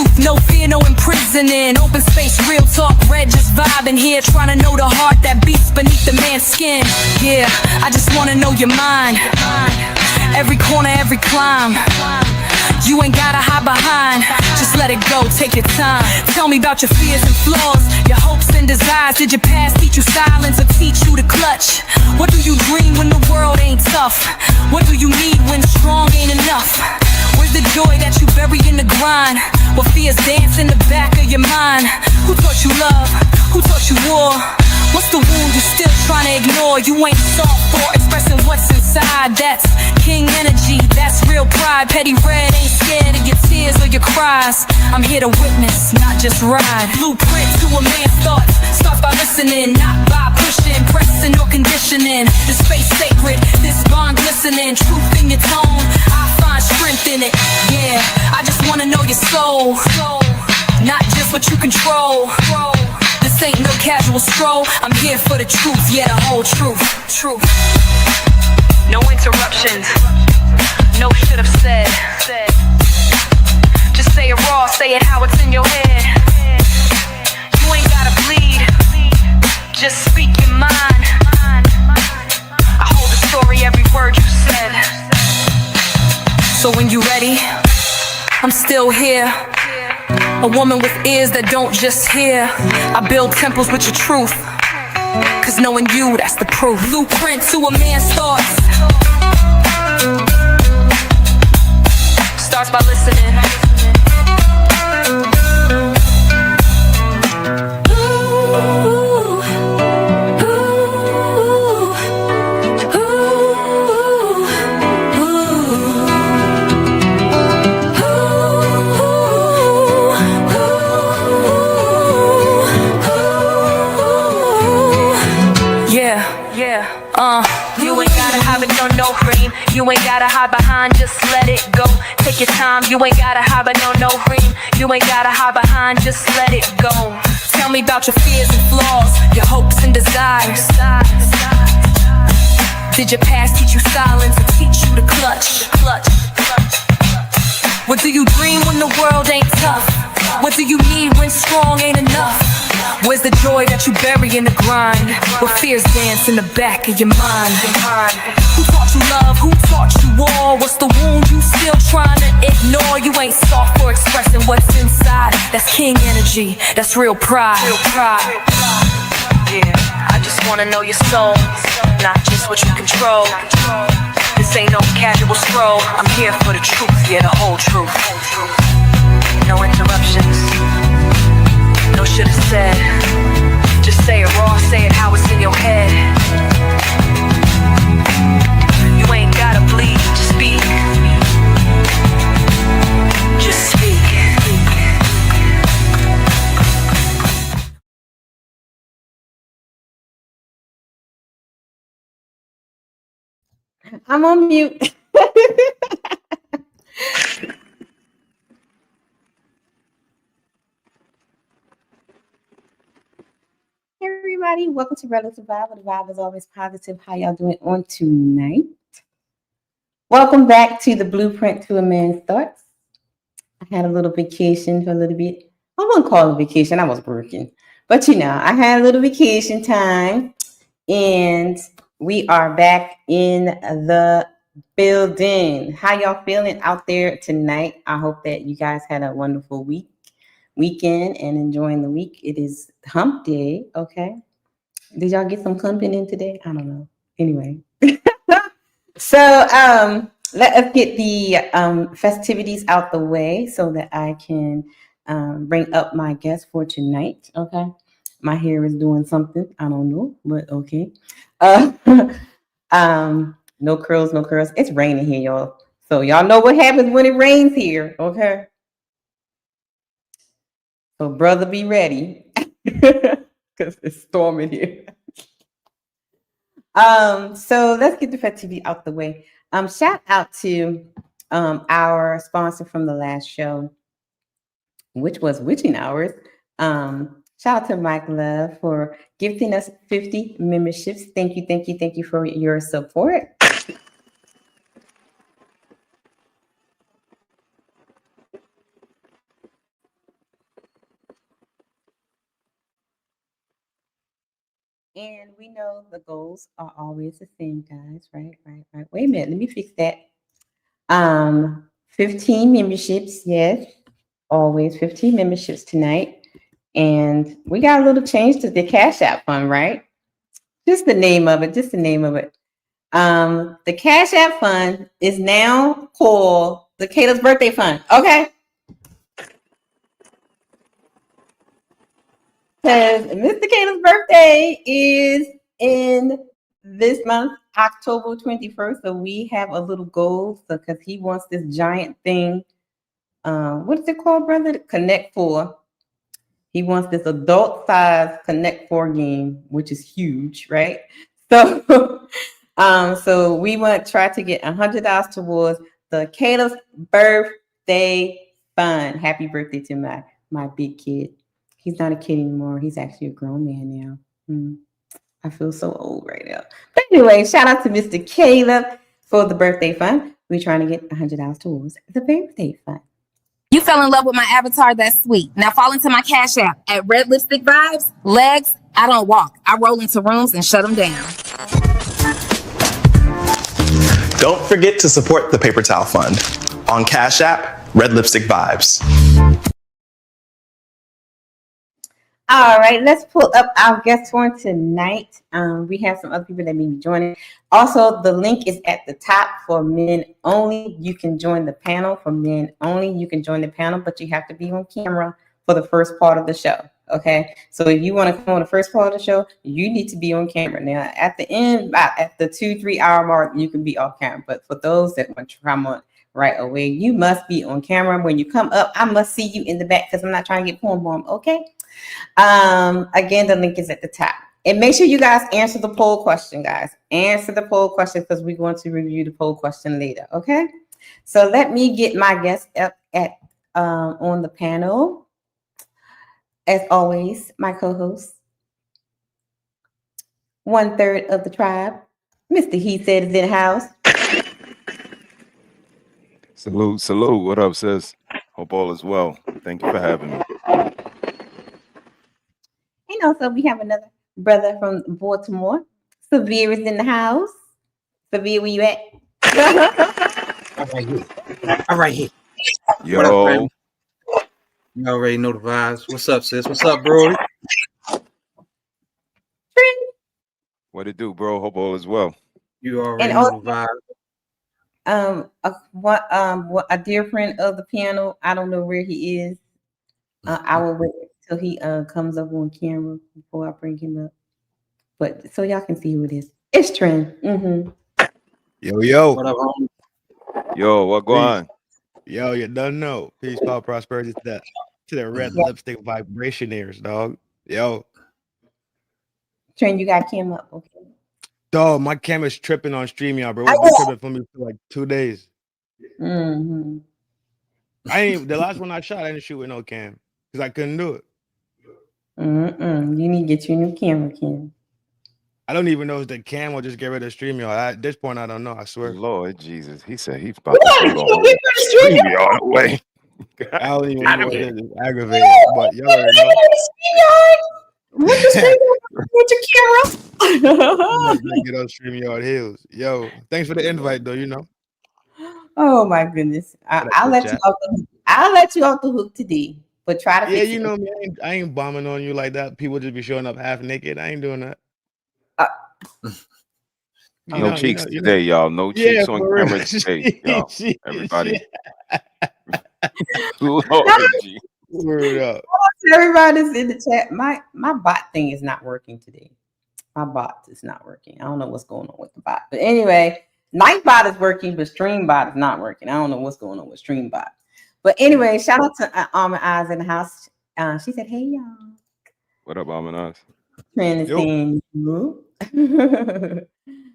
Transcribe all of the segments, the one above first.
truth, no fear, no imprisoning. Open space, real talk, red, just vibing here. Trying to know the heart that beats beneath the man's skin. Yeah, I just wanna know your mind. Every corner, every climb. You ain't gotta hide behind, just let it go, take your time. Tell me about your fears and flaws, your hopes and desires. Did your past teach you silence or teach you to clutch? What do you dream when the world ain't tough? What do you need when strong ain't enough? Where's the joy that you bury in the grind? What fears dance in the back of your mind? Who taught you love? Who taught you war? What's the wound you still trying to ignore? You ain't soft for expressing what's inside. That's king energy, that's real pride. Petty red ain't scared of your tears or your cries. I'm here to witness, not just ride. Blueprint to a man's thoughts starts by listening, not by pushing, pressing or conditioning. The space sacred, this bond glistening. Truth in your tone, I find strength in it. Yeah, I just wanna know your soul, not just what you control. This ain't no casual stroll. I'm here for the truth, yeah, the whole truth. No interruptions, no should've said. Just say it raw, say it how it's in your head. You ain't gotta bleed, just speak your mind. I hold the story, every word you said. So when you ready, I'm still here. A woman with ears that don't just hear. I build temples with your truth, cause knowing you, that's the proof. Blueprint to a man's thoughts starts by listening. You ain't gotta hide it, no cream. You ain't gotta hide behind, just let it go. Take your time, you ain't gotta hide but no cream. You ain't gotta hide behind, just let it go. Tell me about your fears and flaws, your hopes and desires. Did your past teach you silence or teach you to clutch? What do you dream when the world ain't tough? What do you need when strong ain't enough? Where's the joy that you bury in the grind? What fears dance in the back of your mind? Who taught you love? Who taught you war? What's the wound you still trying to ignore? You ain't soft for expressing what's inside. That's king energy, that's real pride. Yeah, I just wanna know your soul, not just what you control. This ain't no casual stroll. I'm here for the truth, yeah, the whole truth. No interruptions, no should've said. Just say it raw, say it how it's in your head. You ain't gotta bleed, just speak. Just speak. I'm on mute. Hey everybody, welcome to Relative Vibe. The vibe is always positive. How y'all doing on tonight? Welcome back to the Blueprint to a Man's Thoughts. I had a little vacation for a little bit. I wouldn't call it a vacation. I was working. But I had a little vacation time. And we are back in the building. How y'all feeling out there tonight? I hope that you guys had a wonderful weekend and enjoying the week. It is hump day, okay? Did y'all get some humping in today? I don't know. Anyway. So let us get the festivities out the way so that I can bring up my guest for tonight, okay? My hair is doing something. I don't know, but okay. No curls, no curls. It's raining here, y'all. So y'all know what happens when it rains here, okay? So brother, be ready. Because it's storming here. So let's get the festivity out the way. Shout out to our sponsor from the last show, which was Witching Hours. Shout out to Mike Love for gifting us 50 memberships. Thank you for your support. And we know the goals are always the same, guys. Right. Wait a minute. Let me fix that. 15 memberships. Yes. Always 15 memberships tonight. And we got a little change to the Cash App fund, right? Just the name of it. The Cash App fund is now called the Kayla's Birthday Fund. Okay. Because Mr. Kayla's birthday is in this month, October 21st. So we have a little goal because he wants this giant thing. What is it called, brother? Connect 4. He wants this adult size Connect 4 game, which is huge, right? So, so we want to try to get $100 towards the Kayla's birthday fund. Happy birthday to my big kid. He's not a kid anymore. He's actually a grown man now. I feel so old right now. But anyway, shout out to Mr. Caleb for the birthday fund. We're trying to get $100 towards the birthday fund. You fell in love with my avatar, that's sweet. Now fall into my Cash App at Red Lipstick Vibes. Legs, I don't walk. I roll into rooms and shut them down. Don't forget to support the Paper Towel Fund on Cash App, Red Lipstick Vibes. All right, let's pull up our guest for tonight. We have some other people that may be joining. Also, the link is at the top for men only. You can join the panel for men only. You can join the panel, but you have to be on camera for the first part of the show. Okay, so if you want to come on the first part of the show, you need to be on camera. Now, at the end, at the 2-3 hour mark, you can be off camera. But for those that want to come on right away, you must be on camera. When you come up, I must see you in the back because I'm not trying to get porn bomb. Okay. Again, the link is at the top. And make sure you guys answer the poll question, guys. Answer the poll question because we're going to review the poll question later. Okay. So let me get my guest up at on the panel. As always, my co-host, 1/3 of the tribe, Mr. He Said is in the house. Salute. What up, sis? Hope all is well. Thank you for having me. And also, we have another brother from Baltimore. Severe is in the house. Severe, where you at? All right here. Yo. What up, you already know the vibes. What's up, sis? What's up, Brody? Trin. What it do, bro? Hope all is well. You already know the vibes. A dear friend of the panel. I don't know where he is. I will wait till he comes up on camera before I bring him up. But so y'all can see who it is. It's Trin. Mm-hmm. Yo. What up, homie? Yo, what going on? Yo, you don't know. Peace, power, prosperity to the red lipstick vibrationaires, dog. Yo. Trin, you got cam up, okay? Dog, my camera's tripping on StreamYard, bro. It's been tripping for me for like 2 days. Mm-hmm. The last one I shot, I didn't shoot with no cam because I couldn't do it. You need to get your new camera, Ken. I don't even know if the cam will just get rid of StreamYard. At this point, I don't know. I swear. Lord Jesus, he said he's about to throw the whole StreamYard away. I don't even know what it is. It's aggravating, but y'all already know. With your camera. Get on StreamYard heels. Yo, thanks for the invite, though. You know. Oh my goodness, I'll let you off the hook. I'll let you off the hook today, but try to. Yeah, you know me. I ain't bombing on you like that. People just be showing up half naked. I ain't doing that. No cheeks today, y'all. No cheeks on camera today, y'all. Everybody. Lord, Word up. Everybody's in the chat. My bot thing is not working today. My bot is not working. I don't know what's going on with the bot. But anyway, Nightbot is working, but StreamBot is not working. I don't know what's going on with StreamBot. But anyway, shout out to Almond Eyes in the house. She said, "Hey y'all." What up, Almond Eyes? Trin is saying,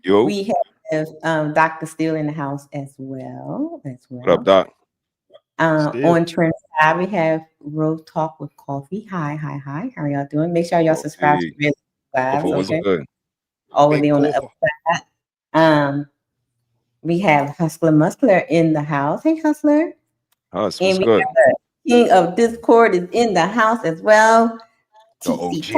Yo. We have Dr. Steele in the house as well. What up, Doc? On Trin's side, we have Road Talk with Coffee. Hi. How are y'all doing? Make sure y'all subscribe to Red Vibes. Okay. Good. Over there on the upper side. We have Hustler Muscular in the house. Hey, Hustler. What's and we good? have the King of Discord is in the house as well. The OG.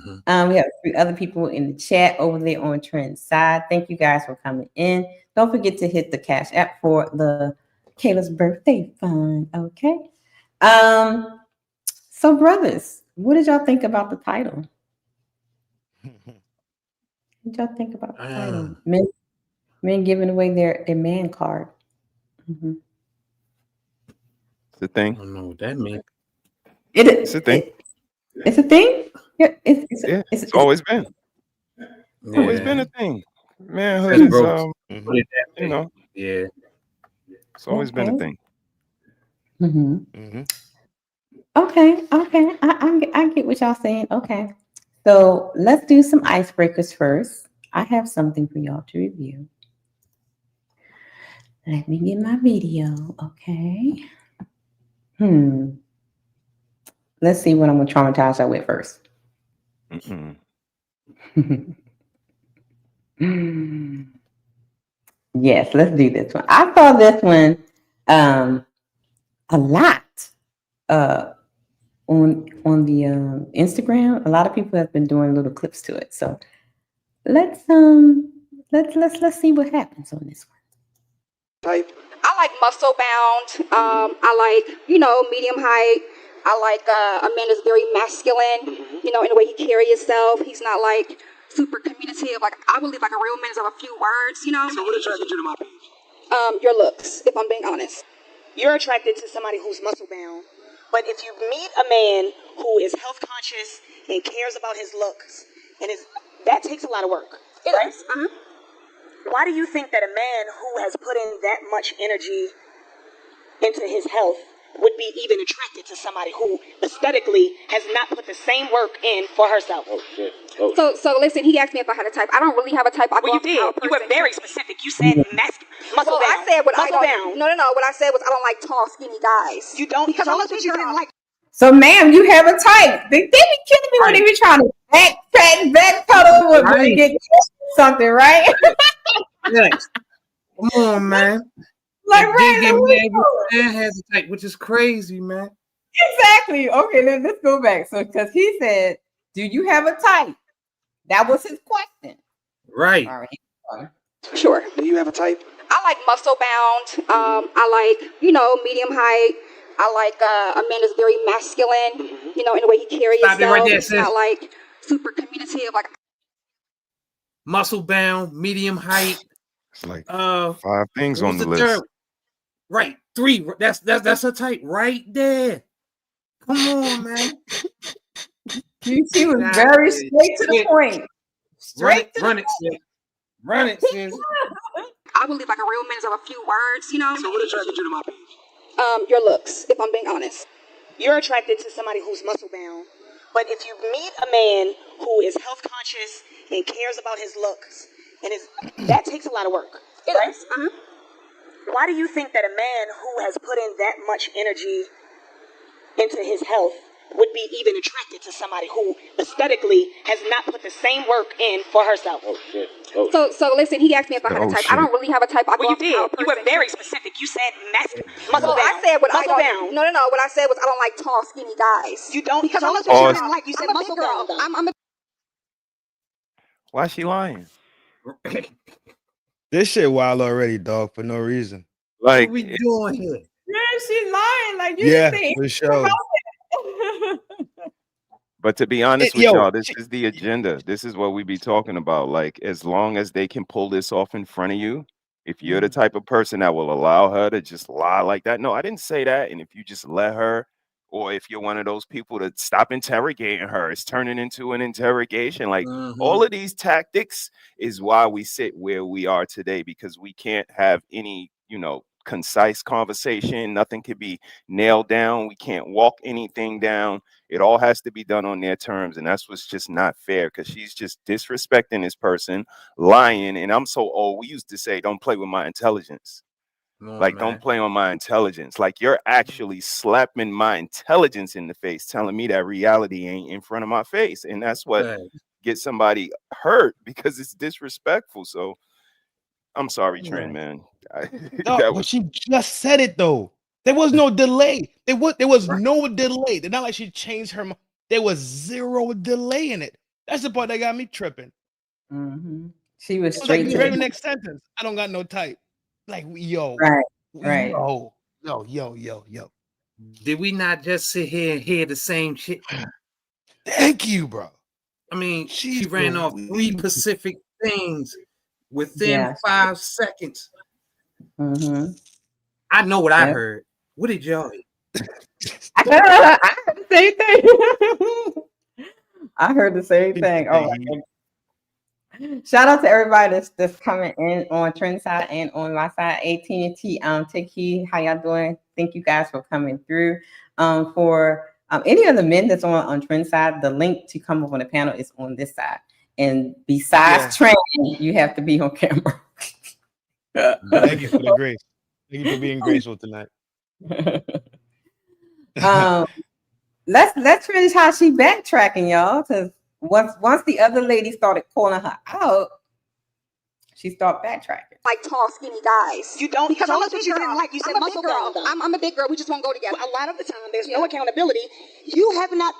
We have 3 other people in the chat over there on Trin's side. Thank you guys for coming in. Don't forget to hit the Cash App for the Kayla's birthday fund. Okay. So brothers, what did y'all think about the title? What did y'all think about the title? Men giving away their man card. It's a thing. I don't know what that means. It's a thing. It's a thing? Yeah, it's always been. Yeah. Always been a thing. Manhood is, you know, yeah. It's always been a thing. Okay. I get what y'all saying. Okay. So let's do some icebreakers first. I have something for y'all to review. Let me get my video. Okay. Let's see what I'm gonna traumatize y'all with first. Yes, let's do this one. I saw this one a lot on the Instagram. A lot of people have been doing little clips to it. So let's see what happens on this one. Type. I like muscle bound. I like, medium height. I like a man that's very masculine, in the way he carries himself. He's not like super communicative. Like, I believe like a real man is of a few words, So what attracted you to my page? Your looks, if I'm being honest. You're attracted to somebody who's muscle bound. But if you meet a man who is health conscious and cares about his looks, that takes a lot of work. It does. Why do you think that a man who has put in that much energy into his health would be even attracted to somebody who aesthetically has not put the same work in for herself? Oh, shit. So listen, he asked me if I had a type. I don't really have a type. Well, you did. You were very specific. You said muscle bound. I said what muscle bound. No. What I said was I don't like tall, skinny guys. You don't? Because that's what you didn't like. So, ma'am, you have a type. They be killing me when they be trying to backpedal or get something, right? Yes. Come on, man. Like, right, man has a type, which is crazy, man. Exactly. Okay, let's go back. So, because he said, "Do you have a type?" That was his question. Right. All right. Sure. Do you have a type? I like muscle bound. I like, medium height. I like a man that's very masculine, in the way he carries himself. Right there, He's not like super communicative. Like muscle bound, medium height. It's like 5 things on the list. Third? Right, 3. That's a type right there. Come on, man. She was very straight to the point. Run it, sis. I believe like a real man is of a few words, So what attracted you to my page? Your looks, if I'm being honest. You're attracted to somebody who's muscle bound. But if you meet a man who is health conscious and cares about his looks, that takes a lot of work. It does. Why do you think that a man who has put in that much energy into his health would be even attracted to somebody who aesthetically has not put the same work in for herself? Oh, shit. So listen, he asked me if I had a type. Shit. I don't really have a type. Well, you did. You were very specific. You said muscle bound. I said what muscle I bound. No. What I said was I don't like tall, skinny guys. You don't? Because that's I'm what you didn't like. You said muscle bound. I'm a Why is she lying? This shit wild already, dog, for no reason. Like, what we doing here? Yeah, she lying. Like you Yeah, think. for sure. but to be honest with Yo, y'all, this is the agenda. This is what we be talking about. Like, as long as they can pull this off in front of you, if you're the type of person that will allow her to just lie like that, no, I didn't say that. And if you just let her, or if you're one of those people that stop interrogating her, it's turning into an interrogation. Like all of these tactics is why we sit where we are today, because we can't have any, concise conversation. Nothing can be nailed down. We can't walk anything down. It all has to be done on their terms. And that's what's just not fair, because she's just disrespecting this person, lying. And I'm so old. We used to say, don't play with my intelligence. Don't play on my intelligence. Like, you're actually slapping my intelligence in the face, telling me that reality ain't in front of my face. And that's what gets somebody hurt, because it's disrespectful. So I'm sorry, Trin, man. But she just said it though. There was no delay. There was no delay. It's not like she changed her mind. There was zero delay in it. That's the part that got me tripping. She was I was straight like, to the very the next sentence. I don't got no type. Like, yo, right. yo. Did we not just sit here and hear the same shit? Thank you, bro. I mean, she She's ran the off 3 specific things within Yeah. 5 seconds. Mm-hmm. I know what I Yep. heard. What did y'all hear? I heard the same thing. I heard the same thing. Oh, my goodness. Shout out to everybody that's coming in on Trin side and on my side. AT&T, take heed. How y'all doing? Thank you guys for coming through. For any of the men that's on Trin side, the link to come up on the panel is on this side. And besides Trin, you have to be on camera. Thank you for the grace. Thank you for being graceful tonight. Let's finish how she backtracking, y'all, because once the other lady started calling her out, she started backtracking. Like tall, skinny guys. You don't Because I'm a what big you girl. didn't like. You said I'm a muscle big girl. bound, though. I'm a big girl. We just won't go together. A lot of the time, there's no accountability. You have not.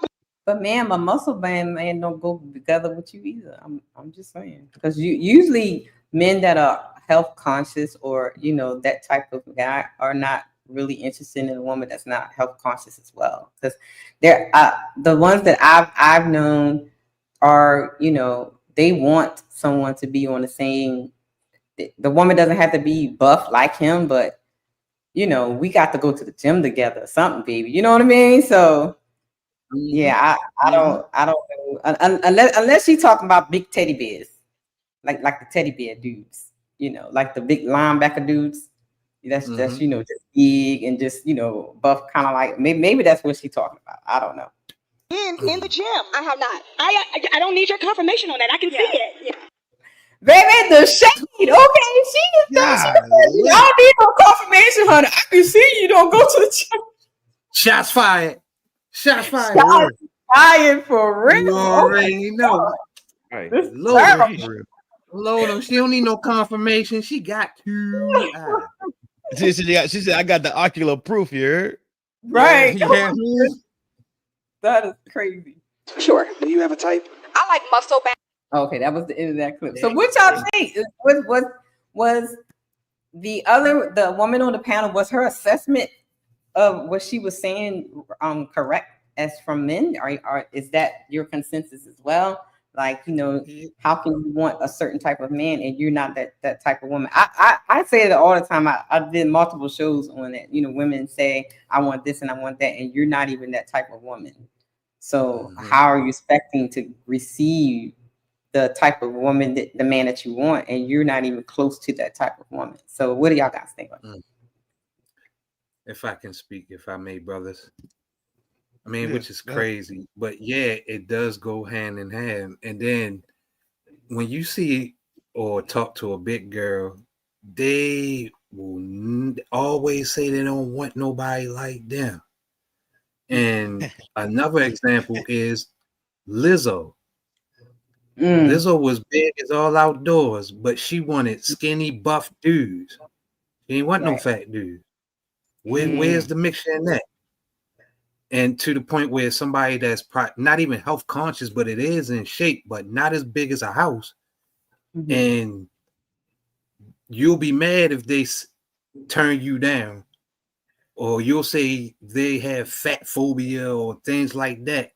But ma'am, a muscle band man don't go together with you either. I'm just saying, because you usually men that are health conscious or that type of guy are not really interested in a woman that's not health conscious as well. Because they're the ones that I've known are they want someone to be on the same. The woman doesn't have to be buff like him, but we got to go to the gym together or something, baby. You know what I mean? So. Yeah, I don't know unless she's talking about big teddy bears, like the teddy bear dudes, like the big linebacker dudes. That's just just big and just buff, kind of like maybe that's what she's talking about. I don't know. In the gym. I have not. I don't need your confirmation on that. I can see it. Yeah. Baby, the shade. Okay, she is Yeah, I don't need no confirmation, honey. I can see you don't go to the gym. Shots fired. Shots fired. Shots fired for real. You already know. Right. Load them. She don't need no confirmation. She got 2 eyes. She said, I got the ocular proof here. Right. Yeah. That is crazy. Sure. Do you have a type? I like muscle bound. Okay, that was the end of that clip. So what y'all think? Was the woman on the panel, was her assessment of what she was saying correct as from men? Or is that your consensus as well? Like, how can you want a certain type of man and you're not that type of woman? I say it all the time. I did multiple shows on it. Women say, I want this and I want that, and you're not even that type of woman. So how are you expecting to receive the type of woman, the man that you want, and you're not even close to that type of woman? So what do y'all guys think about that? If I can speak, if I may, brothers. I mean, which is crazy, but yeah, it does go hand in hand. And then when you see or talk to a big girl, they will always say they don't want nobody like them. And another example is Lizzo. Lizzo was big as all outdoors, but she wanted skinny, buff dudes. She ain't want no fat dudes. Where's the mixture in that? And to the point where somebody that's not even health conscious, but it is in shape, but not as big as a house. And you'll be mad if they turn you down, or you'll say they have fat phobia or things like that.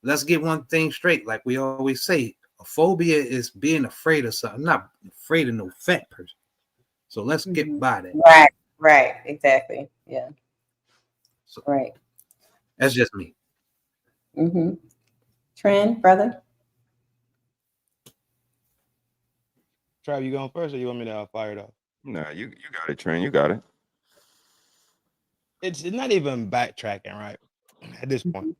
Let's get one thing straight. Like we always say, a phobia is being afraid of something. I'm not afraid of no fat person. So let's get by that. Right. Exactly. Yeah. So, right. That's just me. Trin, brother. Trav, you going first, or you want me to fire it up? Nah, you got it, Trin. You got it. It's not even backtracking, right? At this point,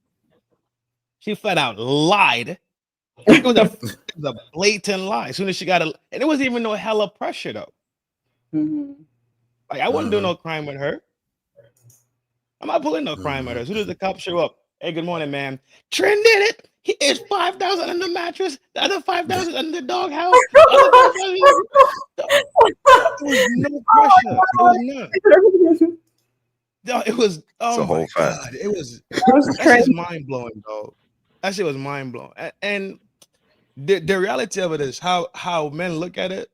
she flat out lied. It was a blatant lie. As soon as she got and it wasn't even no hella pressure though. Like I wouldn't do no crime with her. I'm not pulling no crime with her. As soon as the cops show up, hey, good morning, ma'am. Trin did it. He is 5,000 on the mattress. The other 5,000 on the doghouse. There was no pressure. It was none. No, it was. Oh my God! It was. That shit was mind blowing, dog. That shit was mind blowing. And the reality of it is how men look at it.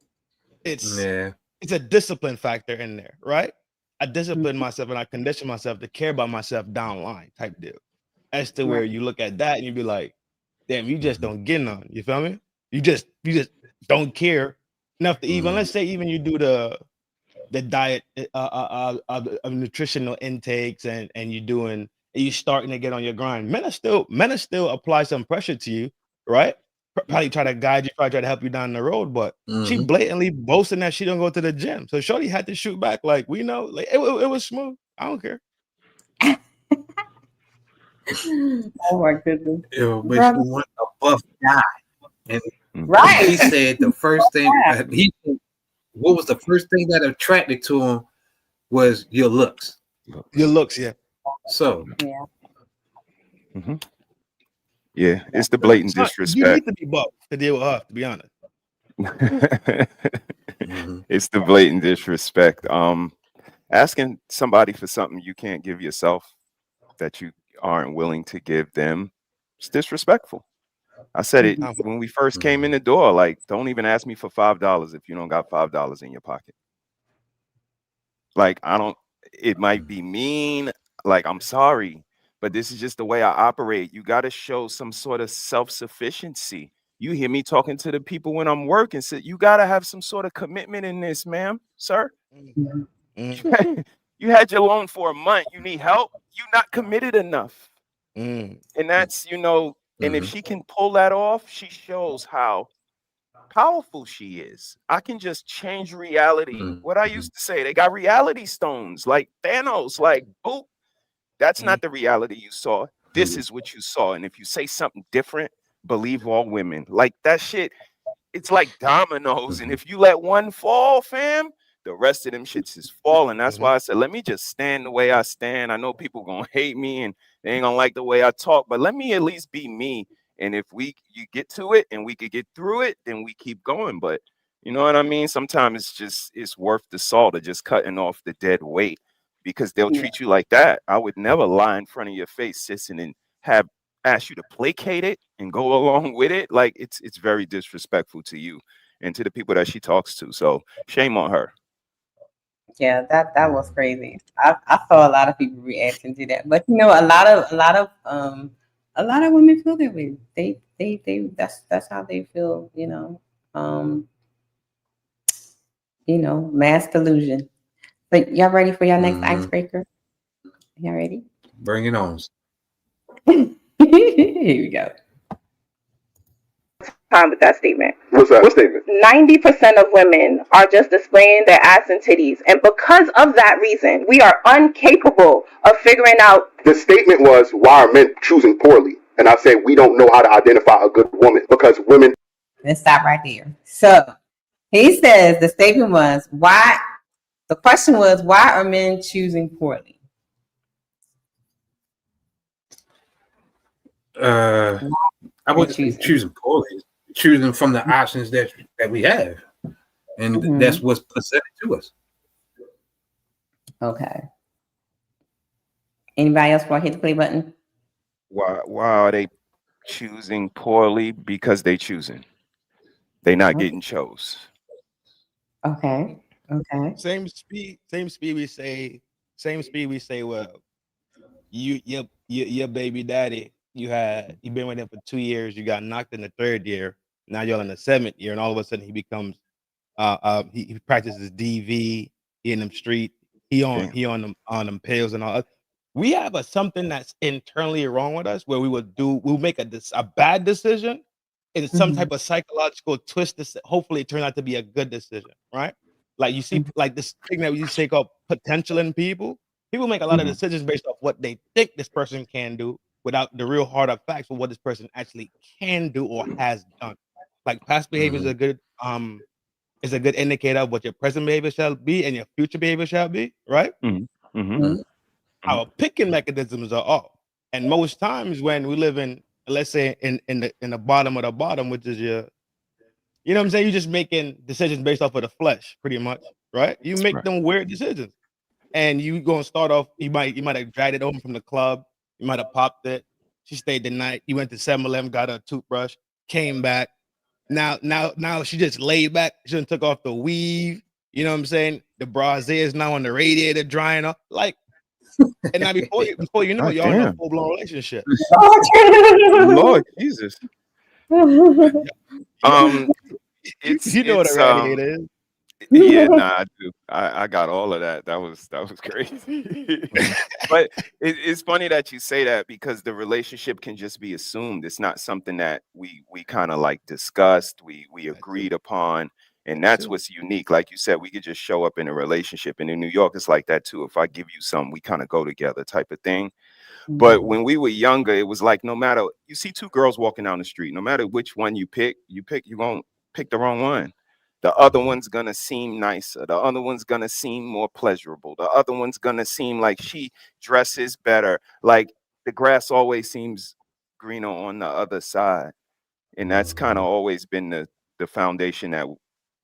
It's Yeah. it's a discipline factor in there, right? I discipline myself and I condition myself to care about myself down line type deal. As to where Right. you look at that and you be like, damn, you just don't get none. You feel me? You just don't care enough to even, let's say even you do the diet of nutritional intakes and you starting to get on your grind. Men are still apply some pressure to you, right? Probably try to guide you, probably try to help you down the road, but she blatantly boasting that she don't go to the gym. So Shorty had to shoot back like, we know, like it was smooth. I don't care. Oh my goodness. Yo, but Brother. you want a buff guy. And Right. he said the first thing what was the first thing that attracted to him was your looks. Your looks, yeah. So Yeah. Yeah, it's the blatant Son, you disrespect. need to be buff to deal with her, to be honest. It's the blatant disrespect. Asking somebody for something you can't give yourself, that you aren't willing to give them, it's disrespectful. I said it when we first came in the door. Like, don't even ask me for $5 if you don't got $5 in your pocket. Like, I don't. It might be mean. Like, I'm sorry, but this is just the way I operate. You got to show some sort of self-sufficiency. You hear me talking to the people when I'm working. So you got to have some sort of commitment in this, ma'am, sir. You had your loan for a month. You need help. You're not committed enough. And that's, and if she can pull that off, she shows how powerful she is. I can just change reality. What I used to say, they got reality stones like Thanos, like, boop. That's not the reality you saw. This is what you saw. And if you say something different, believe all women. Like that shit, it's like dominoes. And if you let one fall, fam, the rest of them shits is falling. That's why I said, let me just stand the way I stand. I know people gonna hate me and they ain't gonna like the way I talk, but let me at least be me. And if you get to it and we could get through it, then we keep going. But you know what I mean? Sometimes it's worth the salt of just cutting off the dead weight, because they'll treat you like that. I would never lie in front of your face, Sisson, and ask you to placate it and go along with it. Like it's very disrespectful to you and to the people that she talks to. So shame on her. Yeah, that was crazy. I saw a lot of people reacting to that, but a lot of women feel that way. They that's how they feel. Mass delusion. But y'all ready for your next icebreaker? Y'all ready? bring it on. Here we go. Time with that statement. What's that? What statement? 90% of women are just displaying their ass and titties, and because of that reason, we are incapable of figuring out. The statement was, why are men choosing poorly? And I said, we don't know how to identify a good woman because women. Let's stop right there. So he says the statement was, why? The question was, why are men choosing poorly? I would choosing poorly. Choosing from the options that we have, and that's what's presented to us. Okay. Anybody else want to hit the play button? Why are they choosing poorly? Because they choosing. They not getting chose. Okay. Same speed we say, well, your baby daddy, you've been with him for 2 years, you got knocked in the 3rd year, now you're in the 7th year, and all of a sudden he becomes he practices DV, he in them street, he on them pills and all. We have something that's internally wrong with us where we'll make a bad decision in some type of psychological twist. Hopefully it turns out to be a good decision, right? Like you see, like this thing that we say called potential in people. People make a lot of decisions based off what they think this person can do without the real hard up facts for what this person actually can do or has done. Like past behavior is a good indicator of what your present behavior shall be and your future behavior shall be, right? Our picking mechanisms are off. And most times when we live in, let's say in the bottom of the bottom, which is you know what I'm saying? You're just making decisions based off of the flesh, pretty much, right? You make them weird decisions. And you gonna start off, you might have dragged it home from the club, you might have popped it. She stayed the night, you went to 7-Eleven, got a toothbrush, came back, Now she just laid back. She done took off the weave. You know what I'm saying? The brassiere is now on the radiator drying up. Like, and now before you know, God y'all in a damn. full blown relationship. Lord Jesus. It's You know what a radiator is. yeah, nah, I do. I got all of that. That was crazy. But it's funny that you say that because the relationship can just be assumed. It's not something that we kind of like discussed, we agreed upon. And that's what's unique. Like you said, we could just show up in a relationship. And in New York, it's like that too. If I give you something, we kind of go together type of thing. But when we were younger, it was like no matter you see two girls walking down the street, no matter which one you pick, you won't pick the wrong one. The other one's gonna seem nicer. The other one's gonna seem more pleasurable. The other one's gonna seem like she dresses better. Like the grass always seems greener on the other side. And that's kind of always been the foundation that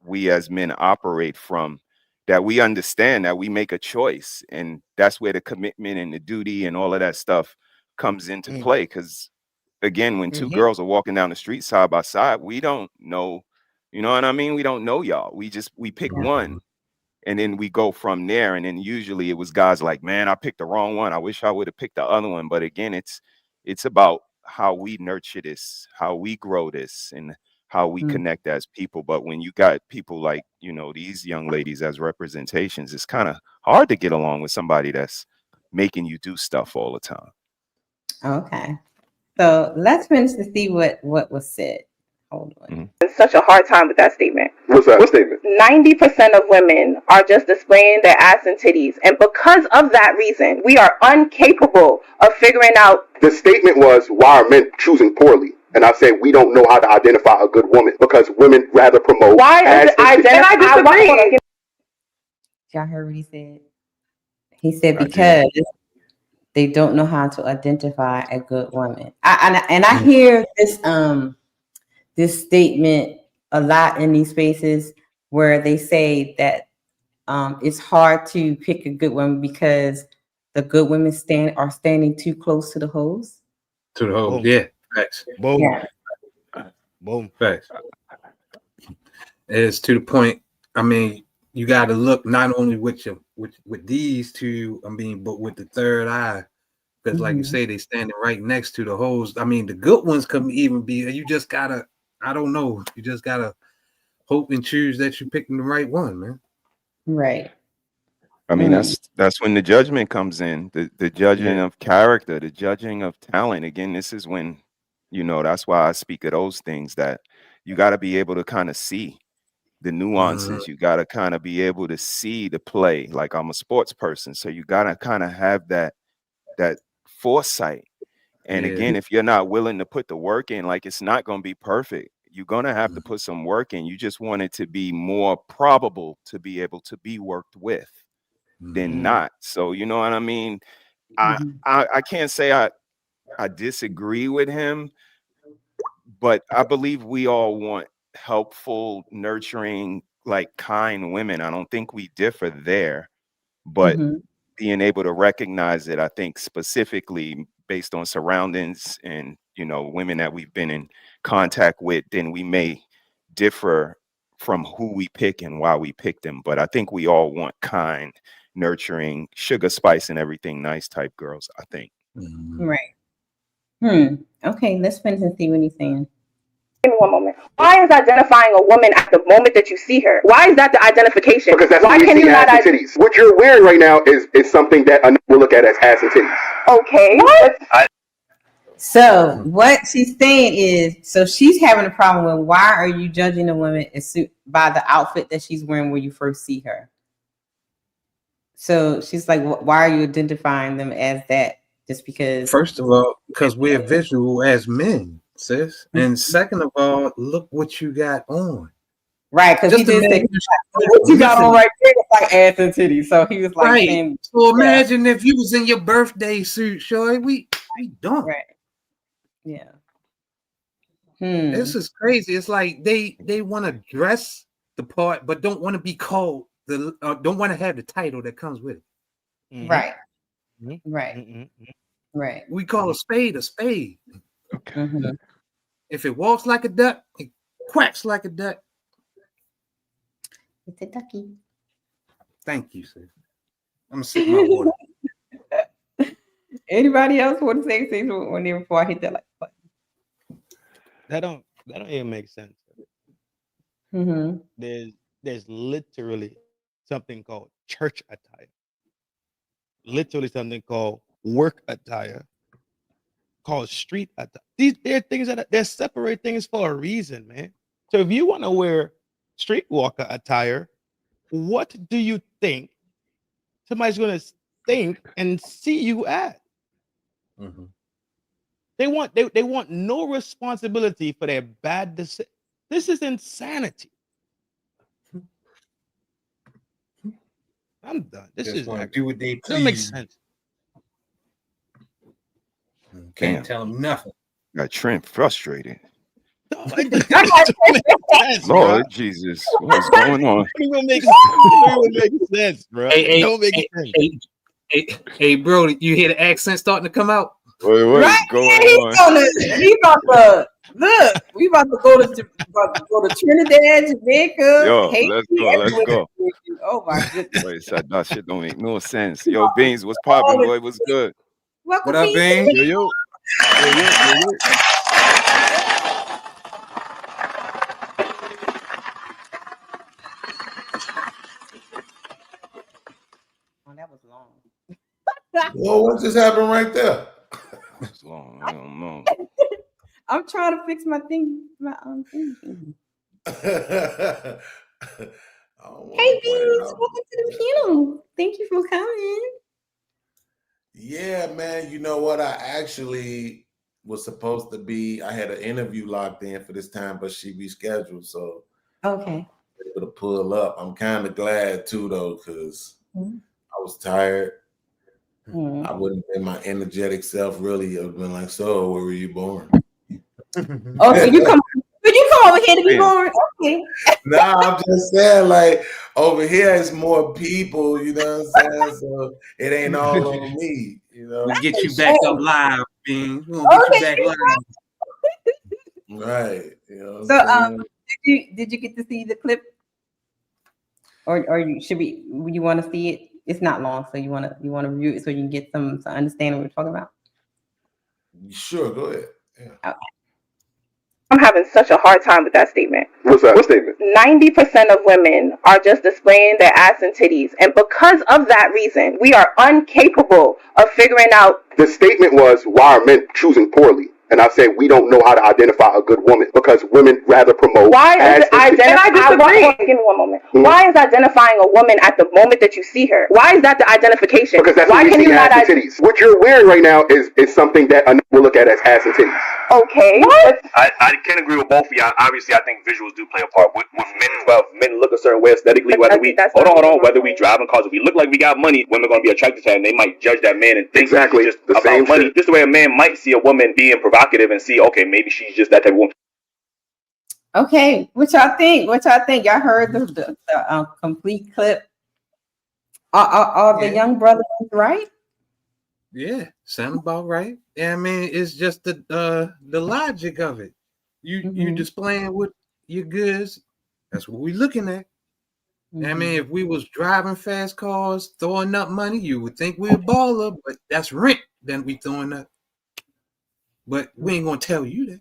we as men operate from, that we understand that we make a choice, and that's where the commitment and the duty and all of that stuff comes into play. Because again, when two girls are walking down the street side by side, we don't know, you know what I mean? We don't know y'all. We pick one and then we go from there. And then usually it was guys like, man, I picked the wrong one. I wish I would have picked the other one. But again, it's about how we nurture this, how we grow this, and how we connect as people. But when you got people like, you know, these young ladies as representations, it's kind of hard to get along with somebody that's making you do stuff all the time. Okay. So let's finish to see what was said. Hold on. Such a hard time with that statement. What's that? What statement? 90% of women are just displaying their ass and titties. And because of that reason, we are incapable of figuring out. The statement was, why are men choosing poorly? And I said, we don't know how to identify a good woman because women rather promote. Why does it identify? Y'all heard what he said? He said because they don't know how to identify a good woman. I hear this statement a lot in these spaces where they say that it's hard to pick a good woman because the good women are standing too close to the hoes. To the hoes, yeah. Facts. Boom. Yeah. Boom. Facts. It's to the point. I mean, you got to look not only with these two, I mean, but with the third eye, because like you say, they standing right next to the hoes. I mean, the good ones can even be. You just gotta. I don't know. You just gotta hope and choose that you're picking the right one, man. Right. I mean, that's when the judgment comes in, the judging of character, the judging of talent. Again, this is when, you know, that's why I speak of those things, that you got to be able to kind of see the nuances. You got to kind of be able to see the play. Like, I'm a sports person, so you got to kind of have that foresight. And again, if you're not willing to put the work in, like, it's not going to be perfect. You're going to have to put some work in. You just want it to be more probable to be able to be worked with than not. So, you know what I mean? I can't say I disagree with him, but I believe we all want helpful, nurturing, like, kind women. I don't think we differ there, but being able to recognize it, I think specifically based on surroundings and, you know, women that we've been in contact with, then we may differ from who we pick and why we pick them. But I think we all want kind, nurturing, sugar, spice, and everything nice type girls, I think. Right. Okay, let's finish and see what he's saying. Give me one moment. Why is identifying a woman at the moment that you see her? Why is that the identification? Because that's why what can you you see not ass and titties. What you're wearing right now is something that we'll look at as ass and titties. Okay. What? So what she's saying is, so she's having a problem with, why are you judging a woman by the outfit that she's wearing when you first see her? So she's like, why are you identifying them as that? Just because? First of all, because we're visual as men, sis. And second of all, look what you got on. Right, because he did say, what you got on right there was like ass and titties. So he was like, right. saying, So imagine if you was in your birthday suit, Shorty, we done. Right. Yeah. This is crazy. It's like they want to dress the part, but don't want to be called don't want to have the title that comes with it. Right. Right. Right. We call a spade a spade. Okay. If it walks like a duck, quacks like a duck. It's a ducky. Thank you, sir. I'm gonna sip my water. Anybody else want to say things on there before I hit that like button? That don't even make sense. Mm-hmm. There's literally something called church attire. Literally something called work attire. Called street attire. They're things they're separate things for a reason, man. So if you want to wear streetwalker attire, what do you think somebody's gonna think and see you at? Mm-hmm. They want no responsibility for their bad decision. This is insanity. I'm done. This Just is want to not, do what they please. doesn't make sense. Can't Damn. tell them nothing. Got Trin frustrated. Sense, Lord Jesus, what's going on? It don't make sense, bro. Hey, It don't make sense. Hey, bro, you hear the accent starting to come out? What is Right? going Yeah, on? he about to look. We about to go to Trinidad, Jamaica. Yo, Haiti, let's go. Let's everywhere. go. Oh my goodness. Wait, that shit don't make no sense. Yo, Beans, what's popping, boy? What's good? Welcome What up, to Bing? Yo, yo. Yo, yo, yo, yo. Oh, that was long. Well, what just happened right there? It's long. I don't know. I'm trying to fix my thing. Thing. I don't wanna Hey, point it Beans, out. welcome to the panel. Thank you for coming. Yeah, man. You know what? I actually was supposed to be. I had an interview locked in for this time, but she rescheduled, so Okay. able to pull up. I'm kind of glad too, though, because I was tired. Mm. I wouldn't have been my energetic self. Really, I would have been like, "So, where were you born?" Oh, so you come over here to be Damn. born? Okay. Nah, I'm just saying, like, over here it's more people, you know what I'm saying? So it ain't all on me, you know. We'll get you back up live, Bing. We're gonna get you back live. Right. You know what So I'm saying? did you get to see the clip? Or you want to see it? It's not long, so you wanna review it so you can get some understanding what we're talking about. Sure, go ahead. Yeah. Okay. I'm having such a hard time with that statement. What's that? What statement? 90% of women are just displaying their ass and titties. And because of that reason, we are incapable of figuring out. The statement was, why are men choosing poorly? And I said, we don't know how to identify a good woman because women rather promote. Why is ass and titties. give me one moment. Why is identifying a woman at the moment that you see her? Why is that the identification? Because that's why what we see, ass and titties. What you're wearing right now is something that a will look at as ass and titties. Okay. I can agree with both of y'all. Obviously, I think visuals do play a part. With men, well, men look a certain way aesthetically. Whether we whether we driving cars, if we look like we got money, women are gonna be attracted to that, and they might judge that man and think exactly just the about same money. shit. Just the way a man might see a woman being provocative and see, okay, maybe she's just that type of woman. Okay, what y'all think? Y'all heard the complete clip? Are the young brothers right? Yeah, sound about right. Yeah, I mean, it's just the logic of it. You displaying what your goods. That's what we looking at. I mean, if we was driving fast cars, throwing up money, you would think we're a baller, but that's rent. Then we throwing up. But we ain't gonna tell you that.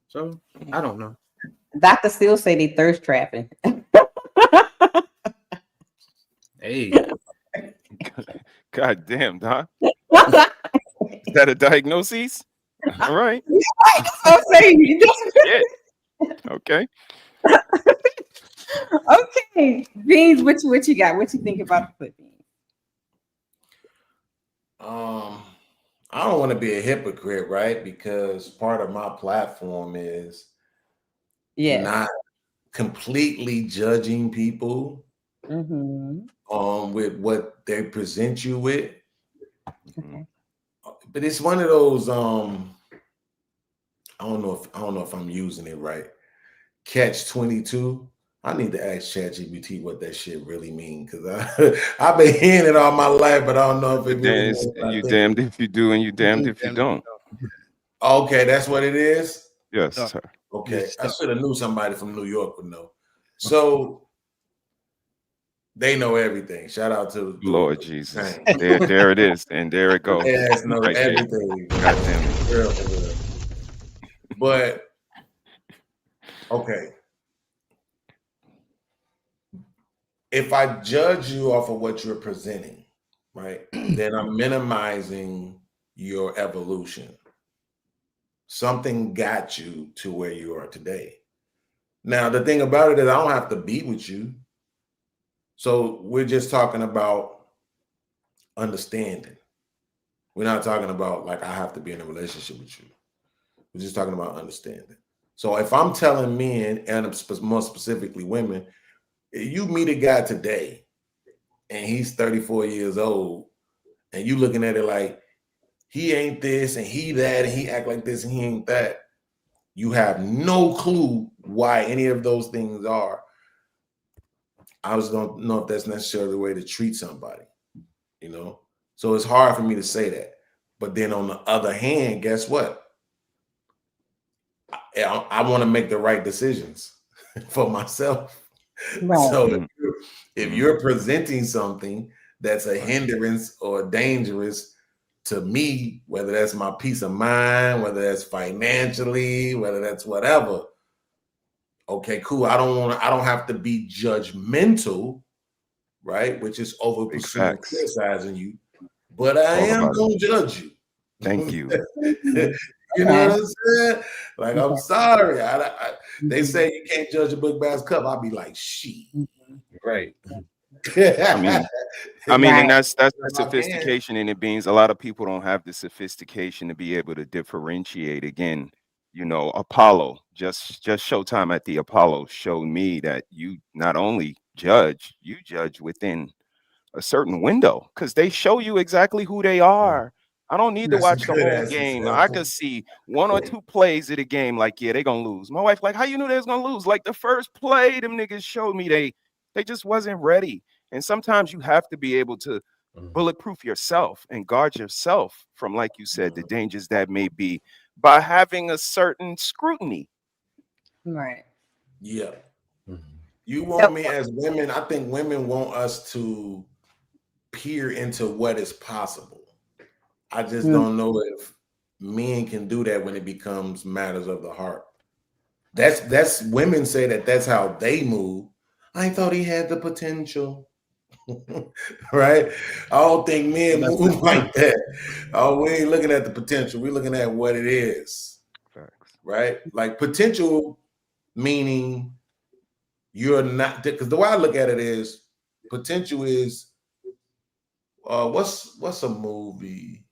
So I don't know. Dr. Steele say they thirst trapping. Hey. God damn, Doc. Is that a diagnosis? All right. That's what I'm saying. Yeah. Okay. Okay, Beans, what you got? What you think about the clip? I don't want to be a hypocrite, right? Because part of my platform is not completely judging people with what they present you with. Okay. But it's one of those I don't know if I'm using it right. Catch-22. I need to ask ChatGPT what that shit really means because I've been hearing it all my life, but I don't know if it really means. You damned if you do and you damned if you don't. Okay, that's what it is? Yes, sir. Okay, I should have knew somebody from New York would know. So they know everything. Shout out to Lord Jesus. There it is, and there it goes. Yes, know Right there. everything. God damn it. Real. But okay, if I judge you off of what you're presenting, right, then I'm minimizing your evolution. Something got you to where you are today. Now, the thing about it is I don't have to be with you. So we're just talking about understanding. We're not talking about like I have to be in a relationship with you. We're just talking about understanding. So if I'm telling men, and more specifically women, you meet a guy today and he's 34 years old and you looking at it like he ain't this and he that and he act like this and he ain't that. You have no clue why any of those things are. I just don't know if that's necessarily the way to treat somebody, you know? So it's hard for me to say that. But then on the other hand, guess what? I want to make the right decisions for myself. Right. So if you're presenting something that's a hindrance or dangerous to me, whether that's my peace of mind, whether that's financially, whether that's whatever, okay, cool. I don't have to be judgmental, right? Which is over pursuing criticizing you, but I am gonna judge you. Thank you. You know what I'm saying? Like, I'm sorry. They say you can't judge a book by its cover. I'll be like, she. Right. I mean, and that's the sophistication in it, Beans. A lot of people don't have the sophistication to be able to differentiate. Again, you know, Apollo, just Showtime at the Apollo showed me that you not only judge, you judge within a certain window because they show you exactly who they are. I don't need to watch the whole game. I could see one or two plays of the game, like, yeah, they're gonna lose. My wife, like, how you knew they was gonna lose? Like the first play, them niggas showed me they just wasn't ready. And sometimes you have to be able to bulletproof yourself and guard yourself from, like you said, the dangers that may be by having a certain scrutiny. Right. Yeah. You want me as women, I think women want us to peer into what is possible. I just don't know if men can do that when it becomes matters of the heart. That's women say that's how they move. I thought he had the potential. Right? I don't think men move like that. Oh, we ain't looking at the potential. We're looking at what it is. Facts. Right? Like potential meaning you're not, because the way I look at it is potential is what's a movie?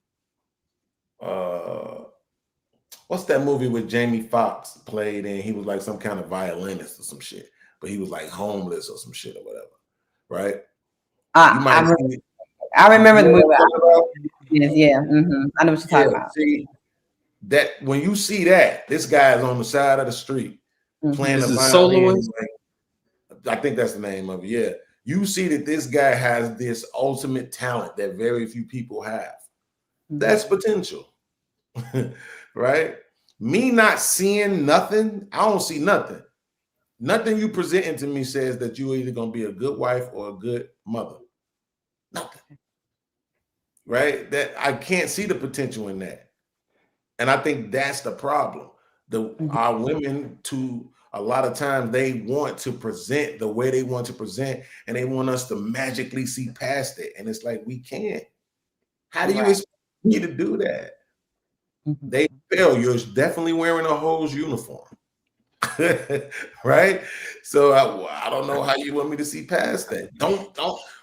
What's that movie with Jamie Foxx played in? He was like some kind of violinist or some shit, but he was like homeless or some shit or whatever, right? I remember the movie. Yeah, I know what you're talking about. See, that when you see that, this guy is on the side of the street playing the violin. I think that's the name of it. Yeah, you see that this guy has this ultimate talent that very few people have. That's potential. Right? Me not seeing nothing, I don't see nothing. Nothing you presenting to me says that you're either going to be a good wife or a good mother. Nothing. Right? That I can't see the potential in that. And I think that's the problem. Our women, to a lot of times, they want to present the way they want to present, and they want us to magically see past it. And it's like, we can't. How do you expect me to do that? They fail. You're definitely wearing a hose uniform. Right? So I don't know how you want me to see past that. Don't.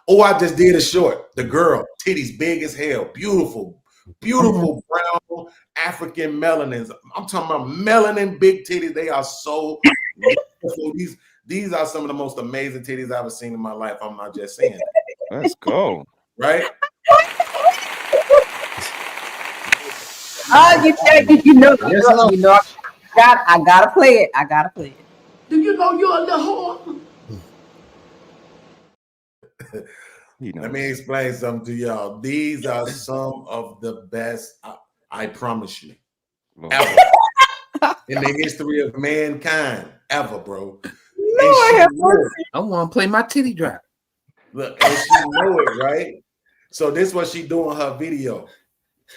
Oh, I just did a short. The girl, titties big as hell, beautiful brown African melanins. I'm talking about melanin big titties. They are so beautiful. These are some of the most amazing titties I've ever seen in my life. I'm not just saying that. Let's go. Right? You know, I gotta play it. Do you know you're a little whore? Let me explain something to y'all. These are some of the best, I promise you, ever. in the history of mankind ever, bro. I want to play my titty drop. Look, and she know it, right? So this is what she doing her video,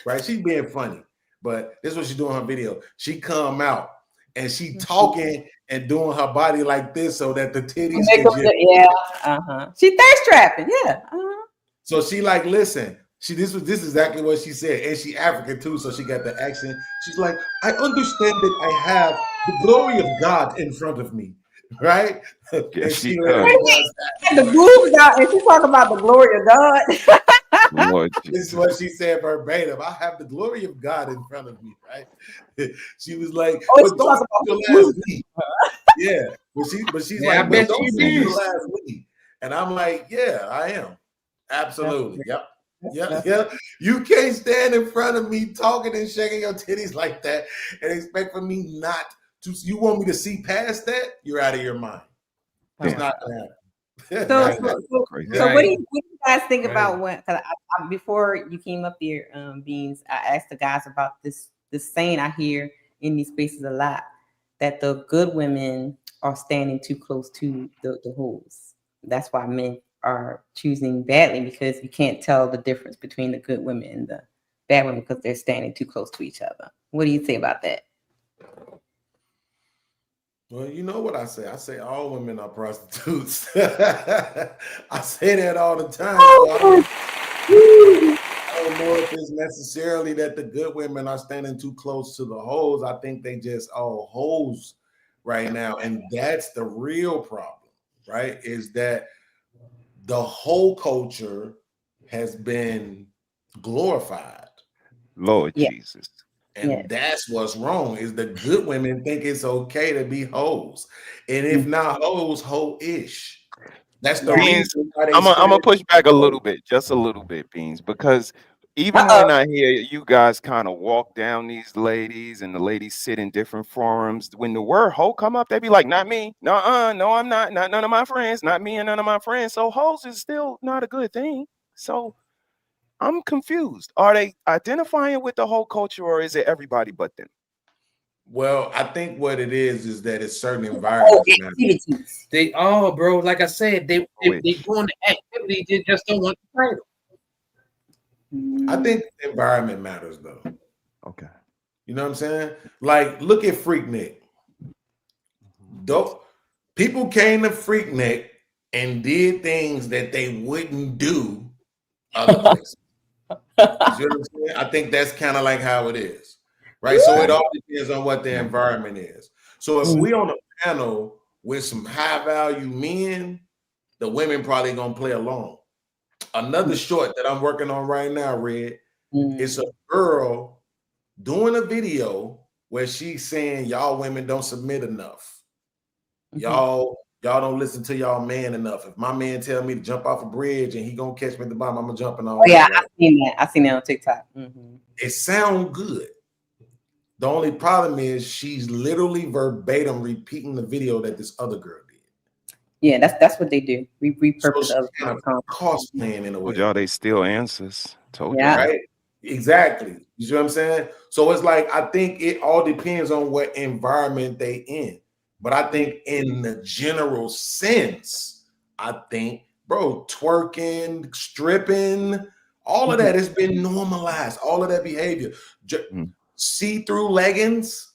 right? She being funny, but this is what she doing her video. She come out and she talking and doing her body like this so that the titties can just, She thirst trapping, So she like, listen. This is exactly what she said, and she African too, so she got the accent. She's like, I understand that I have the glory of God in front of me, right? And she the boobs out, and she talking about the glory of God. This is what she said verbatim. I have the glory of God in front of me, right? She was like, but don't utilize me. Yeah, but she's like, but don't utilize me. And I'm like, yeah, I am. Absolutely. Yep. Yeah. You can't stand in front of me talking and shaking your titties like that and expect for me not to. You want me to see past that? You're out of your mind. It's not gonna happen. So what do you guys think about when? Because before you came up here, Beans, I asked the guys about this saying I hear in these spaces a lot, that the good women are standing too close to the hoes. That's why men are choosing badly, because you can't tell the difference between the good women and the bad women because they're standing too close to each other. What do you say about that? Well, you know what I say. I say all women are prostitutes. I say that all the time. So I don't know if it's necessarily that the good women are standing too close to the hoes. I think they just all hoes right now. And that's the real problem, right? Is that the whole culture has been glorified. Lord Jesus. And that's what's wrong, is the good women think it's okay to be hoes. And if not hoes, hoe-ish. That's the Beans, reason why I'm gonna push back a little bit, just a little bit, Beans, because even when I hear you guys kind of walk down these ladies and the ladies sit in different forums, when the word hoe come up, they be like, not me. No, I'm not none of my friends, not me and none of my friends. So hoes is still not a good thing. So I'm confused. Are they identifying with the whole culture, or is it everybody but them? Well, I think what it is that it's certain environments. They all, bro. Like I said, they doing the activity. They just don't want the title. I think the environment matters, though. Okay. You know what I'm saying? Like, look at Freaknik. People came to Freaknik and did things that they wouldn't do other places. You know what I'm saying? I think that's kind of like how it is, right? So it all depends on what the environment is. So if we on a panel with some high value men, the women probably gonna play along. Another short that I'm working on right now, Red, it's a girl doing a video where she's saying y'all women don't submit enough. Y'all don't listen to y'all man enough. If my man tell me to jump off a bridge and he gonna catch me at the bottom, I'm gonna jumping on. Oh yeah, I've seen that. I've seen that on TikTok. It sounds good. The only problem is she's literally verbatim repeating the video that this other girl did. Yeah, that's what they do. We repurpose other kind of cosplaying in a way. Well, y'all, they still answers. Told Yeah. Right? Exactly. You see what I'm saying? So it's like, I think it all depends on what environment they in. But I think in the general sense, I think, bro, twerking, stripping, all of that has been normalized. All of that behavior. See-through leggings.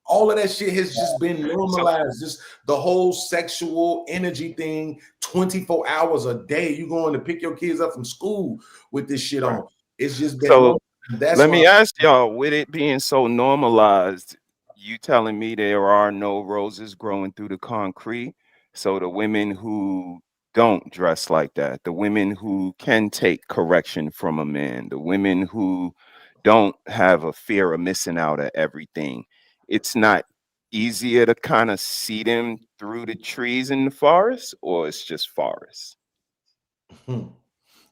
All of that shit has just been normalized. Just the whole sexual energy thing, 24 hours a day. You going to pick your kids up from school with this shit on. It's just been so. That's Let me ask y'all, with it being so normalized, you telling me there are no roses growing through the concrete? So the women who don't dress like that, the women who can take correction from a man, the women who don't have a fear of missing out at everything, it's not easier to kind of see them through the trees in the forest, or it's just forest?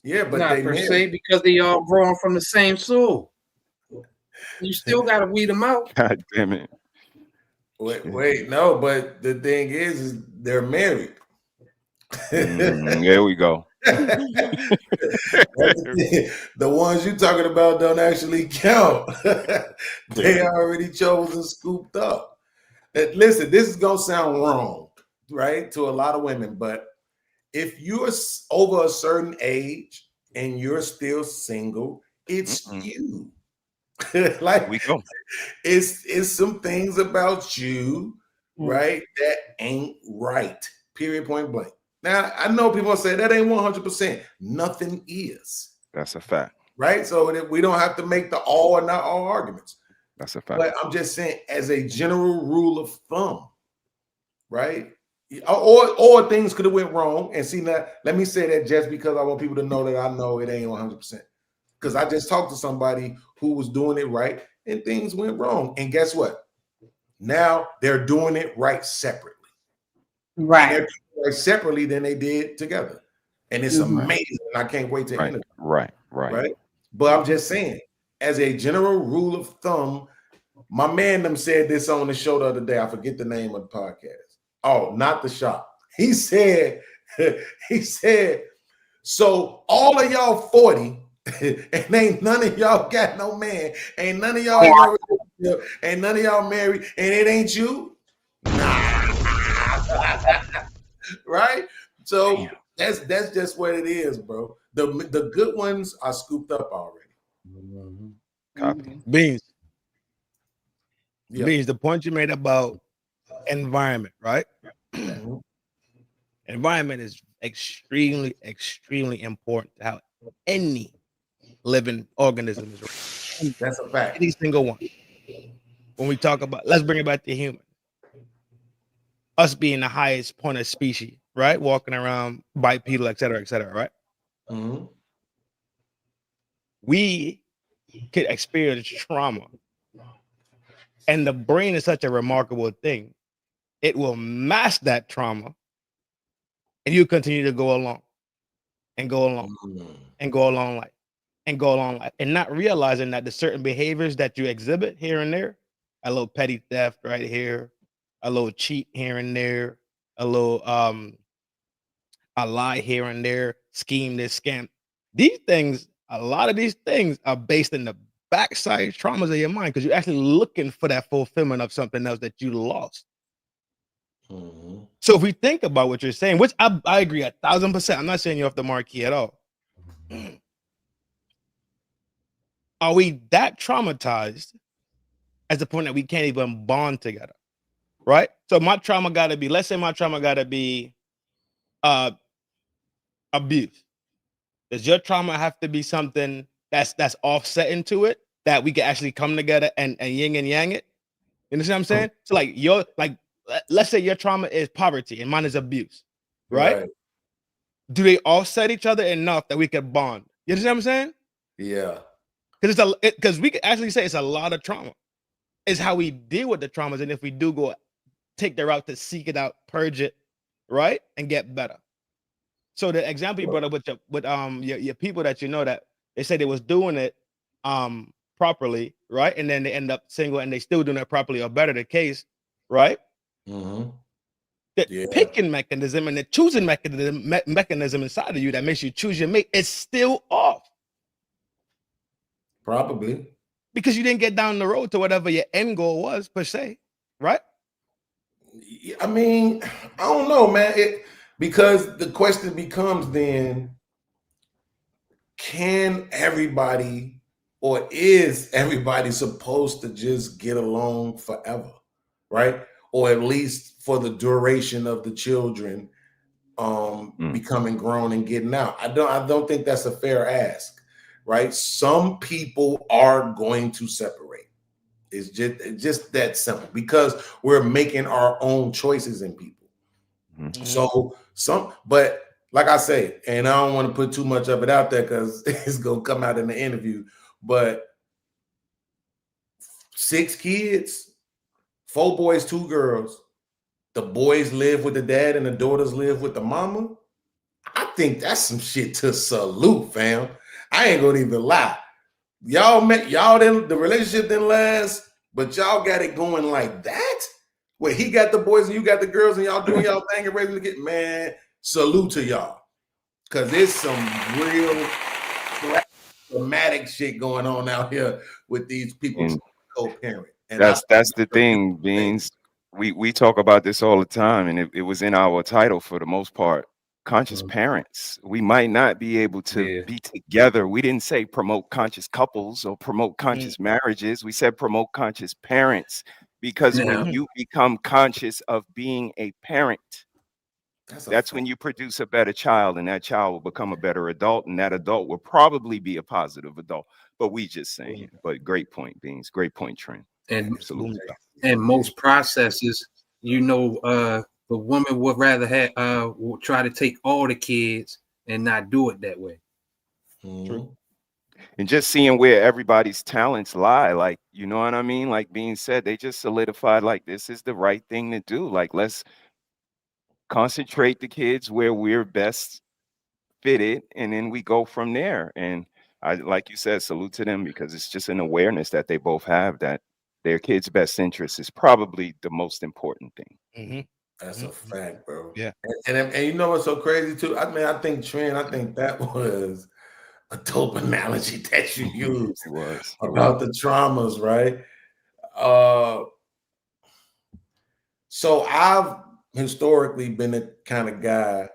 Yeah, but not they per se, because they all growing from the same soil. You still got to weed them out. God damn it. Wait, no, but the thing is they're married. There we go. The ones you talking about don't actually count. They already chosen, scooped up. Listen, this is gonna sound wrong, right, to a lot of women, but if you're over a certain age and you're still single, it's you. Like we go. It's some things about you, right, that ain't right. Period, point blank. Now, I know people say that ain't 100%. Nothing is. That's a fact. Right? So that we don't have to make the all or not all arguments. That's a fact. But I'm just saying, as a general rule of thumb, right? Or things could have went wrong. And see, now, let me say that just because I want people to know that I know it ain't 100%. Because I just talked to somebody who was doing it right and things went wrong. And guess what? Now they're doing it right separately. Right. And they're doing it right separately than they did together. And it's amazing. I can't wait to end it. Right. But I'm just saying, as a general rule of thumb, my man them said this on the show the other day. I forget the name of the podcast. Oh, not the shop. He said, so all of y'all 40, and ain't none of y'all got no man, ain't none of y'all ain't none of y'all married, and it ain't you. Nah. Right? So that's just what it is, bro. The good ones are scooped up already. Copy. Beans. Yep. Beans, the point you made about environment, right? Environment is extremely, extremely important to how any living organism is raised. That's a fact. Any single one. When we talk about, let's bring it back to human. Us being the highest point of species, right? Walking around, bipedal, et cetera, right? Mm-hmm. We could experience trauma. And the brain is such a remarkable thing. It will mask that trauma, and you continue to go along and go along and go along life and go along life, and not realizing that the certain behaviors that you exhibit here and there, a little petty theft right here, a little cheat here and there, a little a lie here and there, scheme this, scam. These things, a lot of these things are based in the backside traumas of your mind because you're actually looking for that fulfillment of something else that you lost. So if we think about what you're saying, which I agree 1,000%, I'm not saying you're off the marquee at all. Are we that traumatized at the point that we can't even bond together? Right? So my trauma gotta be, let's say my trauma gotta be abuse. Does your trauma have to be something that's offsetting to it that we can actually come together and yin and yang it? You understand what I'm saying? So like let's say your trauma is poverty and mine is abuse, right? Do they offset each other enough that we can bond? You understand what I'm saying? Yeah. Because we can actually say it's a lot of trauma. It's how we deal with the traumas, and if we do go take the route to seek it out, purge it, right, and get better. So the example you brought up with your people that you know that they said they was doing it properly, right, and then they end up single and they still doing it properly or better the case, right? The picking mechanism and the choosing mechanism inside of you that makes you choose your mate is still off. Probably. Because you didn't get down the road to whatever your end goal was, per se, right? I mean, I don't know, man. Because the question becomes then, can everybody or is everybody supposed to just get along forever, right? Or at least for the duration of the children becoming grown and getting out. I don't think that's a fair ask, right? Some people are going to separate. It's just that simple because we're making our own choices in people. So but like I say, and I don't want to put too much of it out there because it's gonna come out in the interview, but 6 kids, 4 boys, 2 girls. The boys live with the dad and the daughters live with the mama. I think that's some shit to salute, fam. I ain't gonna even lie. The relationship didn't last, but y'all got it going like that. Where he got the boys and you got the girls and y'all doing y'all thing and raising the kid. Man, salute to y'all. because there's some real dramatic shit going on out here with these people And co-parent. And that's the thing, Beans. We talk about this all the time, and it was in our title for the most part. Conscious parents. We might not be able to be together. We didn't say promote conscious couples or promote conscious marriages. We said promote conscious parents, because when you become conscious of being a parent, that's when you produce a better child, and that child will become a better adult, and that adult will probably be a positive adult. But we just saying. But great point, Beans. Great point, Trin. And Absolutely. and most processes, the woman would rather have will try to take all the kids and not do it that way. True. And just seeing where everybody's talents lie, like, you know what I mean? Like being said, they just solidified like this is the right thing to do. Like, let's concentrate the kids where we're best fitted, and then we go from there. And I, like you said, salute to them, because it's just an awareness that they both have that their kids' best interest is probably the most important thing. That's a fact, bro. Yeah. And you know what's so crazy too? I mean, I think that was a dope analogy that you used about the traumas, right? So I've historically been the kind of guy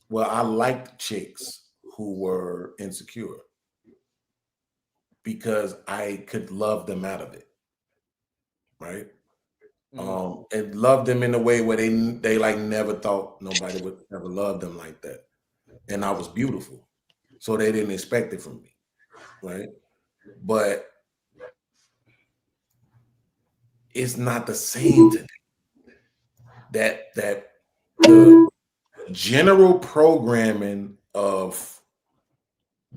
where I liked chicks who were insecure because I could love them out of it, right? And love them in a way where they like never thought nobody would ever love them like that. And I was beautiful. So they didn't expect it from me, right? But it's not the same today. That the general programming of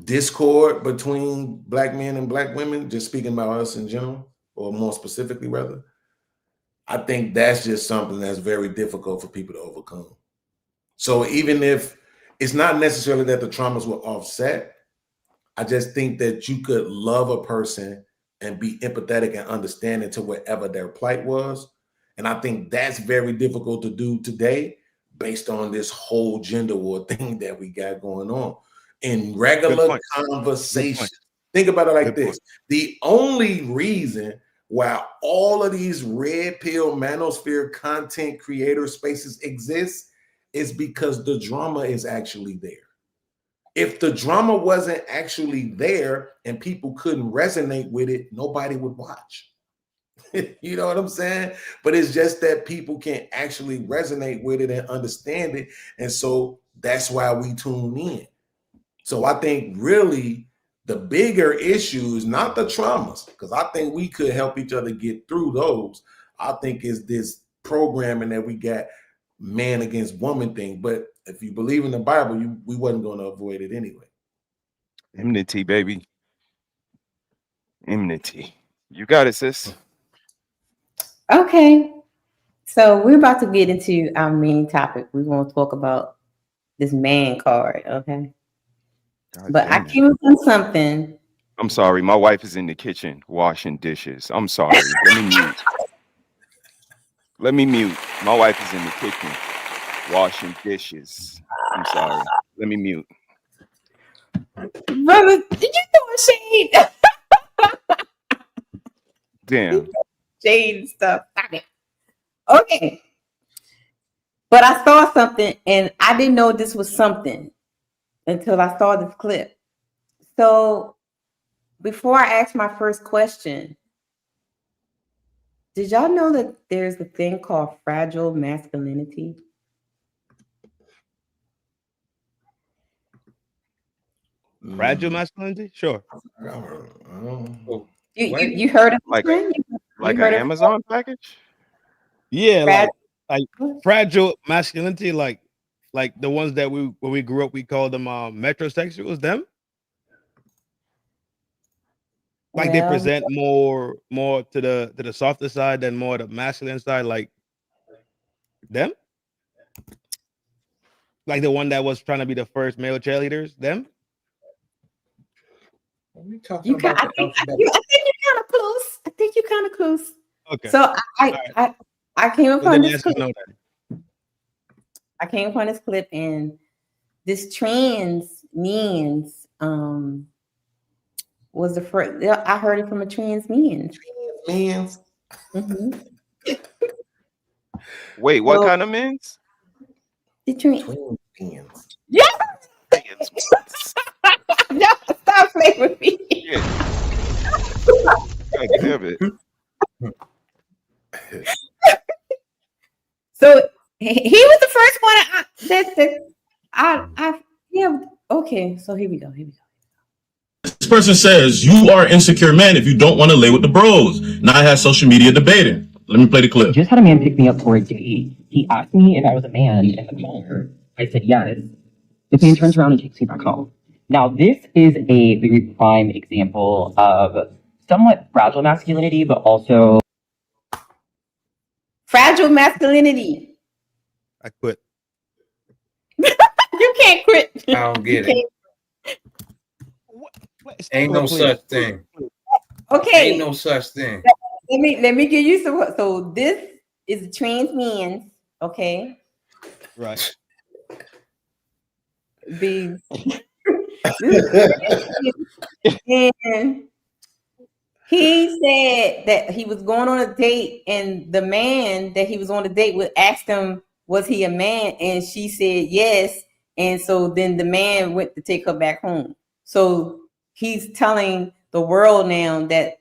discord between black men and black women, just speaking about us in general, or more specifically rather, I think that's just something that's very difficult for people to overcome. So even if it's not necessarily that the traumas were offset, I just think that you could love a person and be empathetic and understanding to whatever their plight was. And I think that's very difficult to do today based on this whole gender war thing that we got going on. In regular conversation, think about it like this. The only reason why all of these red pill manosphere content creator spaces exist is because the drama is actually there. If the drama wasn't actually there and people couldn't resonate with it, nobody would watch. You know what I'm saying? But it's just that people can't actually resonate with it and understand it. And so that's why we tune in. So I think really the bigger issue is not the traumas, because I think we could help each other get through those. I think it's this programming that we got, man against woman thing. But if you believe in the Bible, we wasn't going to avoid it anyway. Enmity, baby. Enmity. You got it, sis. Okay. So we're about to get into our main topic. We're going to talk about this man card, okay? But I came upon something. I'm sorry. My wife is in the kitchen washing dishes. I'm sorry. Let me mute. Let me mute. My wife is in the kitchen washing dishes. I'm sorry. Let me mute. Brother, did you throw a shade? Damn. Shade stuff. Okay. But I saw something and I didn't know this was something until I saw this clip. So before I ask my first question, did y'all know that there's a thing called fragile masculinity? Fragile masculinity? Sure. You heard of like it? Like an Amazon package? Yeah, like fragile masculinity, like the ones that when we grew up, we called them metrosexuals. Them, like they present more to the softer side than more the masculine side, like them. Like the one that was trying to be the first male cheerleaders. Them. I think you're kind of close. I think you're kind of close. Okay. So I came upon this clip. Know that. I came upon this clip and this trans means was the first. I heard it from a trans means. Means. Wait, what kind of men's? The trans means. Yeah. No, stop playing with me. God damn it. So he was the first one. Yeah. Okay. So here we go. This person says you are an insecure man if you don't want to lay with the bros. Now I have social media debating. Let me play the clip. Just had a man pick me up for a date. He asked me if I was a man in the car. I said yes. This man turns around and takes me back home. Now, this is a very prime example of somewhat fragile masculinity, but also fragile masculinity. I quit. You can't quit. I don't get it. Ain't no such thing. Okay. Ain't no such thing. Let me give you some. So this is a trans man's. Okay. Right. And he said that he was going on a date, and the man that he was on a date with asked him, was he a man? And she said yes. And so then the man went to take her back home. So he's telling the world now that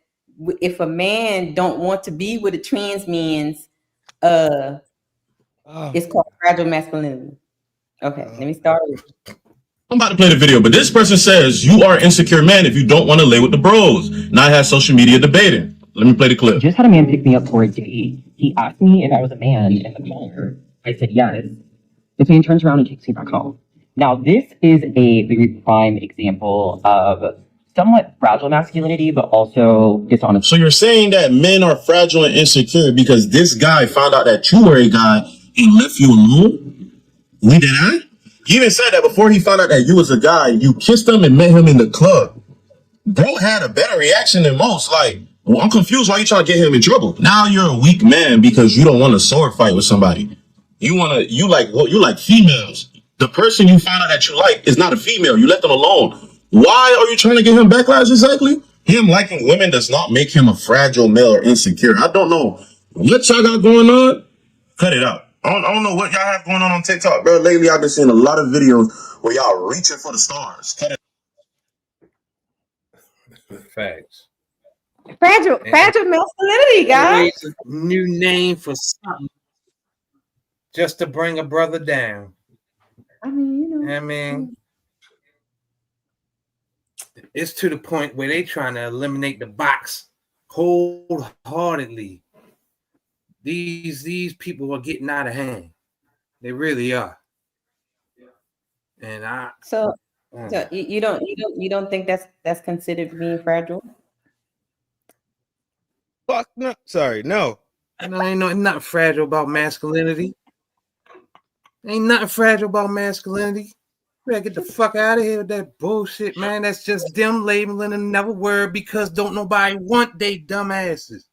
if a man don't want to be with a trans man's, it's called fragile masculinity. Okay, let me start. I'm about to play the video, but this person says you are an insecure man if you don't want to lay with the bros. Now I have social media debating. Let me play the clip. Just had a man pick me up for a date. He asked me if I was a man in the car. I said yes. This man turns around and takes me back home. Now, this is a very prime example of somewhat fragile masculinity, but also dishonest. So you're saying that men are fragile and insecure because this guy found out that you were a guy and left you alone? We did I? He even said that before he found out that you was a guy, you kissed him and met him in the club. Bro had a better reaction than most. Like, well, I'm confused why you trying to get him in trouble. Now you're a weak man because you don't want a sword fight with somebody. You like females. The person you found out that you like is not a female. You let them alone. Why are you trying to get him backlash exactly? Him liking women does not make him a fragile male or insecure. I don't know what y'all got going on. Cut it out. I don't know what y'all have going on TikTok, bro. Lately, I've been seeing a lot of videos where y'all reaching for the stars. Cut it. Facts. Fragile masculinity, guys. Always a new name for something just to bring a brother down. I mean, it's to the point where they trying to eliminate the box wholeheartedly. These people are getting out of hand. They really are. And so you don't think that's considered being fragile? Fuck no. Sorry, no. Ain't nothing fragile about masculinity. Ain't nothing fragile about masculinity. We gotta get the fuck out of here with that bullshit, man. That's just them labeling another word because don't nobody want they dumb asses.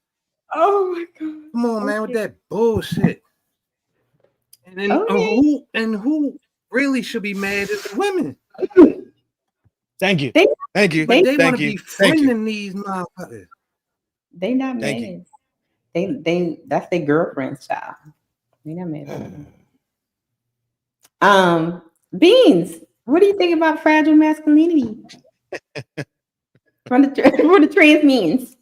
Oh my god! Come on, man, with that bullshit. And then who really should be mad is the women. Thank you. Thank you. But they want to be friending these motherfuckers. They not mad. They that's their girlfriend's child. They not mad. Beans, what do you think about fragile masculinity? from the trans means.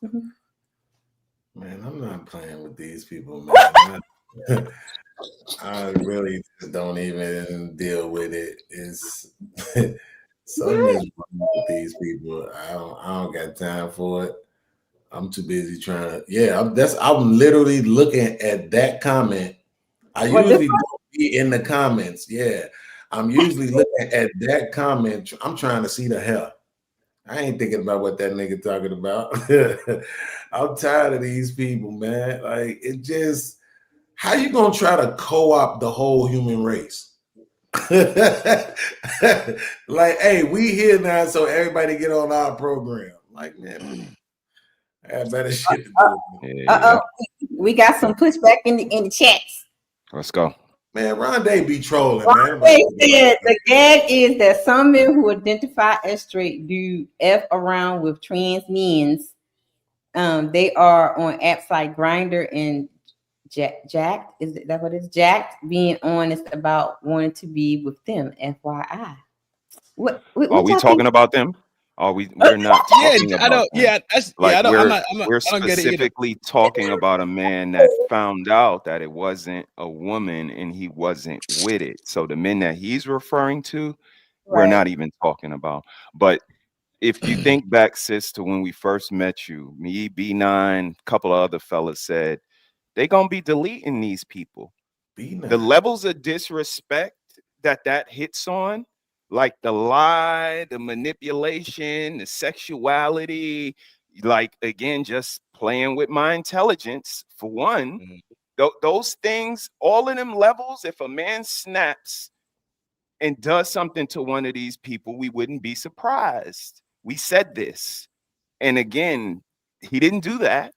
Man, I'm not playing with these people, man. I really just don't even deal with it. It's something is wrong with these people. I don't got time for it. I'm too busy trying to. Yeah, I'm literally looking at that comment. I usually don't be in the comments. Yeah, I'm usually looking at that comment. I'm trying to see the hell. I ain't thinking about what that nigga talking about. I'm tired of these people, man. Like, it just, how you gonna try to co-opt the whole human race? Like, hey, we here now, so everybody get on our program. Like, man, I have better shit to do. We got some pushback in the chats. Let's go. Man, Rondé be trolling, man. They said the gag is that some men who identify as straight do F around with trans men. They are on apps like Grindr and Jacked. Is that what it's Jacked? Being honest about wanting to be with them. FYI. What Are we y'all talking think? about them? We're not talking I about don't. them. Yeah, that's Like yeah. we're I don't get it either. specifically talking about a man that found out that it wasn't a woman and he wasn't with it. So the men that he's referring to, we're not even talking about. But if you think back, sis, to when we first met you, me, B9, a couple of other fellas said they gonna be deleting these people. The levels of disrespect that hits on, like the lie, the manipulation, the sexuality, like again, just playing with my intelligence for one. Those things, all of them levels, if a man snaps and does something to one of these people, we wouldn't be surprised. We said this. And again, he didn't do that.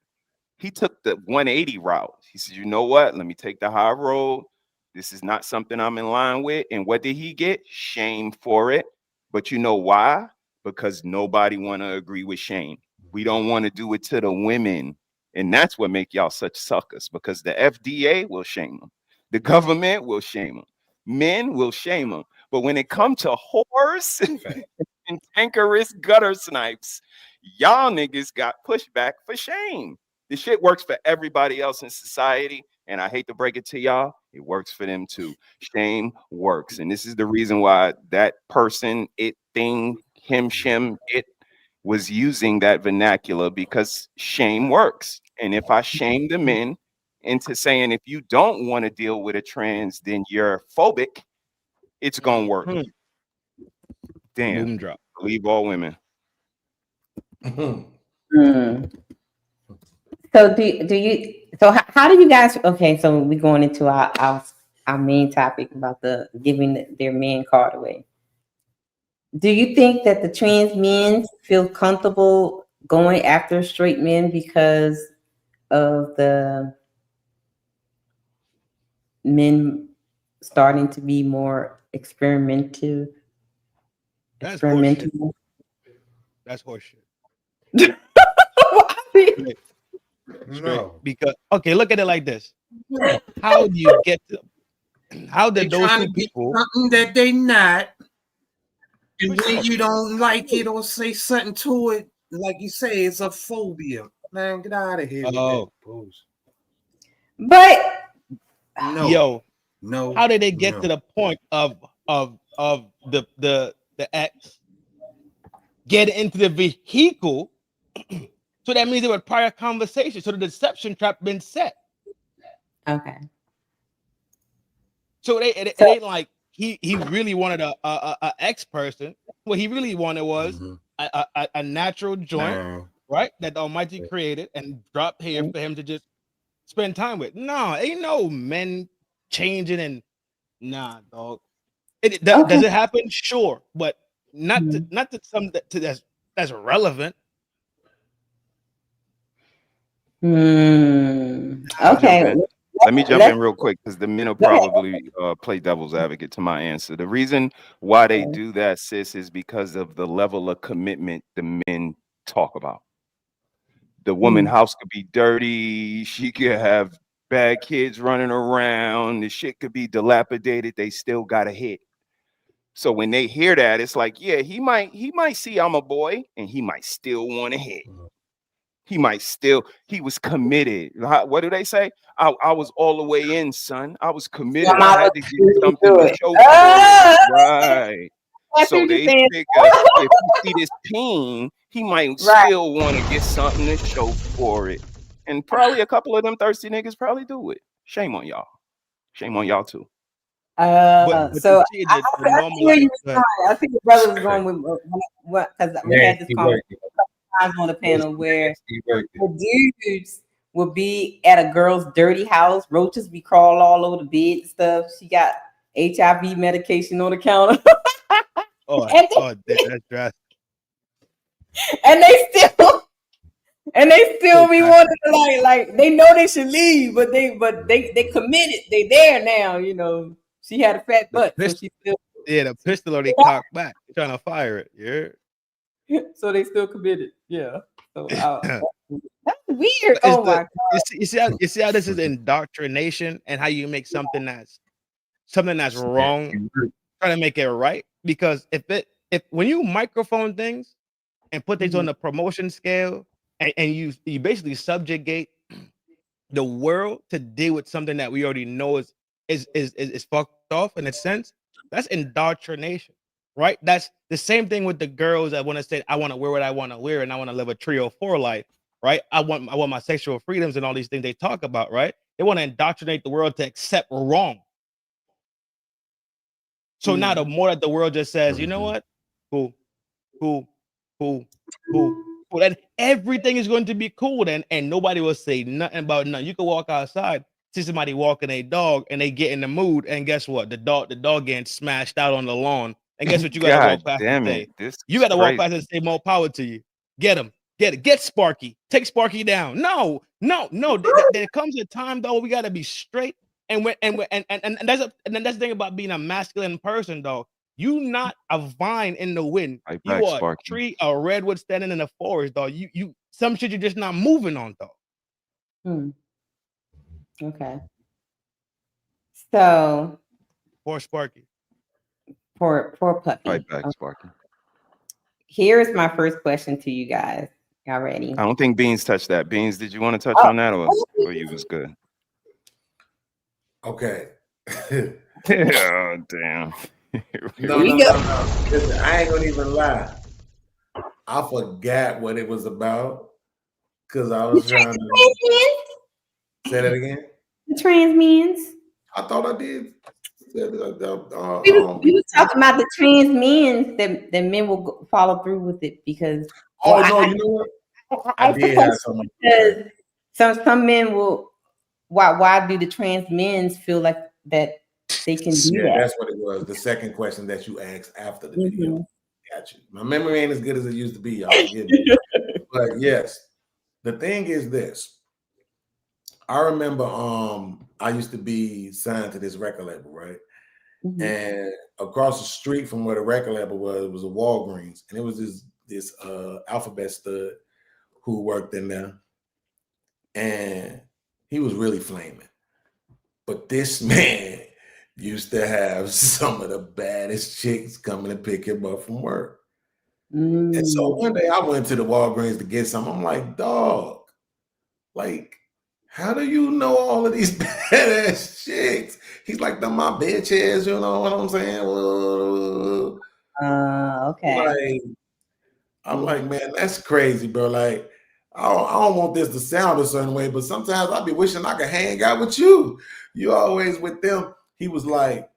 He took the 180 route. He said, you know what? Let me take the high road. This is not something I'm in line with. And what did he get? Shame for it. But you know why? Because nobody want to agree with shame. We don't want to do it to the women. And that's what make y'all such suckers, because the FDA will shame them. The government will shame them. Men will shame them. But when it comes to whores and cankerous gutter snipes, y'all niggas got pushed back for shame. This shit works for everybody else in society. And I hate to break it to y'all, it works for them too. Shame works. And this is the reason why that person, it, thing, him, shim, it was using that vernacular, because shame works. And if I shame the men into saying, if you don't want to deal with a trans, then you're phobic, it's going to work. Damn. Boom drop. Believe all women. So do you? So how do you guys? Okay, so we're going into our main topic about the giving their man card away. Do you think that the trans men feel comfortable going after straight men because of the men starting to be more experimental? That's horseshit. That's horseshit. No. Because okay, look at it like this. How do you get to? How did those two people something that they not, and then you don't like it or say something to it, like you say, it's a phobia. Man, get out of here. Oh, but no, no. How did they get to the point of the ex get into the vehicle? So that means there were prior conversations. So the deception trap been set. Okay. So it ain't like he really wanted a ex person. What he really wanted was a natural joint, right? That the Almighty created and dropped here for him to just spend time with. No, ain't no men changing and nah, dog. Does it happen? Sure, but not to some that's relevant. Okay. Let me jump in real quick, because the men will probably play devil's advocate to my answer. The reason why they do that, sis, is because of the level of commitment the men talk about. The woman house could be dirty. She could have bad kids running around. The shit could be dilapidated. They still got to hit. So when they hear that, it's like, yeah, he might see I'm a boy and he might still want to hit. He was committed. What do they say? I was all the way in, son. I was committed. I had to get something to show for it. Right. So they figure if you see this peen, he might still want to get something to show for it. And probably a couple of them thirsty niggas probably do it. Shame on y'all. Shame on y'all too. So I hear you. I think the brother was going with what, because we had this conversation on the panel where the dudes would be at a girl's dirty house, roaches be crawling all over the bed and stuff. She got HIV medication on the counter. That's drastic. And they And they still be wanting to like they know they should leave, but they committed. They there now, you know. She had a fat butt, so she still the pistol already cocked back. They're trying to fire it. Yeah. so they still committed. Yeah. So that's weird. It's Oh my god. You see how this is indoctrination and how you make something that's wrong, try to make it right. Because if when you microphone things and put things on the promotion scale and you basically subjugate the world to deal with something that we already know is fucked off in a sense, that's indoctrination, right? That's the same thing with the girls that want to say, I want to wear what I want to wear and I want to live a trio 4 life, right? I want my sexual freedoms and all these things they talk about, right? They want to indoctrinate the world to accept wrong. So now the more that the world just says, you know what? Cool. Then everything is going to be cool then, and nobody will say nothing about nothing. You can walk outside, see somebody walking a dog, and they get in the mood, and guess what? The dog getting smashed out on the lawn. And guess what? You gotta walk past and say, you gotta walk past and say more power to you. Get him. Get Sparky. Take Sparky down. No. There comes a time though we gotta be straight. And that's the thing about being a masculine person, though. You not a vine in the wind. You are a tree, a redwood standing in the forest, dog. You some shit you're just not moving on, though. Okay. So poor Sparky. Poor puppy. Right back, Sparky. Here's my first question to you guys. Y'all ready? I don't think Beans touched that. Beans, did you want to touch on that or you was good? Okay. Oh, damn. No. Listen, I ain't gonna even lie. I forgot what it was about because I was trying to say that again. The trans men's. I thought I did. We was talking about the trans men's that men will follow through with it because. Oh no, you know what? I did have something. Because some men will. Why do the trans men feel like that they can do that? That's what it was. The second question that you asked after the video. Got you. My memory ain't as good as it used to be, y'all. Forgive me. But yes, the thing is this. I remember I used to be signed to this record label, right? And across the street from where the record label was a Walgreens, and it was this alphabet stud who worked in there, and he was really flaming. But this man used to have some of the baddest chicks coming to pick him up from work. And so one day I went to the Walgreens to get some. I'm like, dog, like, how do you know all of these badass chicks? He's like, they're my bitches, you know what I'm saying? Okay. I'm like, man, that's crazy, bro. Like, I don't want this to sound a certain way, but sometimes I be wishing I could hang out with you. You always with them. He was like,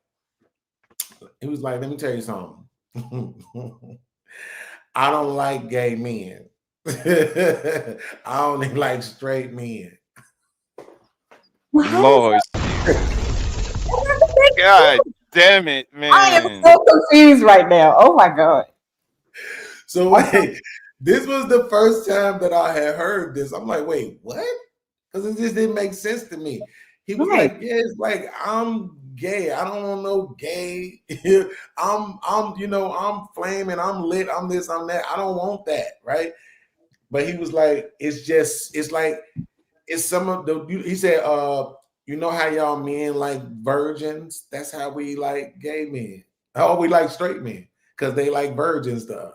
let me tell you something. I don't like gay men. I only like straight men. Lord. God damn it, man. I am so confused right now. Oh my God. So wait, this was the first time that I had heard this. I'm like, wait, what? Because it just didn't make sense to me. He was like, yeah, it's like, I'm gay. I don't want no gay. I'm flaming, I'm lit, I'm this, I'm that. I don't want that, right? But he was like, it's some of the, he said, you know how y'all men like virgins? That's how we like gay men. How we like straight men, because they like virgins to us.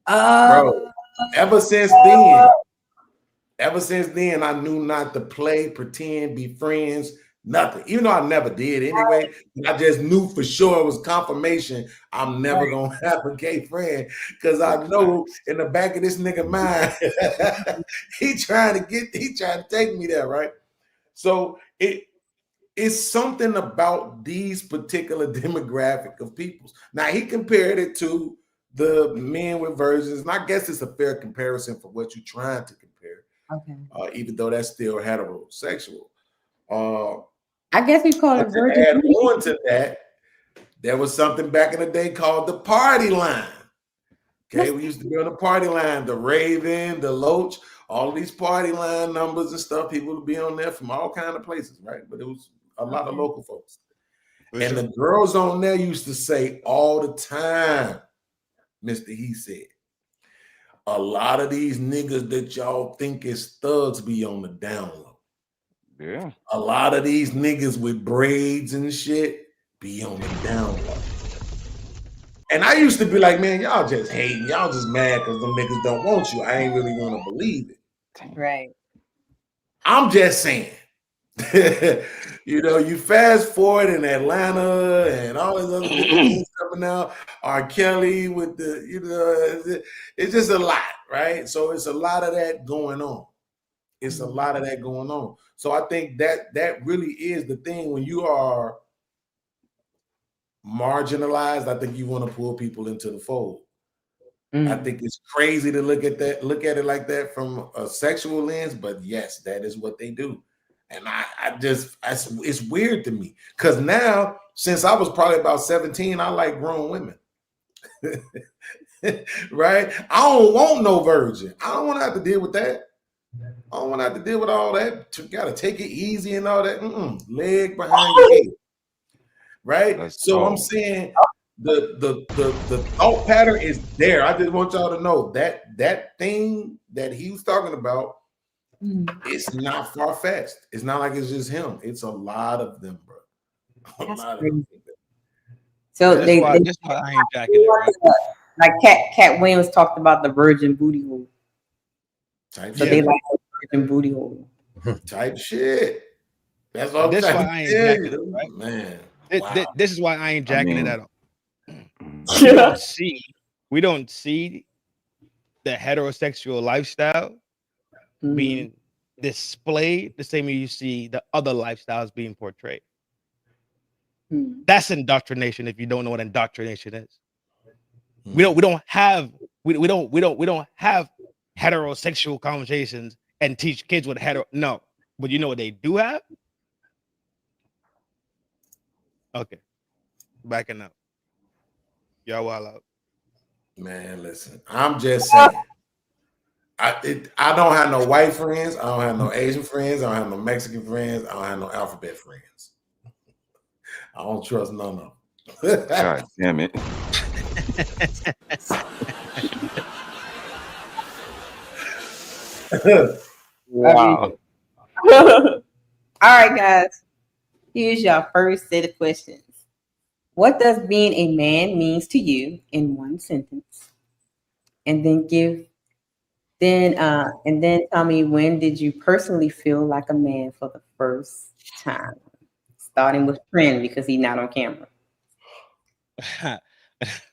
Bro, ever since then, I knew not to play, pretend, be friends, nothing. Even though I never did anyway, I just knew for sure it was confirmation I'm never gonna have a gay friend, because I know in the back of this nigga mind, he trying to take me there, right? So it's something about these particular demographic of people. Now he compared it to the men with virgins, and I guess it's a fair comparison for what you're trying to compare. Okay. Even though that's still heterosexual. I guess we call it virgin. Add on to that, there was something back in the day called the party line. Okay, we used to be on the party line, the Raven, the Loach, all these party line numbers and stuff. People would be on there from all kind of places, right? But it was a lot of local folks. And the girls on there used to say all the time, Mr. He said, a lot of these niggas that y'all think is thugs be on the down low. Yeah. A lot of these niggas with braids and shit be on the down low. And I used to be like, man, y'all just hating. Y'all just mad because them niggas don't want you. I ain't really want to believe it. Right. I'm just saying. You know, you fast forward in Atlanta and all these other different things coming out. R. Kelly with the, you know, it's just a lot, right? So it's a lot of that going on. It's a lot of that going on. So I think that really is the thing when you are marginalized. I think you want to pull people into the fold. I think it's crazy to look at it like that from a sexual lens, but yes, that is what they do. And it's weird to me because now, since I was probably about 17, I like grown women. Right? I don't want no virgin. I don't want to have to deal with that. I don't want to have to deal with all that. You got to take it easy and all that. Leg behind your head. Right? So I'm saying the thought pattern is there. I just want y'all to know that thing that he was talking about, it's not far-fetched. It's not like it's just him. It's a lot of them, bro. A lot of them. So That's they why I ain't jacking it, right? like Cat Williams talked about the virgin booty hole. Type So shit. they like the virgin booty hole. Type shit. That's all. This why I ain't jacking it, right? Man. This is why I ain't jacking it at all. We don't see the heterosexual lifestyle being displayed the same way you see the other lifestyles being portrayed. That's indoctrination. If you don't know what indoctrination is, we don't have heterosexual conversations and teach kids what no. But you know what they do have? Okay, backing up. Y'all wild out. Man, listen. I'm just saying. I don't have no white friends. I don't have no Asian friends. I don't have no Mexican friends. I don't have no alphabet friends. I don't trust none of them. God damn it. Wow. All right, guys. Here's your first set of questions. What does being a man means to you in one sentence? And then tell me, when did you personally feel like a man for the first time? Starting with Trin, because he's not on camera.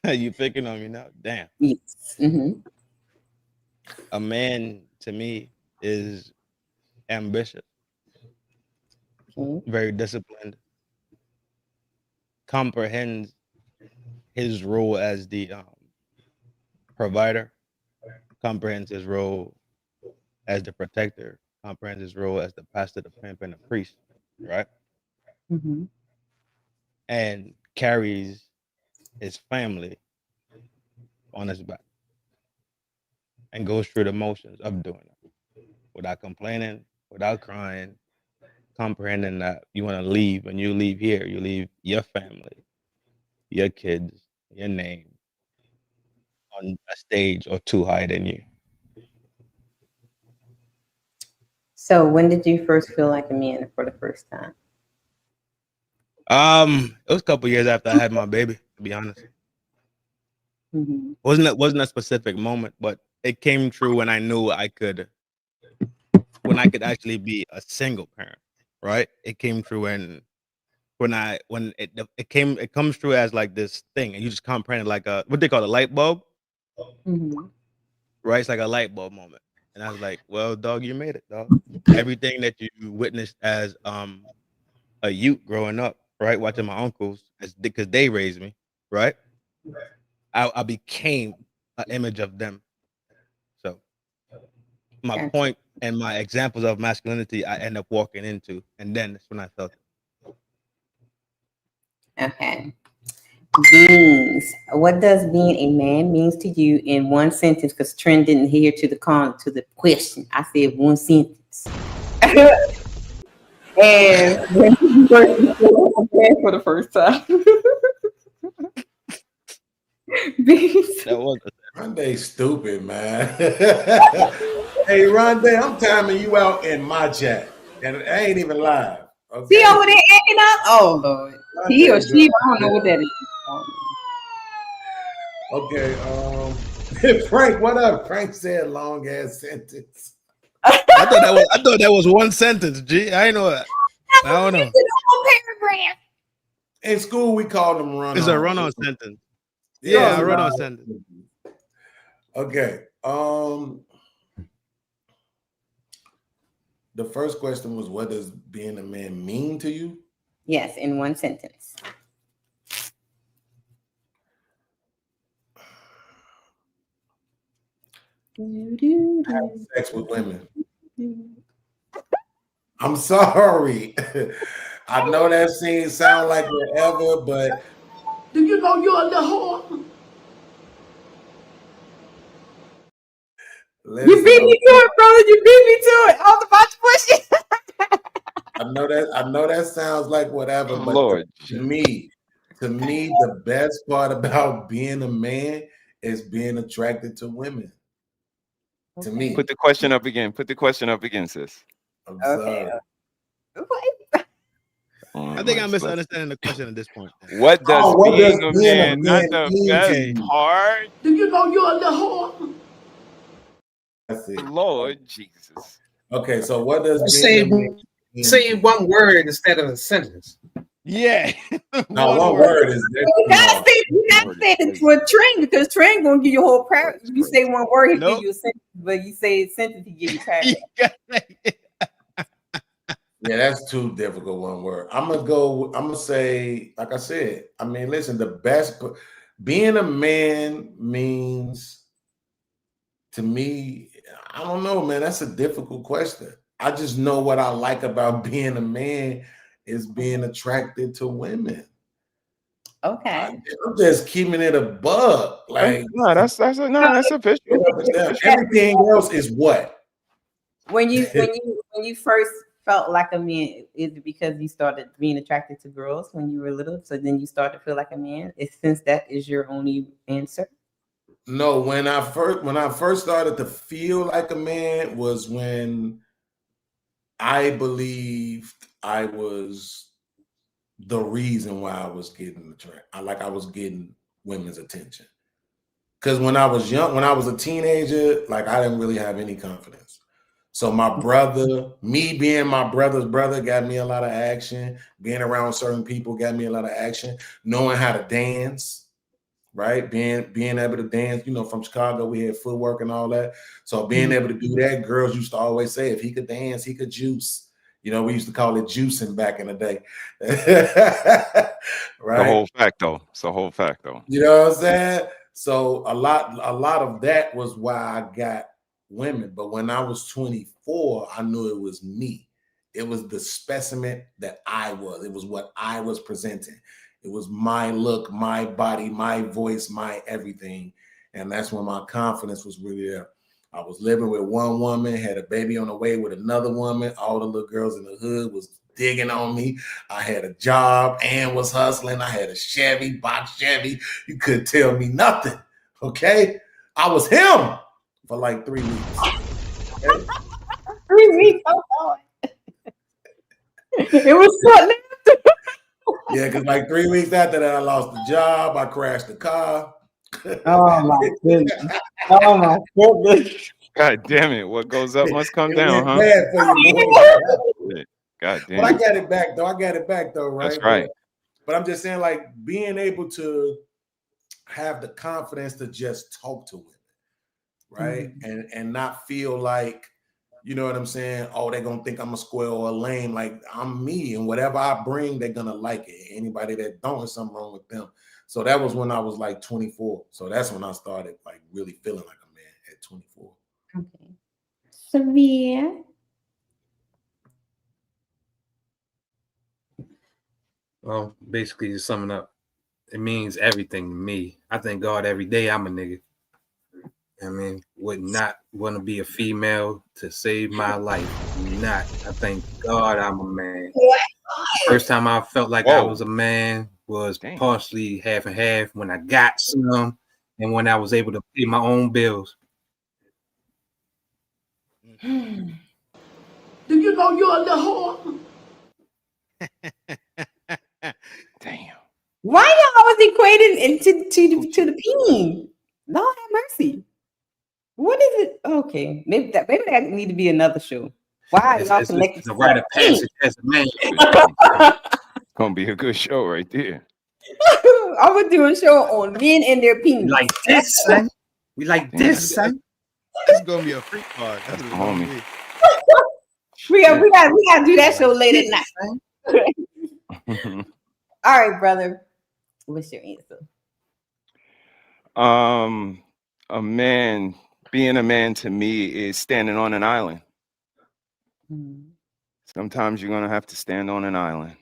You picking on me now? Damn. Yes. A man to me is ambitious, very disciplined, comprehends his role as the provider, comprehends his role as the protector, comprehends his role as the pastor, the pimp, and the priest, right? And carries his family on his back and goes through the motions of doing it without complaining, without crying, comprehending that you want to leave. When you leave here, you leave your family, your kids, your name on a stage or two higher than you. So when did you first feel like a man for the first time? It was a couple years after I had my baby, to be honest. Wasn't a specific moment, but it came true when I knew I could actually be a single parent, right? It came true when it comes through as like this thing, and you just comprehend it like what they call a light bulb, right? It's like a light bulb moment, and I was like, "Well, dog, you made it, dog. Everything that you witnessed as a youth growing up, right, watching my uncles because they raised me, right? I became an image of them. So my point and my examples of masculinity, I end up walking into, and then that's when I felt it. Okay. Means. What does being a man means to you in one sentence? Because Trin didn't hear to the question. I said one sentence. And when you for the first time. That was Rondé stupid, man. Hey, Rondé, I'm timing you out in my chat. And I ain't even live. Okay? See over there acting up? Oh, Lord. He or she, I don't know what that is. Okay, Frank, what up? Frank said long ass sentence. I thought that was one sentence, G. I know that. I don't know. Paragraph. In school, we called them run-on. It's a run-on sentence. Yeah, a run-on sentence. Okay. The first question was, what does being a man mean to you? Yes, in one sentence. Have sex with women. I'm sorry. I know that scene sound like whatever, but Do you know you're a little whore? listen, You beat me to it, brother. You beat me to it. I was about to push it. I know that sounds like whatever, but Lord, to me, the best part about being a man is being attracted to women. To me. Put the question up again. Put the question up again, sis. I'm sorry. I think I'm misunderstanding the question at this point. What does being a man, not the best part? Do you know you're a little whore? That's it. Lord Jesus. Okay, so what does Say one word instead of a sentence. Yeah. No, one word is You gotta say it for Trin, because Trin gonna give you a whole paragraph. You say one word, he give you a sentence, but you say a sentence, he give you a paragraph. Yeah, that's too difficult. One word. I'm gonna say, like I said, I mean, listen, the best being a man means to me, I don't know, man. That's a difficult question. I just know what I like about being a man is being attracted to women. Okay. I'm just keeping it a bug. Like no, that's official. Everything else is what? When you first felt like a man, is it because you started being attracted to girls when you were little? So then you started to feel like a man? Since that is your only answer? No, when I first started to feel like a man was when I believed I was the reason why I was getting the trend. I was getting women's attention. Because when I was young, when I was a teenager, like I didn't really have any confidence. So my brother, me being my brother's brother, got me a lot of action. Being around certain people got me a lot of action. Knowing how to dance, right? Being able to dance, you know, from Chicago, we had footwork and all that. So being able to do that, girls used to always say, if he could dance, he could juice. You know, we used to call it juicing back in the day. Right? The whole fact, though. It's a whole fact, though. You know what I'm saying? So a lot of that was why I got women. But when I was 24, I knew it was me. It was the specimen that I was. It was what I was presenting. It was my look, my body, my voice, my everything. And that's when my confidence was really there. I was living with one woman, had a baby on the way with another woman. All the little girls in the hood was digging on me. I had a job and was hustling. I had a Chevy, box Chevy. You couldn't tell me nothing. Okay? I was him for like 3 weeks. Okay? 3 weeks. Oh, God. It was something. Yeah, because like 3 weeks after that, I lost the job. I crashed the car. Oh my goodness. Oh my goodness. God damn it. What goes up must come down, huh? Bad for you, boy. God damn. But I got it back, though. Right? That's right. But I'm just saying, like, being able to have the confidence to just talk to women, right? And not feel like, you know what I'm saying? Oh, they're gonna think I'm a square or a lame. Like, I'm me, and whatever I bring, they're gonna like it. Anybody that don't, there's something wrong with them. So that was when I was like 24. So that's when I started like really feeling like a man at 24. Okay. Severe. Well, basically, to sum it up, it means everything to me. I thank God every day I'm a nigga. I mean, would not want to be a female to save my life. Not. I thank God I'm a man. First time I felt like I was a man was partially half and half when I got some and when I was able to pay my own bills. Do you know you're a little whore? Damn. Why y'all always equating it to the peen? Lord have mercy. What is it? Okay, maybe that need to be another show. Why y'all connected The to rite of passage as a man. Gonna be a good show right there. I would do a show on men and their penis. Like this, son. We like this, son. This is gonna be a freak pod. That's what it's gonna Homie. be. We gotta do that show late at night. All right, brother. What's your answer? A man, being a man to me is standing on an island. Sometimes you're gonna have to stand on an island,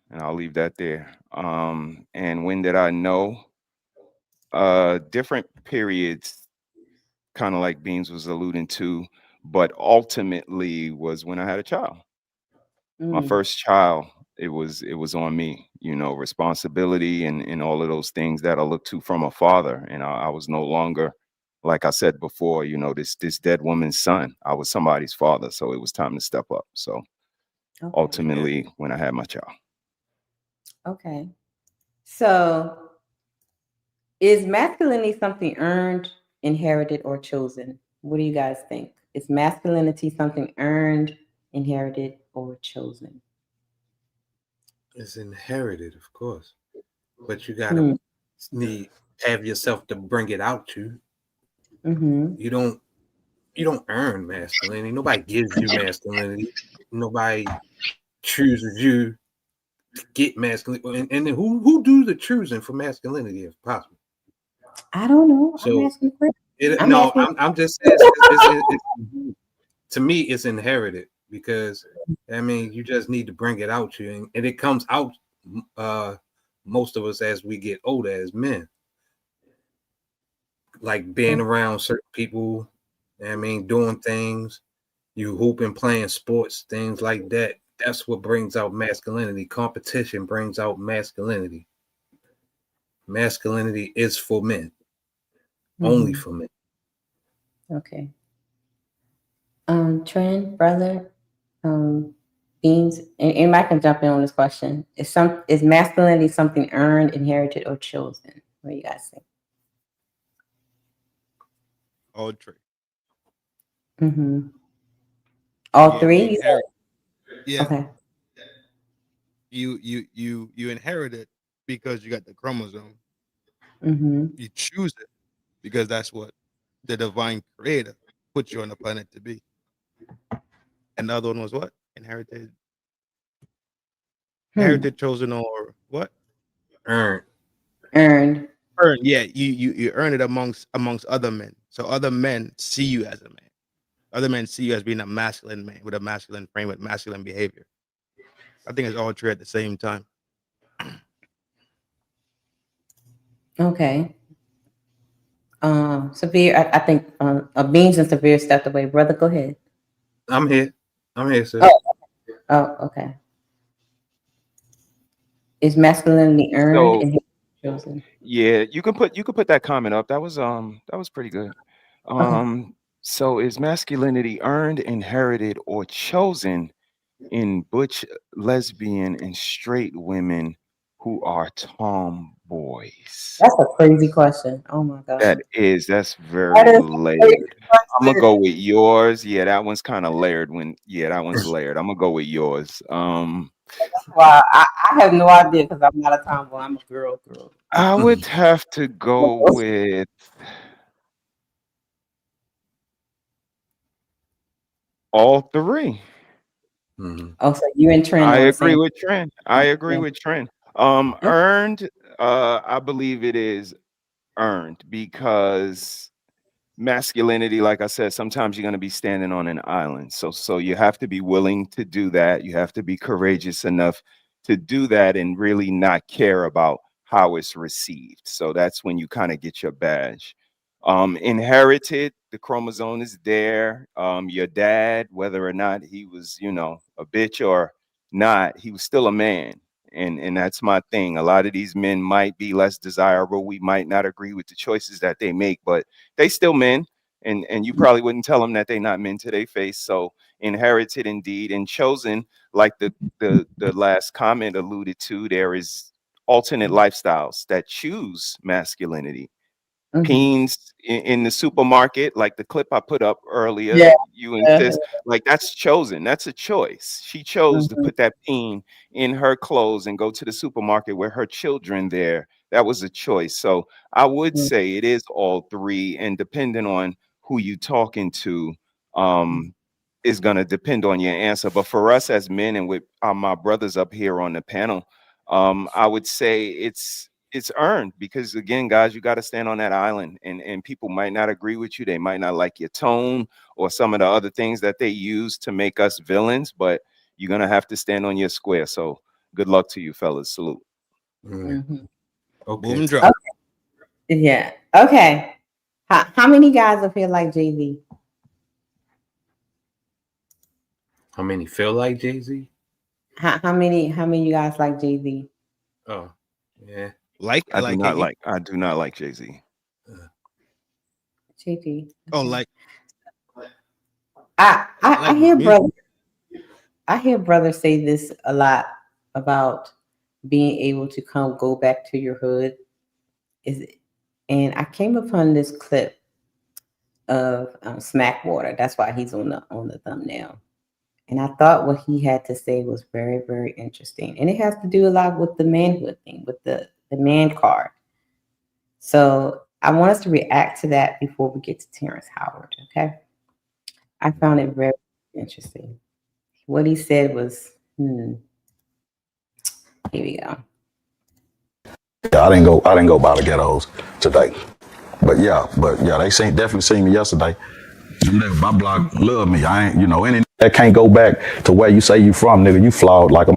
and I'll leave that there. And when did I know? Different periods, kind of like Beans was alluding to, but ultimately was when I had a child. My first child, it was on me, you know, responsibility and all of those things that I look to from a father. And I was no longer, like I said before, you know, this dead woman's son. I was somebody's father, so it was time to step up. So ultimately, when I had my child. Okay. So is masculinity something earned, inherited, or chosen? What do you guys think? Is masculinity something earned, inherited, or chosen? It's inherited, of course. But you gotta have yourself to bring it out to. You don't earn masculinity. Nobody gives you masculinity. Nobody chooses you to get masculinity. And then who do the choosing for masculinity if possible? I don't know. So I'm asking for I'm just saying to me it's inherited because I mean you just need to bring it out to you and it comes out most of us as we get older as men. Like being around certain people, I mean, doing things, you hooping, playing sports, things like that. That's what brings out masculinity. Competition brings out masculinity. Masculinity is for men, only for men. Okay. Trin, brother, Beans, and anybody can jump in on this question. Is masculinity something earned, inherited, or chosen? What do you guys think? All three. All three? Yeah. Okay. You inherit it because you got the chromosome. You choose it because that's what the divine creator put you on the planet to be. And the other one was what? Inherited. Inherited, chosen, or what? Earned. Earned. Yeah, you earn it amongst other men. So other men see you as a man. Other men see you as being a masculine man with a masculine frame, with masculine behavior. I think it's all true at the same time. Okay. Severe, I think Beans and Severe stepped away. Brother, go ahead. I'm here, sir. Oh, okay. Is masculinity earned and chosen? Yeah, you can put that comment up. That was pretty good. So is masculinity earned, inherited, or chosen in butch, lesbian, and straight women who are tomboys? That's a crazy question. Oh my god. That's very layered. I'm gonna go with yours. Yeah, that one's kind of layered. That one's layered. I'm gonna go with yours. Well, I have no idea because I'm not a tomboy. I'm a girl. I would have to go with all three. Oh, so you and Trin. I agree with Trin. Earned, I believe it is earned because masculinity, like I said, sometimes you're going to be standing on an island. So you have to be willing to do that. You have to be courageous enough to do that and really not care about how it's received. So that's when you kind of get your badge. Inherited, the chromosome is there. Your dad, whether or not he was, you know, a bitch or not, he was still a man. And that's my thing. A lot of these men might be less desirable. We might not agree with the choices that they make, but they still men. And you probably wouldn't tell them that they not men to their face. So inherited indeed, and chosen, like the last comment alluded to, there is alternate lifestyles that choose masculinity. Peens in the supermarket, like the clip I put up earlier, Yeah. you insist, like that's chosen. That's a choice. She chose to put that peen in her clothes and go to the supermarket with her children there. That was a choice. So I would say it is all three, and depending on who you talking to, is going to depend on your answer. But for us as men, and with my brothers up here on the panel, I would say it's earned, because again, guys, you got to stand on that island, and people might not agree with you. They might not like your tone or some of the other things that they use to make us villains, but you're going to have to stand on your square. So good luck to you, fellas. Salute. Okay. Boom drop. Okay. Yeah. Okay. How many guys up here like Jay-Z? How many feel like Jay-Z? How many you guys like Jay-Z? Oh, yeah. I do not like Jay-Z. JT. Oh, like I hear brothers say this a lot about being able to go back to your hood. And I came upon this clip of Smackwater. That's why he's on the thumbnail. And I thought what he had to say was very, very interesting. And it has to do a lot with the manhood thing, with the man card. So I want us to react to that before we get to Terrence Howard, okay? I found it very interesting. What he said was, here we go. Yeah, I didn't go by the ghettos today. But yeah, they definitely seen me yesterday. My block love me. I ain't, any that can't go back to where you say you from, nigga, you flawed like a.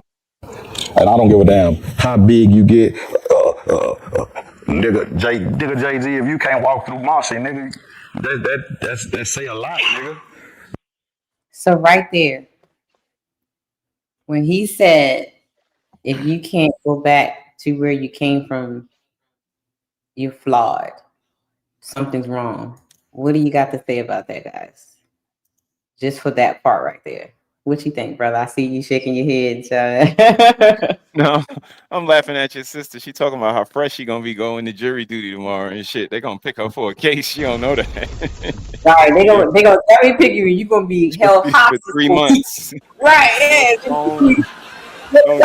And I don't give a damn how big you get, nigga Jay-Z, if you can't walk through Marcy, nigga, that say a lot, nigga. So right there, when he said, if you can't go back to where you came from, you're flawed. Something's wrong. What do you got to say about that, guys? Just for that part right there. What you think, brother? I see you shaking your head, child. No, I'm laughing at your sister. She talking about how fresh she gonna be going to jury duty tomorrow and shit. They gonna pick her for a case. She don't know that. Right, they gonna definitely pick you. You gonna be held hostage for 3 months. Right, yeah.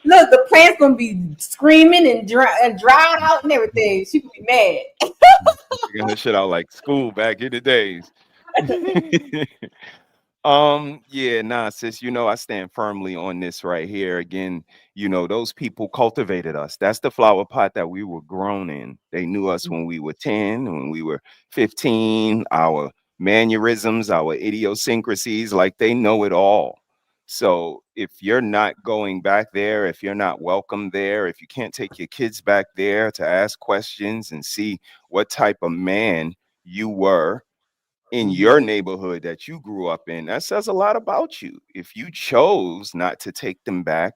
Look, the plant's gonna be screaming and dried out and everything. She could be mad. Figuring this shit out like school back in the days. Yeah, nah, sis, I stand firmly on this right here. Again, those people cultivated us. That's the flower pot that we were grown in. They knew us when we were 10, when we were 15, our mannerisms, our idiosyncrasies, like they know it all. So if you're not going back there, if you're not welcome there, if you can't take your kids back there to ask questions and see what type of man you were in your neighborhood that you grew up in, that says a lot about you. If you chose not to take them back,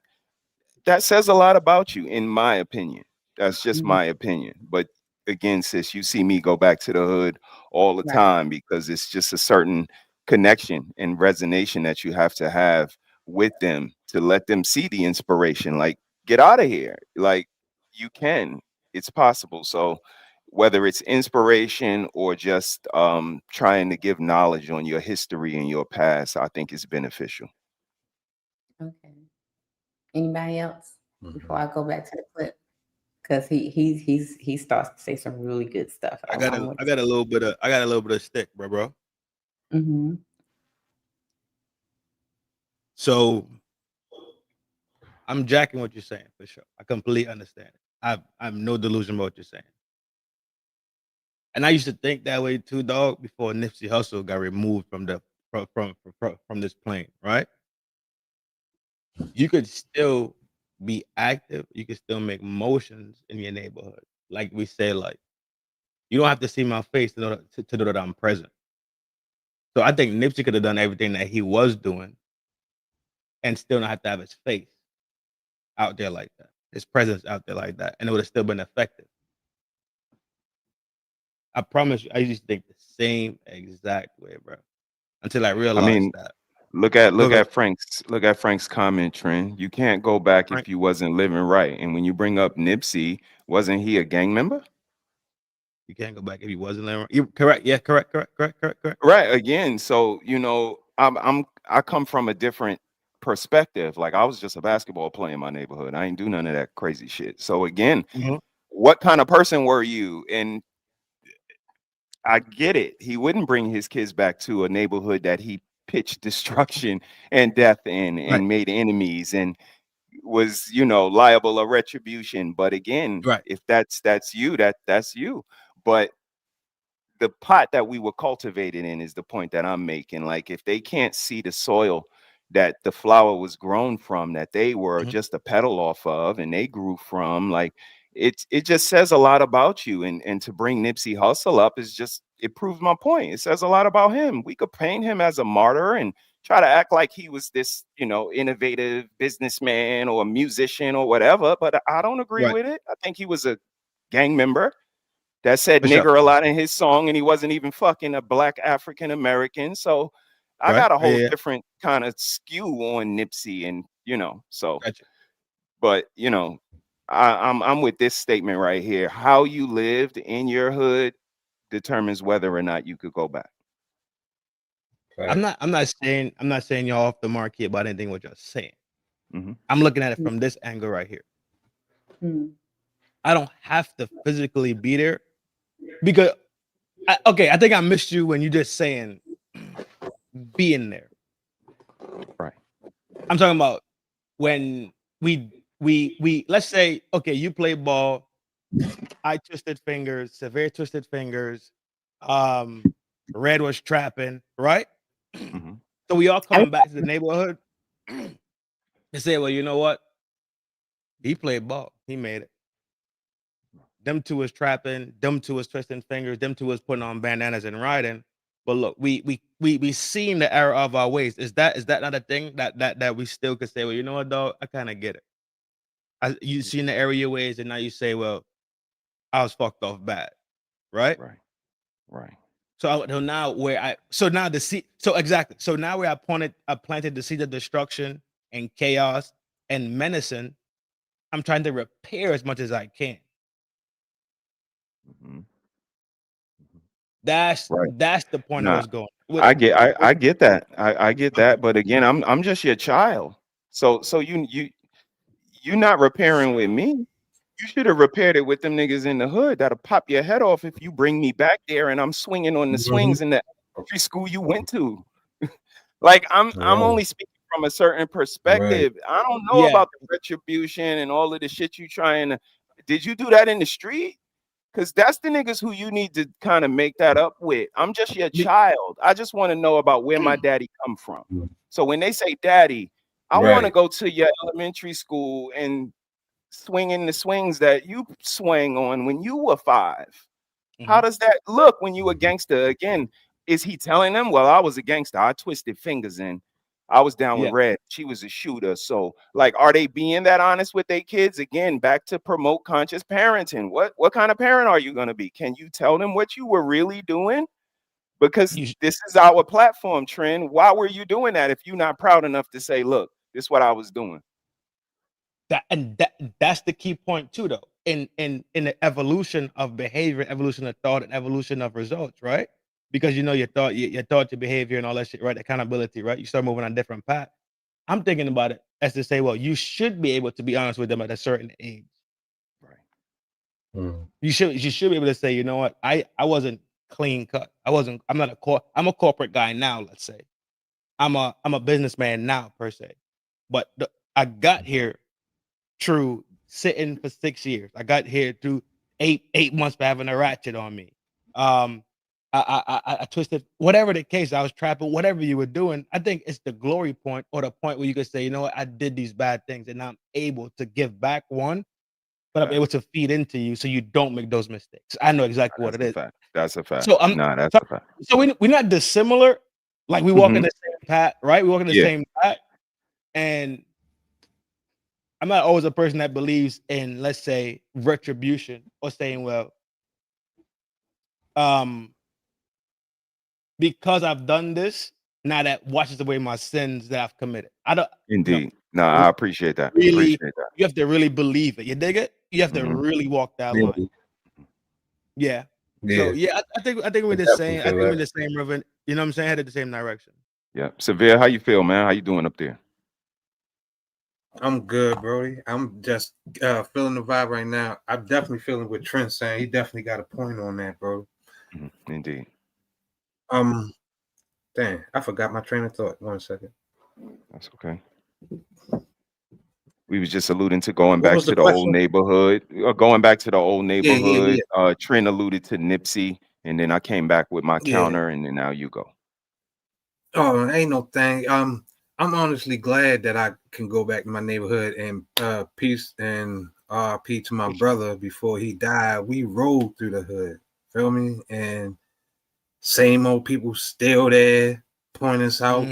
that says a lot about you, in my opinion. That's just my opinion. But again, sis, you see me go back to the hood all the time, because it's just a certain connection and resonation that you have to have with them to let them see the inspiration. Like, get out of here. Like, you can. It's possible. So whether it's inspiration or just trying to give knowledge on your history and your past, I think is beneficial. Okay. Anybody else before I go back to the clip? Because he starts to say some really good stuff. I got a little bit of stick, bro. Mm-hmm. So I'm jacking what you're saying for sure. I completely understand it. I'm no delusion about what you're saying. And I used to think that way too, dog, before Nipsey Hussle got removed from this plane, right? You could still be active, you can still make motions in your neighborhood. Like we say, like you don't have to see my face to know that I'm present. So I think Nipsey could have done everything that he was doing and still not have to have his face out there like that, his presence out there like that, and it would have still been effective. I promise you, I used to think the same exact way, bro, until I I realized mean, that. look at Frank's comment, Trin. You can't go back Frank, if you wasn't living right. And when you bring up Nipsey, wasn't he a gang member? you can't go back if you wasn't there. You correct? Yeah, correct. Right. Again, so I come from a different perspective. Like I was just a basketball player in my neighborhood. I ain't do none of that crazy shit. So again, Mhm. what kind of person were you? And I get it. He wouldn't bring his kids back to a neighborhood that he pitched destruction and death in Right, and made enemies and was, liable of retribution. But again, right. if that's you, that's you. But the pot that we were cultivated in is the point that I'm making. Like if they can't see the soil that the flower was grown from, that they were Mhm. just a petal off of and they grew from, like it just says a lot about you. And to bring Nipsey Hussle up is just, it proves my point. It says a lot about him. We could paint him as a martyr and try to act like he was this, innovative businessman or a musician or whatever, but I don't agree Right, with it. I think he was a gang member that said for sure. nigger a lot in his song, and he wasn't even fucking a black African American. So I Right. got a Yeah, whole yeah. different kind of skew on Nipsey, and so. Gotcha. But I'm with this statement right here. How you lived in your hood determines whether or not you could go back. I'm Facts. not. I'm not saying y'all off the mark here about anything what you're saying. Mhm. I'm looking at it from this angle right here. Mm. I don't have to physically be there because I think I missed you when you just saying being there. Right. I'm talking about when we let's say, okay, you play ball, I twisted fingers, severe twisted fingers, Red was trapping, right? Mhm. So we all coming back to the neighborhood and say, well, you know what? He played ball. He made it. Them two was trapping, them two was twisting fingers, them two was putting on bandanas and riding. But look, we seen the error of our ways. Is that not a thing that we still could say, well, you know what, dog? I kind of get it. You seen the error of your ways, and now you say, well, I was fucked off bad, right? Right. Right. So now exactly. So now where I planted the seed of destruction and chaos and menacing, I'm trying to repair as much as I can. Mhm. That's Right. that's the point I Nah, was going. I get that. I get that. But again, I'm just your child. So you're not repairing with me. You should have repaired it with them niggas in the hood that'll pop your head off if you bring me back there and I'm swinging on the Mhm. swings in the elementary school you went to. Like I'm Right. only speaking from a certain Right. perspective. I don't know Yeah, about the retribution and all of the shit you trying to. Did you do that in the street? Because that's the niggas who you need to kind of make that up with. I'm just your me- child. I just want to know about where my daddy come from. So when they say daddy, I want to Right. go to your elementary school and swinging the swings that you swang on when you were 5. How mhm. does that look when you a gangster? Again, is he telling them, well, I was a gangster. I twisted fingers and I was down with Yeah. Red. She was a shooter. So, like, are they being that honest with their kids? Again, back to promote conscious parenting. What kind of parent are you gonna be? Can you tell them what you were really doing? Because You sh- this is our platform, Trin. Why were you doing that if you're not proud enough to say, look, this is what I was doing? that's the key point too, though. In the evolution of behavior, evolution of thought, and evolution of results, right? Because your thought, your behavior, and all that shit, right? Accountability, right? You start moving on a different path. I'm thinking about it as to say, well, you should be able to be honest with them at a certain age. Right. Mm. You should be able to say, you know what, I wasn't clean cut. I'm a corporate guy now, let's say. I'm a businessman now per se. But I got here through sitting for 6 years. I got here through eight months for having a ratchet on me. I twisted whatever the case. I was trapping, whatever you were doing. I think it's the glory point or the point where you could say, you know what, I did these bad things and I'm able to give back one, but I'm able to feed into you so you don't make those mistakes. I know exactly what it is. Fact. That's a fact. So I'm Nah, that's so, a fact. so we're not dissimilar. Like we walk in the same path, right? We walk in the Yeah. same path, and I'm not always a person that believes in, let's say, retribution or saying, well, because I've done this, now that washes away my sins that I've committed. I don't. Indeed. No, I appreciate that. Really, Appreciate that. you have to really believe it. You dig it? You have to Mhm. really walk that Yeah. line. Yeah. Yeah. So yeah, I think we're the definitely same. I feel think we're that. the same, Reverend. You know what I'm saying? Headed the same direction. Yeah. Severe, how you feel, man? How you doing up there? I'm good, Brody. I'm just feeling the vibe right now. I'm definitely feeling what Trent's saying. He definitely got a point on that, bro. Indeed. Dang, I forgot my train of thought. 1 second. That's okay. We was just alluding to going What back was to the the old question? neighborhood. Going back to the old Yeah. neighborhood. Trin alluded to Nipsey, and then I came back with my Yeah. counter, and then now you go. Oh, ain't no thing. I'm honestly glad that I can go back to my neighborhood and peace and RP to my brother before he died. We rode through the hood, feel me? And same old people still there, point us out,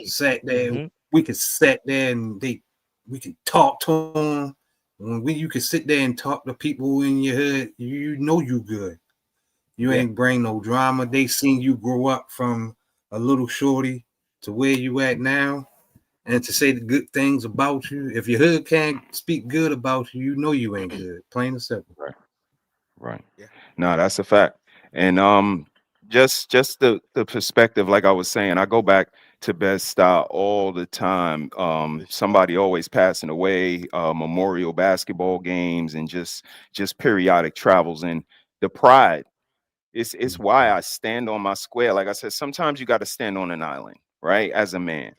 sat there. We could sit there and we could talk to them. When you could sit there and talk to people in your hood, you know you good. You ain't bring no drama. They seen you grow up from a little shorty to where you at now, and to say the good things about you. If your hood can't speak good about you, you know you ain't good. Plain and simple. Right. No, that's a fact. And just the perspective, like I was saying, I go back to Bed-Stuy all the time. Somebody always passing away, memorial basketball games, and just periodic travels. And the pride, it's why I stand on my square. Like I said, sometimes you got to stand on an island, right? As a man.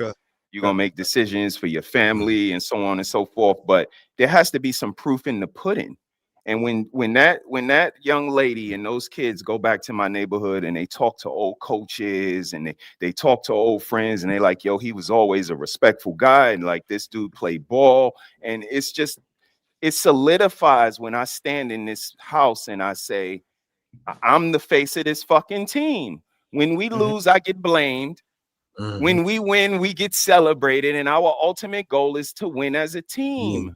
You're gonna make decisions for your family and so on and so forth, but there has to be some proof in the pudding. And when that young lady and those kids go back to my neighborhood and they talk to old coaches and they talk to old friends and they like, yo, he was always a respectful guy, and like this dude played ball, and it solidifies when I stand in this house and I say, I'm the face of this fucking team. When we lose, I get blamed. When we win, we get celebrated, and our ultimate goal is to win as a team.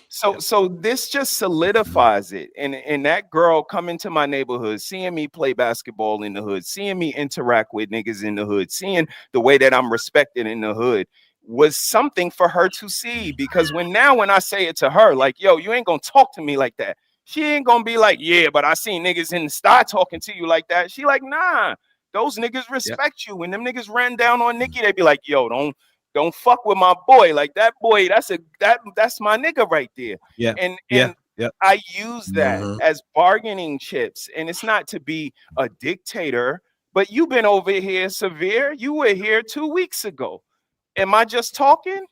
So this just solidifies it. And that girl coming to my neighborhood, seeing me play basketball in the hood, seeing me interact with niggas in the hood, seeing the way that I'm respected in the hood was something for her to see. Because when I say it to her, like, yo, you ain't gonna talk to me like that. She ain't gonna be like, yeah, but I seen niggas in the sty talking to you like that. She like, nah, those niggas respect you. When them niggas ran down on Nikki, they be like, yo, don't fuck with my boy. Like that boy, that's my nigga right there. And I use that as bargaining chips. And it's not to be a dictator, but you've been over here, Severe. You were here 2 weeks ago. Am I just talking?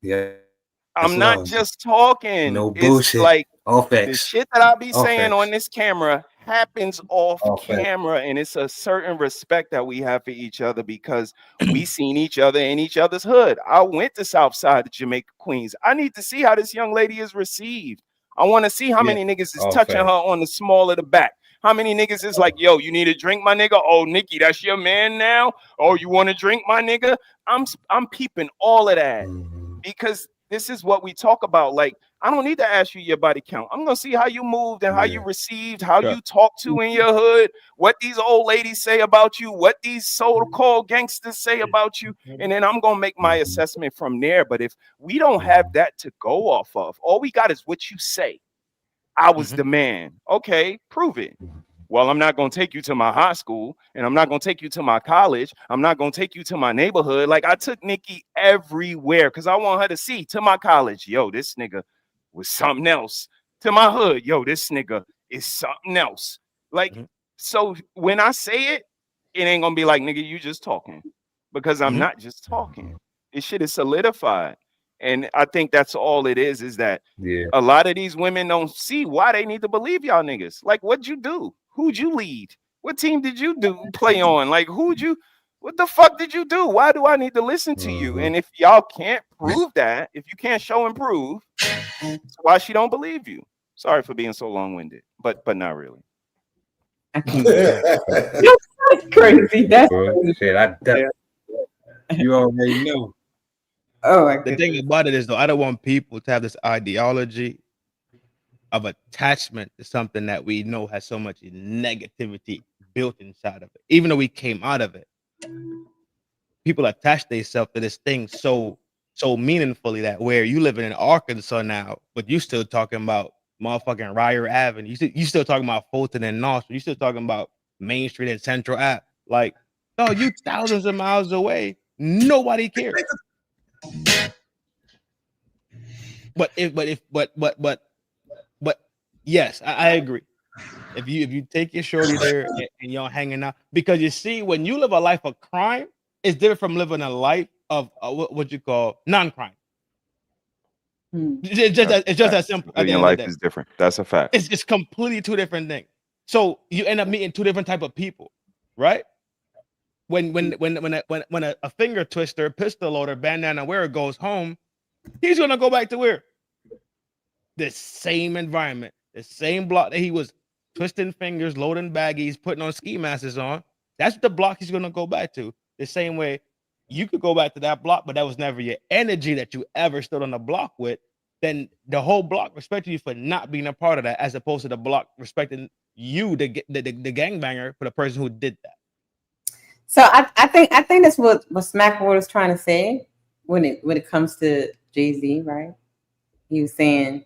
Yeah. I'm not just talking. No It's bullshit. like All the facts. shit that I be All saying facts. on this camera happens off All facts. camera, and it's a certain respect that we have for each other because we seen each other in each other's hood. I went to South Side of Jamaica, Queens. I need to see how this young lady is received. I want to see how many niggas is All touching facts. her on the small of the back. How many niggas is like, yo, you need a drink, my nigga? Oh, Nikki, that's your man now? Oh, you want to drink, my nigga? I'm peeping all of that because this is what we talk about. Like, I don't need to ask you your body count. I'm gonna see how you moved and how you received, how you talk to in your hood, what these old ladies say about you, what these so-called gangsters say about you, and then I'm gonna make my assessment from there. But if we don't have that to go off of, all we got is what you say. I was the man. Okay, prove it. Well, I'm not going to take you to my high school, and I'm not going to take you to my college. I'm not going to take you to my neighborhood. Like, I took Nikki everywhere because I want her to see. To my college, yo, this nigga was something else. To my hood, yo, this nigga is something else. Like, so when I say it, it ain't going to be like, nigga, you just talking, because I'm not just talking. This shit is solidified. And I think that's all it is that a lot of these women don't see why they need to believe y'all niggas. Like, what'd you do? Who'd you lead? What team did you play on? Like, what the fuck did you do? Why do I need to listen to you? And if y'all can't prove that, if you can't show and prove, that's why she don't believe you. Sorry for being so long-winded, but not really. That's crazy. That's crazy. Shit, you already know. Oh my The thing about it is, though, I don't want people to have this ideology of attachment to something that we know has so much negativity built inside of it. Even though we came out of it, people attach themselves to this thing so meaningfully that where you living in Arkansas now, but you still talking about motherfucking Ryer Avenue. You still talking about Fulton and Knoxville. You still talking about Main Street and Central Ave. Like, no, you thousands of miles away. Nobody cares. But yes, I agree. If you take your shorty there and y'all hanging out, because you see, when you live a life of crime, it's different from living a life of what you call non-crime. It's just that simple. Living your life is different. That's a fact. It's just completely two different things. So you end up meeting two different type of people, right? When a finger twister, pistol loader, bandana wearer goes home, he's gonna go back to where? The same environment, the same block that he was twisting fingers, loading baggies, putting on ski masks on. That's the block he's gonna go back to. The same way you could go back to that block, but that was never your energy that you ever stood on the block with. Then the whole block respected you for not being a part of that, as opposed to the block respecting you, the gangbanger, for the person who did that. So I think that's what Smackboard was trying to say when it comes to Jay-Z, right? He was saying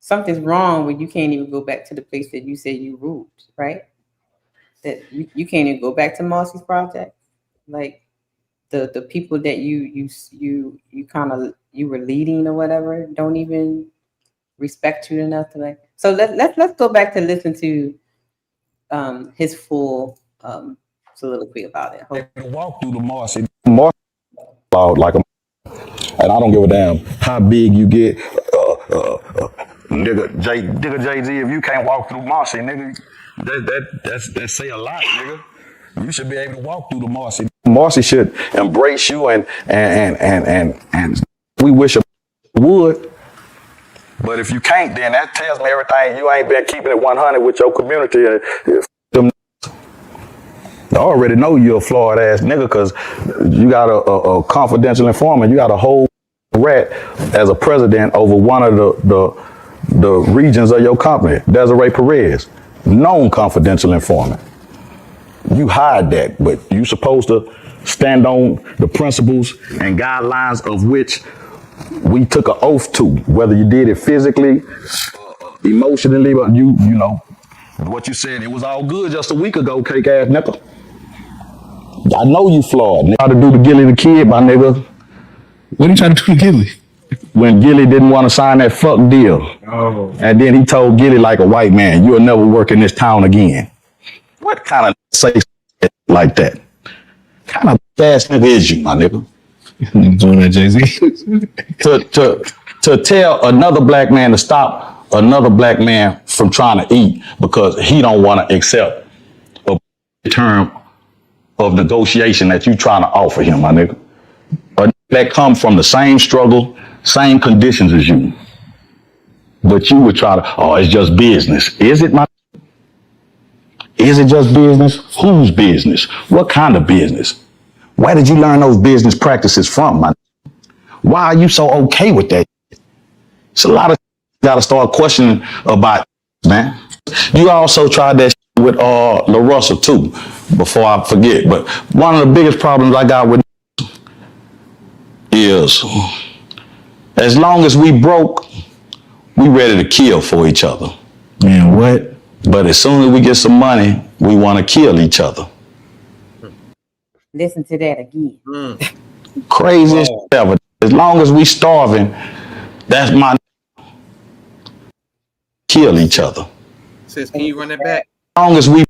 something's wrong when you can't even go back to the place that you said you ruled, right? That you can't even go back to Marcy's project, like the people that you were leading or whatever don't even respect you enough to like. So let's go back to listen to his full soliloquy about it. Walk through the Marcy about like and I don't give a damn how big you get, nigga Jay-Z. If you can't walk through Marcy, nigga, that say a lot, nigga. You should be able to walk through the Marcy. Marcy should embrace you and we wish it would. But if you can't, then that tells me everything. You ain't been keeping it 100 with your community. I already know you're a flawed ass nigga because you got a confidential informant. You got a whole rat as a president over one of the regions of your company, Desiree Perez, known confidential informant. You hide that, but you supposed to stand on the principles and guidelines of which we took an oath to, whether you did it physically, emotionally, but you know, what you said, it was all good just a week ago, cake ass nigga. I know you flawed. Nigga. Try to do to Gilly the Kid, my nigga. What are you trying to do to Gilly? When Gilly didn't want to sign that fuck deal. Oh. And then he told Gilly like a white man, you'll never work in this town again. What kind of say like that? Kind of ass nigga is you, my nigga? Doing that, Jay-Z. to tell another black man to stop another black man from trying to eat because he don't want to accept a term of negotiation that you trying to offer him, my nigga. That come from the same struggle, same conditions as you. But you would try to, oh, it's just business. Is it, my? Is it just business? Whose business? What kind of business? Where did you learn those business practices from, my? Why are you so okay with that? It's a lot of you got to start questioning about, man. You also tried that with La Russell too, before I forget. But one of the biggest problems I got with is, as long as we broke, we ready to kill for each other. Man, what? But as soon as we get some money, we want to kill each other. Listen to that again. Crazy as ever. As long as we starving, that's my kill each other. Says, can you run it back? As long as we,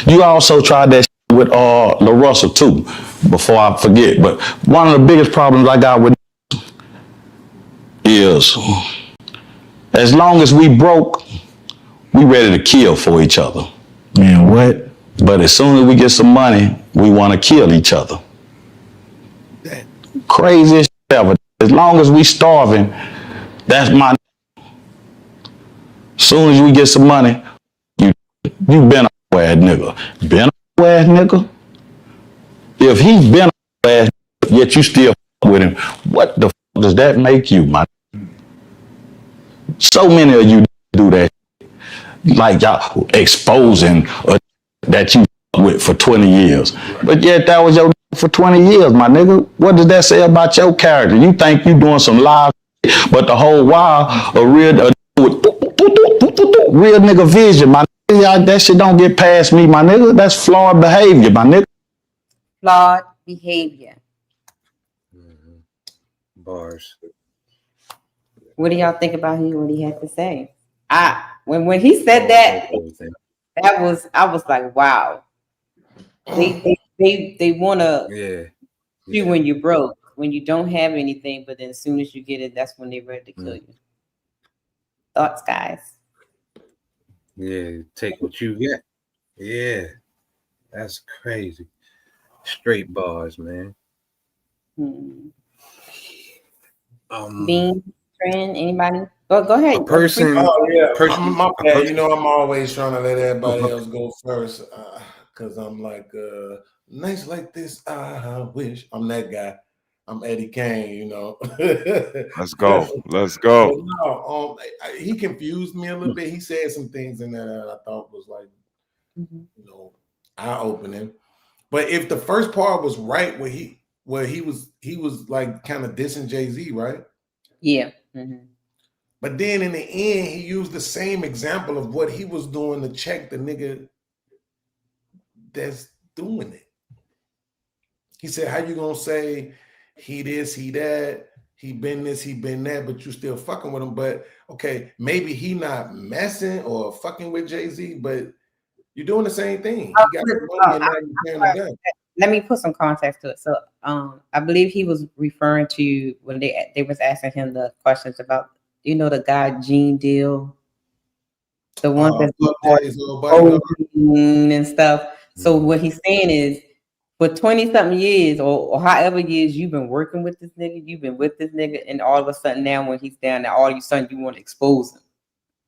you also tried that with La Russell too, before I forget. But one of the biggest problems I got with is, as long as we broke, we ready to kill for each other. Man, what? But as soon as we get some money, we want to kill each other. Crazy as shit ever. As long as we starving, that's my. As soon as we get some money, you been a ass nigga. Been a ass nigga. If he's been a ass nigga, yet you still with him, what the fuck does that make you, my? So many of you do that. Like y'all exposing that you with for 20 years. But yet that was your for 20 years, my nigga. What does that say about your character? You think you doing some live shit, but the whole while a real nigga vision, my nigga, that shit don't get past me, my nigga. That's flawed behavior, my nigga. Flawed behavior. Bars. What do y'all think about what he had to say? When he said that, I was like, wow. They wanna you when you're broke, when you don't have anything, but then as soon as you get it, that's when they're ready to kill you. Thoughts, guys? Yeah, take what you get. Yeah, that's crazy. Straight bars, man. Bean, Trin, anybody? Go ahead. A person. Oh yeah, person you know I'm always trying to let everybody else go first, cause I'm like nights like this. I wish I'm that guy. I'm Eddie Kane, you know. Let's go. Let's go. No, he confused me a little bit. He said some things in there that I thought was like, you know, eye-opening. But if the first part was right, where he was like kind of dissing Jay-Z, right? Yeah. But then in the end, he used the same example of what he was doing to check the nigga that's doing it. He said, how you gonna say he this, he that, he been this, he been that, but you still fucking with him? But okay, maybe he not messing or fucking with Jay-Z, but you're doing the same thing. He got the money and now you're carrying the gun. Let me put some context to it. So I believe he was referring to when they was asking him the questions about, you know, the guy Gene Deal, the one that's and stuff. So what he's saying is, for 20-something years or however years you've been working with this nigga, you've been with this nigga, and all of a sudden now when he's down there, all of a sudden you want to expose him.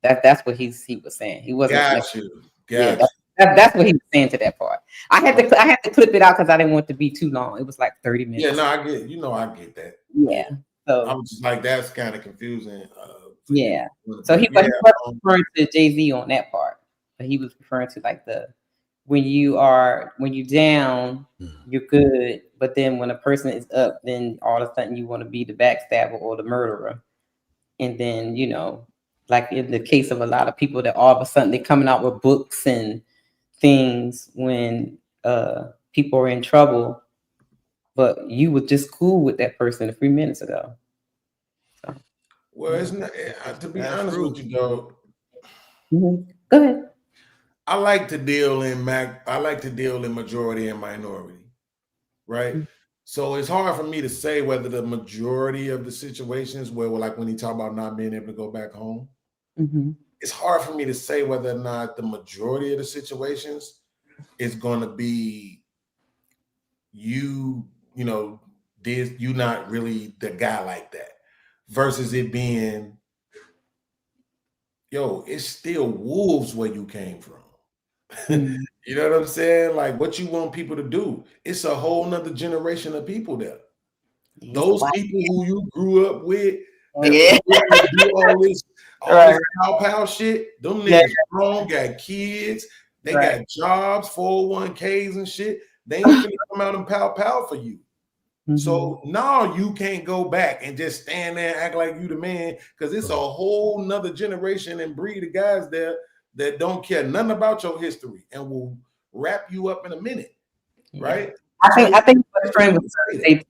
That's what he was saying. He wasn't. That's what he was saying to that part. I had to clip it out because I didn't want it to be too long. It was like 30 minutes. Yeah, no, I get that. Yeah. So I'm just like, that's kind of confusing. Yeah. So he wasn't referring to Jay-Z on that part, but he was referring to like when you down, you're good, but then when a person is up, then all of a sudden you want to be the backstabber or the murderer. And then, you know, like in the case of a lot of people that all of a sudden they're coming out with books and things when people are in trouble, but you were just cool with that person a few minutes ago. So. Well, it's not, to be honest with you, though. Go ahead. I like to deal in majority and minority, right? So it's hard for me to say whether the majority of the situations where, like when he talk about not being able to go back home, it's hard for me to say whether or not the majority of the situations is going to be you know, you not really the guy like that, versus it being, yo, it's still wolves where you came from. You know what I'm saying? Like what you want people to do. It's a whole nother generation of people there. Those people who you grew up with, that do all this pow shit, them niggas grown, got kids, they got jobs, 401ks and shit. They ain't gonna come out and pow for you. So now you can't go back and just stand there and act like you the man, because it's a whole nother generation and breed of guys there that don't care nothing about your history and will wrap you up in a minute, right? I think what Trin was saying.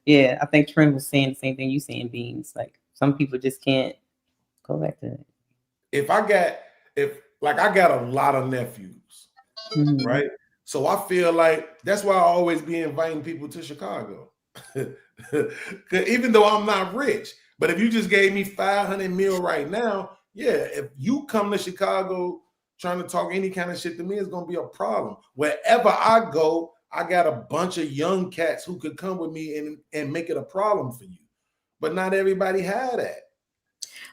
Yeah, I think Trin was saying the same thing you saying, Beans. Like some people just can't go back to it. I got a lot of nephews, right? So I feel like that's why I always be inviting people to Chicago. Even though I'm not rich, but if you just gave me 500 mil right now, Yeah, if you come to Chicago trying to talk any kind of shit to me, it's gonna be a problem. Wherever I go, I got a bunch of young cats who could come with me and make it a problem for you. But not everybody had that.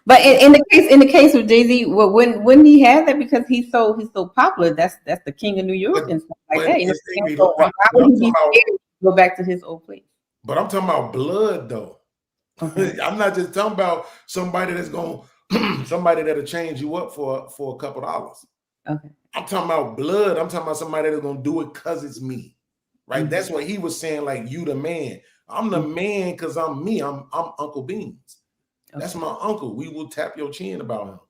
But in the case of Jay-Z, well, wouldn't he have that because he's so popular? That's the king of New York and stuff like that. You know, so why would he be scared to go back to his old place? But I'm talking about blood though. Okay. I'm not just talking about somebody that's gonna somebody that'll change you up for a couple dollars. Okay. I'm talking about blood. I'm talking about somebody that's gonna do it because it's me. Right? Mm-hmm. That's what he was saying, like you the man. I'm the man because I'm me. I'm Uncle Beans. Okay. That's my uncle. We will tap your chin about him.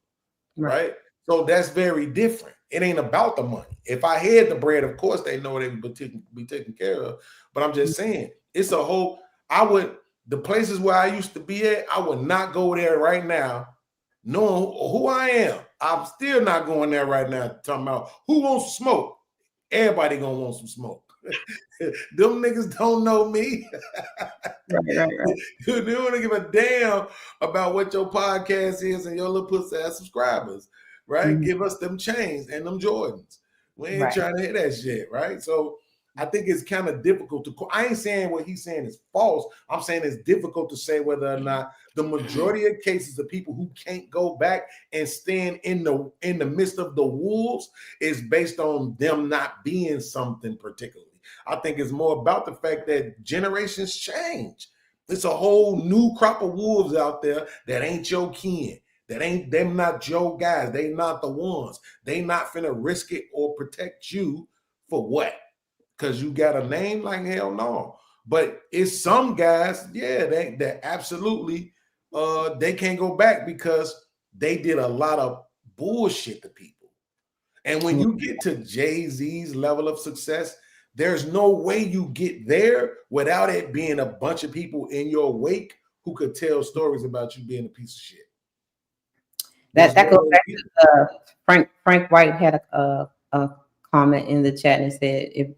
Right? So that's very different. It ain't about the money. If I had the bread, of course they know they would be taken care of. But I'm just saying, it's a whole. The places where I used to be at, I would not go there right now, knowing who I am. I'm still not going there right now. Talking about who wants to smoke. Everybody gonna want some smoke. Them niggas don't know me. Right. They don't give a damn about what your podcast is and your little pussy ass subscribers, right? Mm-hmm. Give us them chains and them Jordans. We ain't trying to hear that shit, right? So I think it's kind of difficult to. I ain't saying what he's saying is false. I'm saying it's difficult to say whether or not the majority of cases of people who can't go back and stand in the midst of the wolves is based on them not being something particularly. I think it's more about the fact that generations change. It's a whole new crop of wolves out there that ain't your kin. Them not your guys. They not the ones. They not finna risk it or protect you for what? Because you got a name? Like hell no. But it's some guys, yeah, they absolutely they can't go back because they did a lot of bullshit to people. And when you get to Jay-Z's level of success, there's no way you get there without it being a bunch of people in your wake who could tell stories about you being a piece of shit. That goes back to Frank White had a comment in the chat and said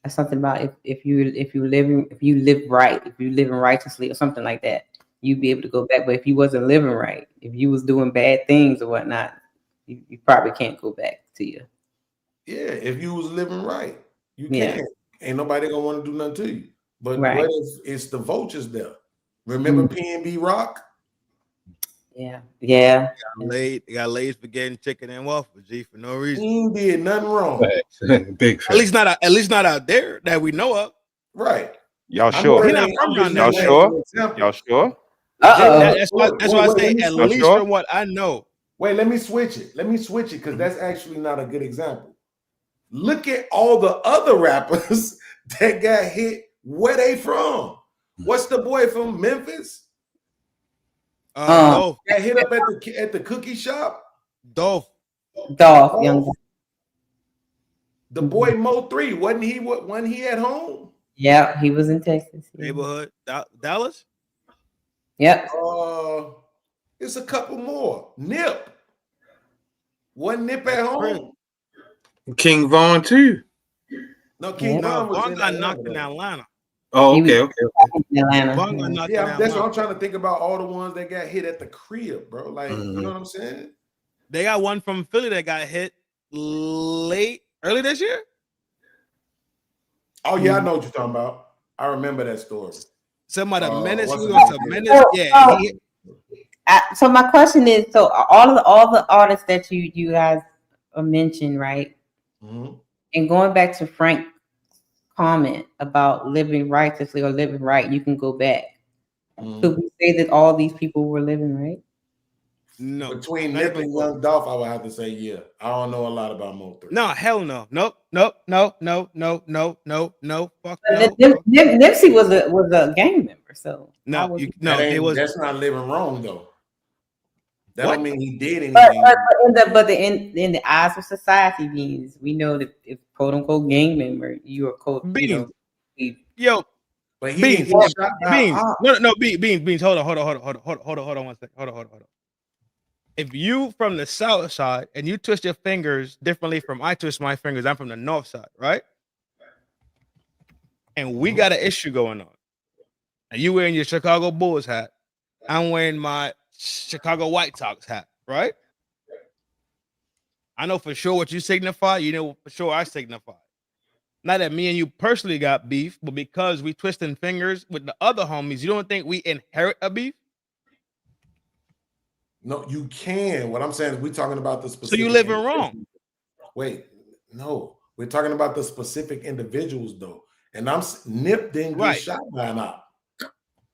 something about if you live right, if you living righteously or something like that, you'd be able to go back. But if you wasn't living right, if you was doing bad things or whatnot, you probably can't go back to you. Yeah, if you was living right, you can't. Ain't nobody gonna want to do nothing to you. But what if it's the vultures there? Remember PNB Rock? Yeah. Got laid for getting chicken and waffles, G, for no reason. He ain't did nothing wrong. Big at least not out there that we know of. Right. Y'all sure? He not from around Y'all there. sure? Y'all sure? That's why I say at least from what I know. Wait, let me switch it because that's actually not a good example. Look at all the other rappers that got hit. Where they from? What's the boy from Memphis? Dolph. Got hit up at the cookie shop. Dolph. The boy Mo 3, wasn't he at home? Yeah, he was in Texas. Neighborhood Dallas. Yep. It's a couple more. Nip. Wasn't Nip at home? King Von too. No, King Von got knocked in Atlanta. Oh, okay. Atlanta. Yeah, that's what I'm trying to think about. All the ones that got hit at the crib, bro. Like, you know what I'm saying? They got one from Philly that got hit early this year. Oh yeah, I know what you're talking about. I remember that story. Somebody Menace. So my question is: so all the artists that you guys mentioned, right? Mm-hmm. And going back to Frank's comment about living righteously or living right, you can go back. Mm-hmm. So we say that all these people were living right? No. Between Nip and Young Dolph, I would have to say yeah. I don't know a lot about Mo 3. No, hell no. Nope. Fuck no. Nipsey was a gang member, so that's not living wrong though. That don't mean he did anything. But in the eyes of society, means we know that if quote unquote gang member, you are quote Beans. But he Beans. didn't get shot by Beans. No, Beans. Hold on 1 second. Hold on. If you from the south side and you twist your fingers differently from I twist my fingers, I'm from the north side, right? And we got an issue going on. And you wearing your Chicago Bulls hat. I'm wearing my Chicago White Sox hat, right? I know for sure what you signify. You know for sure I signify. Not that me and you personally got beef, but because we twisting fingers with the other homies, you don't think we inherit a beef? No, you can. What I'm saying is we're talking about the So specific. you living wrong. Wait, no. We're talking about the specific individuals though. And Nip didn't get Right. shot by an op.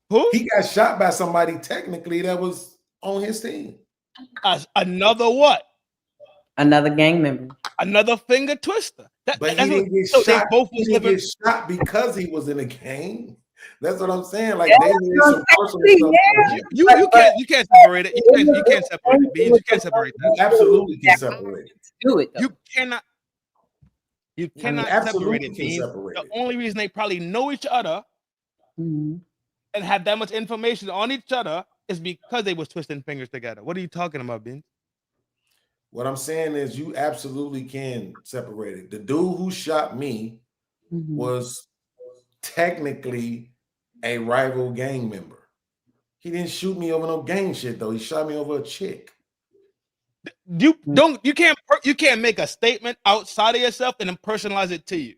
Who? He got shot by somebody technically that was on his team. Another what? Another gang member. Another finger twister. But he didn't get so shot. they both He was didn't living. get shot because he was in a gang. That's what I'm saying. Like Yeah, they did some personal stuff. You can't separate it. You can't separate it. Beans. You can't separate that. You absolutely can separate it. Do it though. You cannot separate absolutely it. can Beans. separate The it. only reason they probably know each other and have that much information on each other is because they was twisting fingers together. What are you talking about, Beans? What I'm saying is you absolutely can separate it. The dude who shot me was technically a rival gang member. He didn't shoot me over no gang shit though. He shot me over a chick. You can't make a statement outside of yourself and then personalize it to you.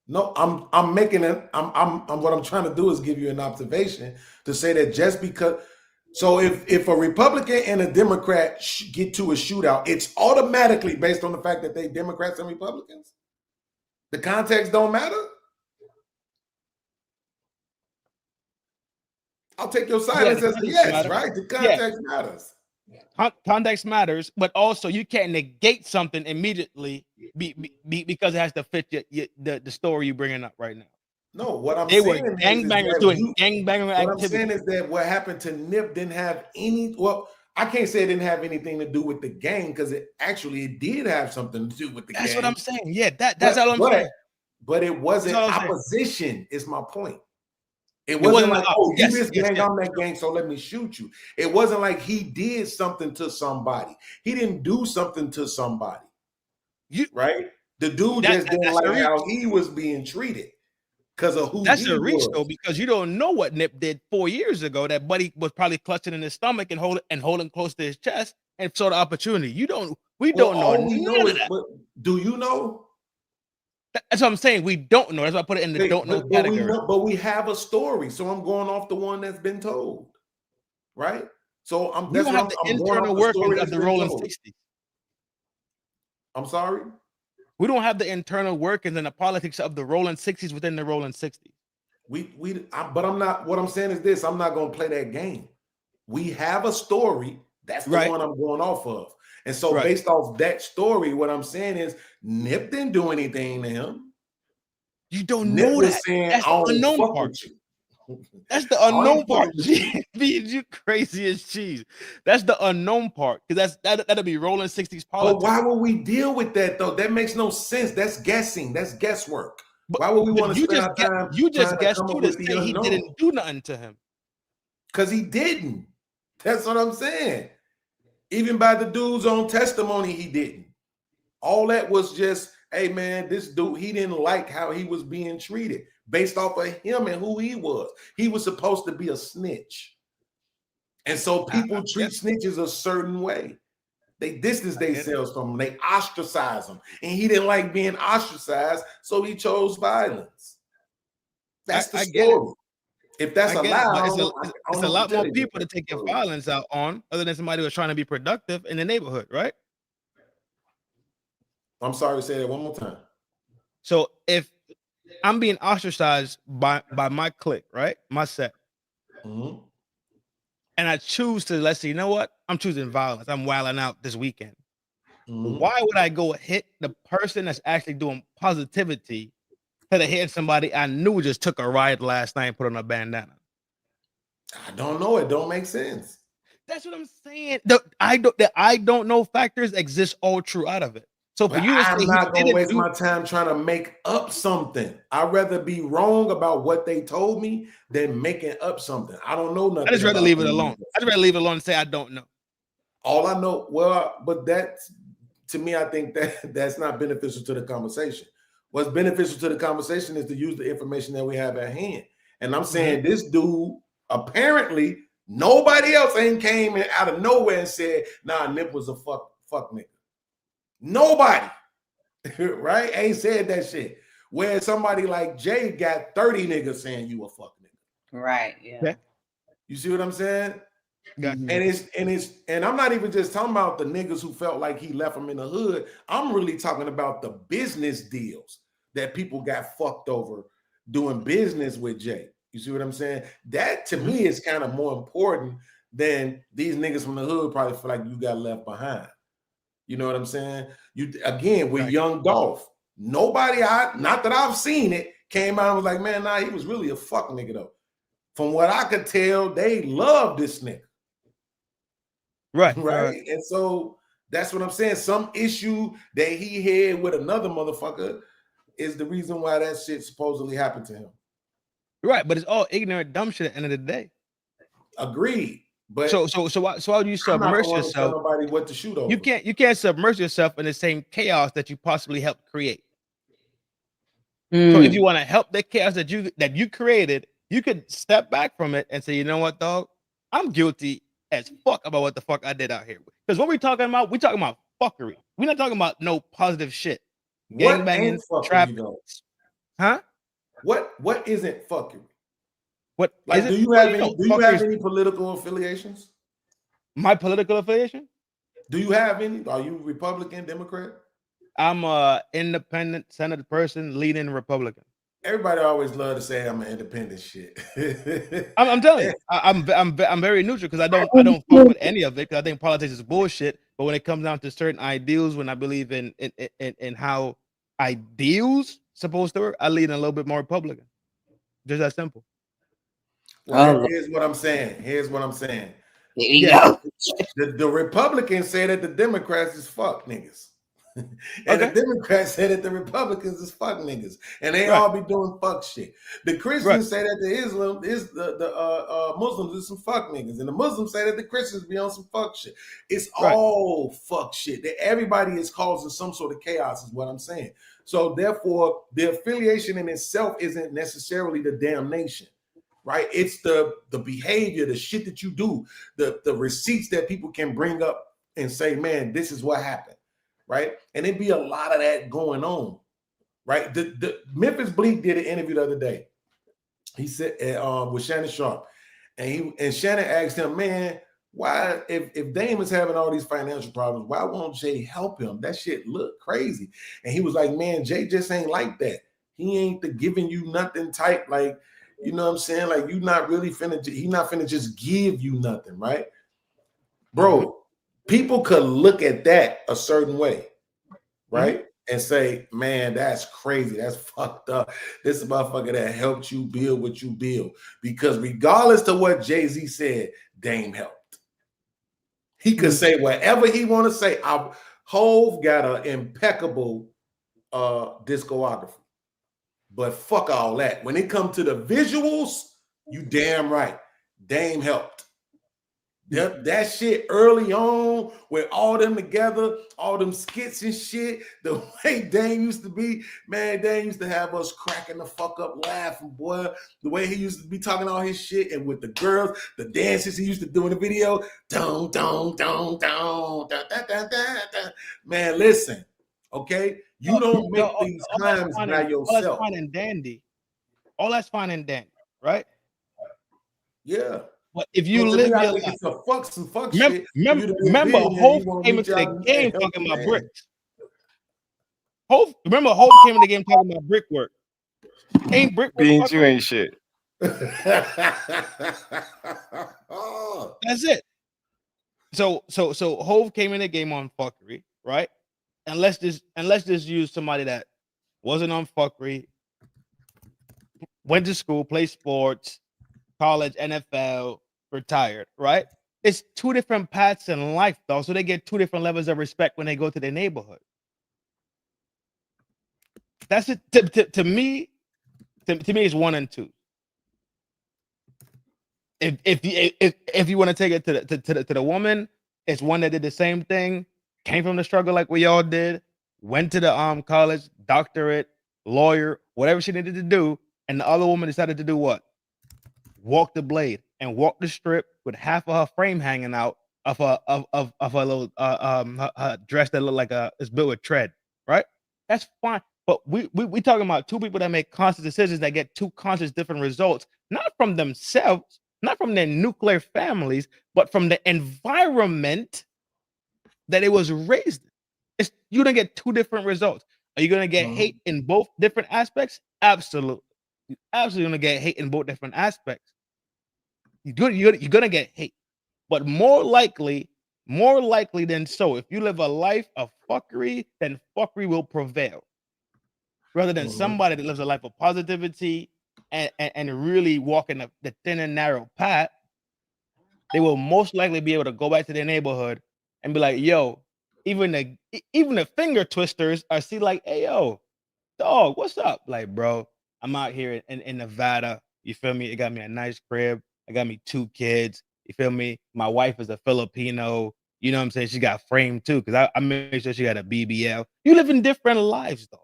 No, I'm making it. What I'm trying to do is give you an observation to say that just because. So if a Republican and a Democrat get to a shootout, it's automatically based on the fact that they Democrats and Republicans. The context don't matter. I'll take your silence as a yes, matter. right? The context matters. Context matters, but also you can't negate something immediately because it has to fit the story you're bringing up right now. No, what I'm they saying were is gangbangers that doing gangbanger What I'm activity. saying is that what happened to Nip didn't have any. Well, I can't say it didn't have anything to do with the gang because it did have something to do with the gang. That's what I'm saying. Yeah, that's all I'm saying. But it wasn't That's all I'm saying. opposition. Is my point. It wasn't like, oh, you this gang, I'm that gang, so let me shoot you. It wasn't like he did something to somebody. He didn't do something to somebody. Right? The dude just didn't like how he was being treated because of who That's he a reach was. though, because you don't know what Nip did 4 years ago. That buddy was probably clutching in his stomach and holding close to his chest and saw the opportunity. We don't know. All we know is, but do you know? That's what I'm saying. We don't know. That's why I put it in the don't know category. But we have a story, so I'm going off the one that's been told, right? So We don't have the internal workings of the rolling 60s. I'm sorry? We don't have the internal workings and the politics of the rolling 60s within the rolling 60s. But I'm not. What I'm saying is this: I'm not going to play that game. We have a story. That's the one I'm going off of. And so, based off that story, what I'm saying is, Nip didn't do anything to him. You don't Nip know was that. saying, That's the unknown part. That's the unknown part. You crazy as cheese. That's the unknown part because that'll be rolling 60s politics. But why would we deal with that though? That makes no sense. That's guessing. That's guesswork. Why would we want to spend our time? You just guessed too to say he didn't do nothing to him. Because he didn't. That's what I'm saying. Even by the dude's own testimony, he didn't. All that was just, hey man, this dude, he didn't like how he was being treated based off of him and who he was. He was supposed to be a snitch. And so people treat snitches a certain way. They distance themselves from him. They ostracize him. And he didn't like being ostracized, so he chose violence. That's the story. If that's allowed, it's a lot more people to take your violence out on other than somebody who's trying to be productive in the neighborhood, right? I'm sorry, say that one more time. So if I'm being ostracized by my clique, right? My set. Mm-hmm. And I choose to, let's see, you know what? I'm choosing violence. I'm wilding out this weekend. Mm-hmm. Why would I go hit the person that's actually doing positivity instead of hitting somebody I knew just took a ride last night and put on a bandana? I don't know. It don't make sense. That's what I'm saying. The I don't know factors exist all true out of it. So for you to say I'm not gonna waste my time trying to make up something. I'd rather be wrong about what they told me than making up something. I don't know nothing. I just rather leave it alone. I just rather leave it alone and say I don't know. All I know, but that's, to me, I think that's not beneficial to the conversation. What's beneficial to the conversation is to use the information that we have at hand. And I'm saying this dude, apparently, nobody else ain't came in out of nowhere and said, nah, Nip was a fuck nigga. Nobody, right? Ain't said that shit. Where somebody like Jay got 30 niggas saying you a fuck nigga. Right. Yeah. You see what I'm saying? Gotcha. And I'm not even just talking about the niggas who felt like he left them in the hood. I'm really talking about the business deals that people got fucked over doing business with Jay. You see what I'm saying? That to me is kind of more important than these niggas from the hood probably feel like you got left behind. You know what I'm saying? You again with Young Dolph. Nobody, not that I've seen it, came out and was like, man, nah, he was really a fuck nigga though. From what I could tell, they love this nigga. Right. And so that's what I'm saying. Some issue that he had with another motherfucker is the reason why that shit supposedly happened to him. Right, but it's all ignorant, dumb shit at the end of the day. Agreed. But so why would you submerge yourself? Tell nobody what to shoot over. You can't submerge yourself in the same chaos that you possibly helped create. So if you want to help the chaos that you created, you could step back from it and say, you know what, dog, I'm guilty as fuck about what the fuck I did out here. Because what we talking about fuckery. We're not talking about no positive shit. Gangbanging, trap. Huh? What isn't fuckery? What like? is Do it? you have any? Do you have any political affiliations? My political affiliation? Do you have any? Are you Republican, Democrat? I'm a independent Senate person leading Republican. Everybody always love to say I'm an independent shit. I'm telling you, I'm very neutral because I don't fuck with any of it because I think politics is bullshit. But when it comes down to certain ideals, when I believe in how ideals supposed to work, I lean a little bit more Republican. Just that simple. Well, here's what I'm saying. Yeah. The Republicans say that the Democrats is fuck niggas. And the Democrats say that the Republicans is fuck niggas, and they all be doing fuck shit. The Christians say that the Muslims is some fuck niggas, and the Muslims say that the Christians be on some fuck shit. It's all fuck shit. That everybody is causing some sort of chaos, is what I'm saying. So therefore, the affiliation in itself isn't necessarily the damnation, right? It's the behavior, the shit that you do, the receipts that people can bring up and say, man, this is what happened. Right, and it'd be a lot of that going on, right? The Memphis Bleak did an interview the other day. He said with Shannon Sharp, and Shannon asked him, man, why if Dame is having all these financial problems, why won't Jay help him? That shit look crazy. And he was like, man, Jay just ain't like that. He ain't the giving you nothing type, like, you know what I'm saying? Like, you not really he not finna just give you nothing, right, bro? People could look at that a certain way, right? And say, man, that's crazy. That's fucked up. This is a motherfucker that helped you build what you build. Because regardless to what Jay-Z said, Dame helped. He could say whatever he want to say. Hove got an impeccable discography. But fuck all that. When it comes to the visuals, you damn right. Dame helped. That shit early on with all them together, all them skits and shit, the way Dame used to be, man, Dame used to have us cracking the fuck up laughing, boy. The way he used to be talking all his shit, and with the girls, the dances he used to do in the video, dong, dong, dong, dong, da, da, da, da, da. Man, listen, okay? You don't make these climbs by yourself. All that's fine and dandy. All that's fine and dandy, right? Yeah. But if you live your life, it's some fuck shit. Remember, Hov came into the game talking about bricks. Remember, Hov came in the game talking about brickwork. Ain't brickwork? Beans, you ain't shit. That's it. So Hov came in the game on fuckery, right? And let's just use somebody that wasn't on fuckery, went to school, played sports, college, NFL, retired, right? It's two different paths in life, though, so they get two different levels of respect when they go to their neighborhood. That's it. To me, it's 1 and 2. If you want to take it to the woman, it's one that did the same thing, came from the struggle like we all did, went to the college, doctorate, lawyer, whatever she needed to do, and the other woman decided to do what? Walk the blade and walk the strip with half of her frame hanging out of a little a dress that look like it's built with tread, right? That's fine. But we talking about two people that make conscious decisions that get two conscious different results, not from themselves, not from their nuclear families, but from the environment that it was raised in. You're gonna get two different results. Are you gonna get hate in both different aspects? Absolutely. You're absolutely gonna get hate in both different aspects. You're gonna get hate. But more likely than so, if you live a life of fuckery, then fuckery will prevail. Rather than somebody that lives a life of positivity and really walking the thin and narrow path, they will most likely be able to go back to their neighborhood and be like, yo, even the finger twisters are see like, hey, yo, dog, what's up? Like, bro, I'm out here in Nevada. You feel me? It got me a nice crib. I got me 2 kids. You feel me? My wife is a Filipino. You know what I'm saying? She got framed too, because I made sure she got a BBL. You live in different lives, though.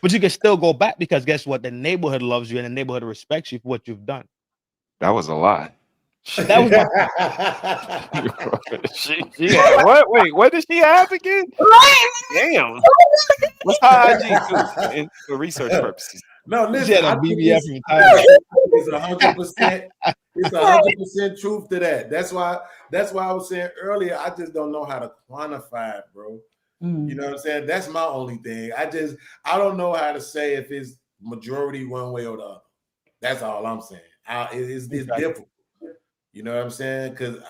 But you can still go back because guess what? The neighborhood loves you and the neighborhood respects you for what you've done. That was a lot. That was she had what? Wait, what did she have again? Damn. What's her IG too? For research purposes. No, listen, She had a I think BBL it's, from Thailand. it's 100%. It's 100% truth to that. That's why I was saying earlier. I just don't know how to quantify it, bro. You know what I'm saying? That's my only thing. I don't know how to say if it's majority one way or the other. That's all I'm saying. It's difficult. You know what I'm saying? Because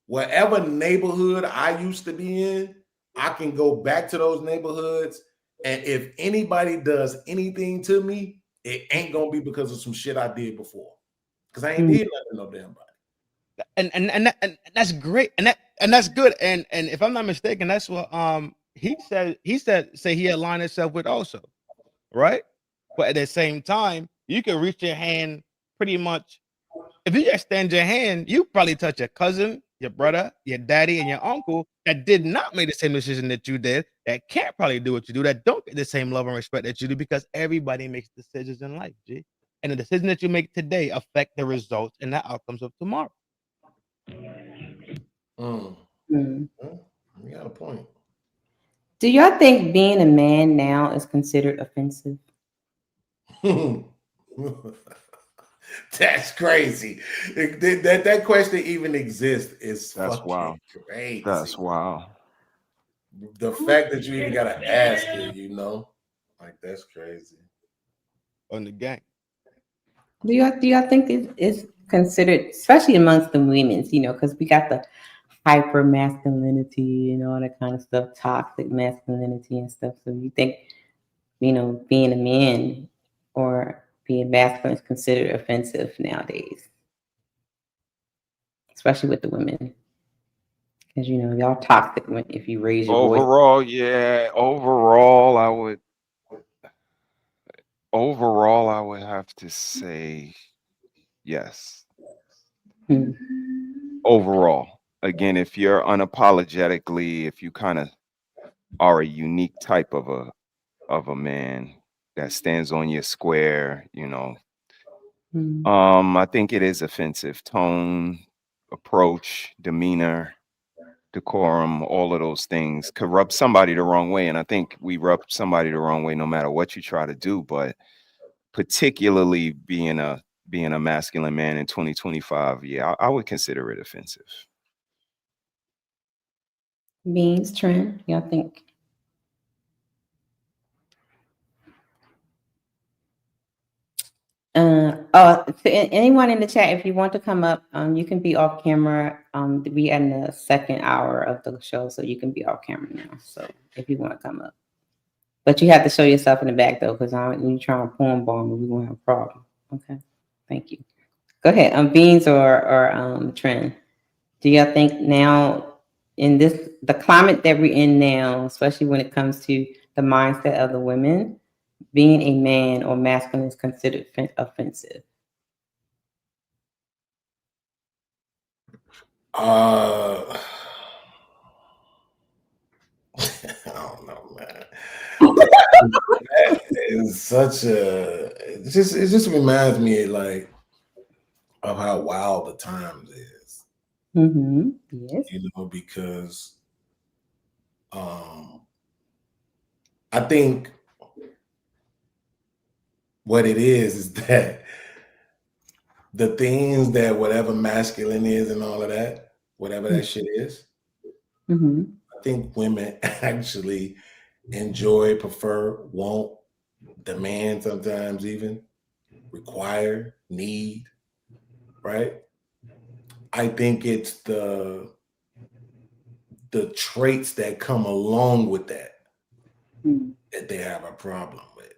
whatever neighborhood I used to be in, I can go back to those neighborhoods, and if anybody does anything to me, it ain't gonna be because of some shit I did before. Because I ain't did nothing to no damn body. And that's great, and that's good. And if I'm not mistaken, that's what he said he aligned himself with also, right? But at the same time, you can reach your hand pretty much. If you extend your hand, you probably touch your cousin, your brother, your daddy, and your uncle that did not make the same decision that you did, that can't probably do what you do, that don't get the same love and respect that you do, because everybody makes decisions in life, G. And the decision that you make today affect the results and the outcomes of tomorrow. You got a point. Do y'all think being a man now is considered offensive? That's crazy. That question even exists is fucking wild. crazy. That's wild. The fact that you even gotta ask it, like that's crazy. On the gang. Do y'all think it's considered, especially amongst the women's, because we got the hyper masculinity and all that kind of stuff, toxic masculinity and stuff. So you think, being a man or being masculine is considered offensive nowadays, especially with the women, because y'all toxic if you raise your voice. Overall, I would have to say yes. Overall, again, if you're unapologetically, if you kind of are a unique type of a man that stands on your square, I think it is offensive. Tone, approach, demeanor, decorum, all of those things could rub somebody the wrong way. And I think we rub somebody the wrong way no matter what you try to do, but particularly being a masculine man in 2025, yeah, I would consider it offensive. Beans, Trin, y'all think? To anyone in the chat, if you want to come up, you can be off camera. We in the second hour of the show, so you can be off camera now. So if you want to come up, but you have to show yourself in the back though, because when you try to porn bomb, we won't have a problem. Okay, thank you. Go ahead. Beans or Trin, do y'all think now in the climate that we're in now, especially when it comes to the mindset of the women, being a man or masculine is considered offensive? I don't know, man. That is such it just reminds me of how wild the times is. Mm-hmm. Yes. You know, because I think what it is that the things that whatever masculine is and all of that, whatever that shit is, Mm-hmm. I think women actually enjoy, prefer, want, demand, sometimes even require, need, right? I think it's the traits that come along with that that they have a problem with.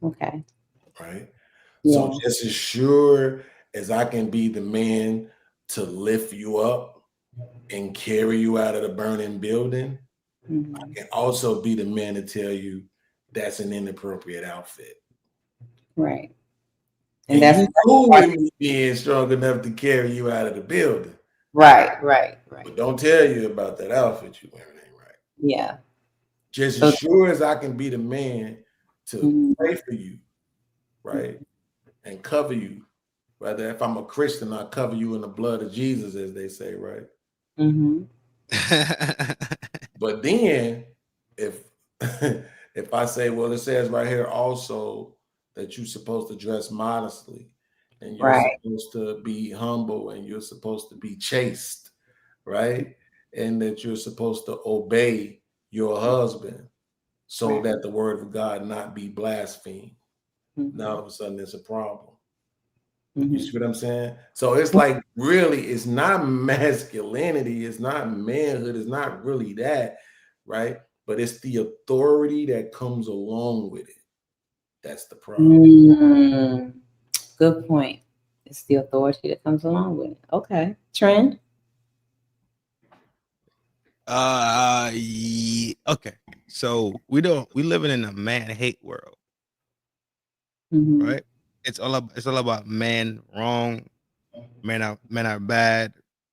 Okay. Right? Yeah. So just as sure as I can be the man to lift you up and carry you out of the burning building, I can also be the man to tell you that's an inappropriate outfit. Right. And that's you cool with me being strong enough to carry you out of the building. Right. But don't tell you about that outfit you wearing ain't right. Yeah. Just as sure as I can be the man to pray for you, right? And cover you. Whether if I'm a Christian, I cover you in the blood of Jesus, as they say, right? Mm-hmm. But then if if I say, well, it says right here also that you're supposed to dress modestly and you're supposed to be humble and you're supposed to be chaste, right? And that you're supposed to obey your husband so that the word of God not be blasphemed. Now all of a sudden it's a problem. You see what I'm saying? So it's like really, it's not masculinity, it's not manhood, it's not really that, right? But it's the authority that comes along with it. That's the problem. Good point. It's the authority that comes along with it. Okay. Trin? Okay. So we living in a man-hate world. Right? It's all about men wrong, men are bad.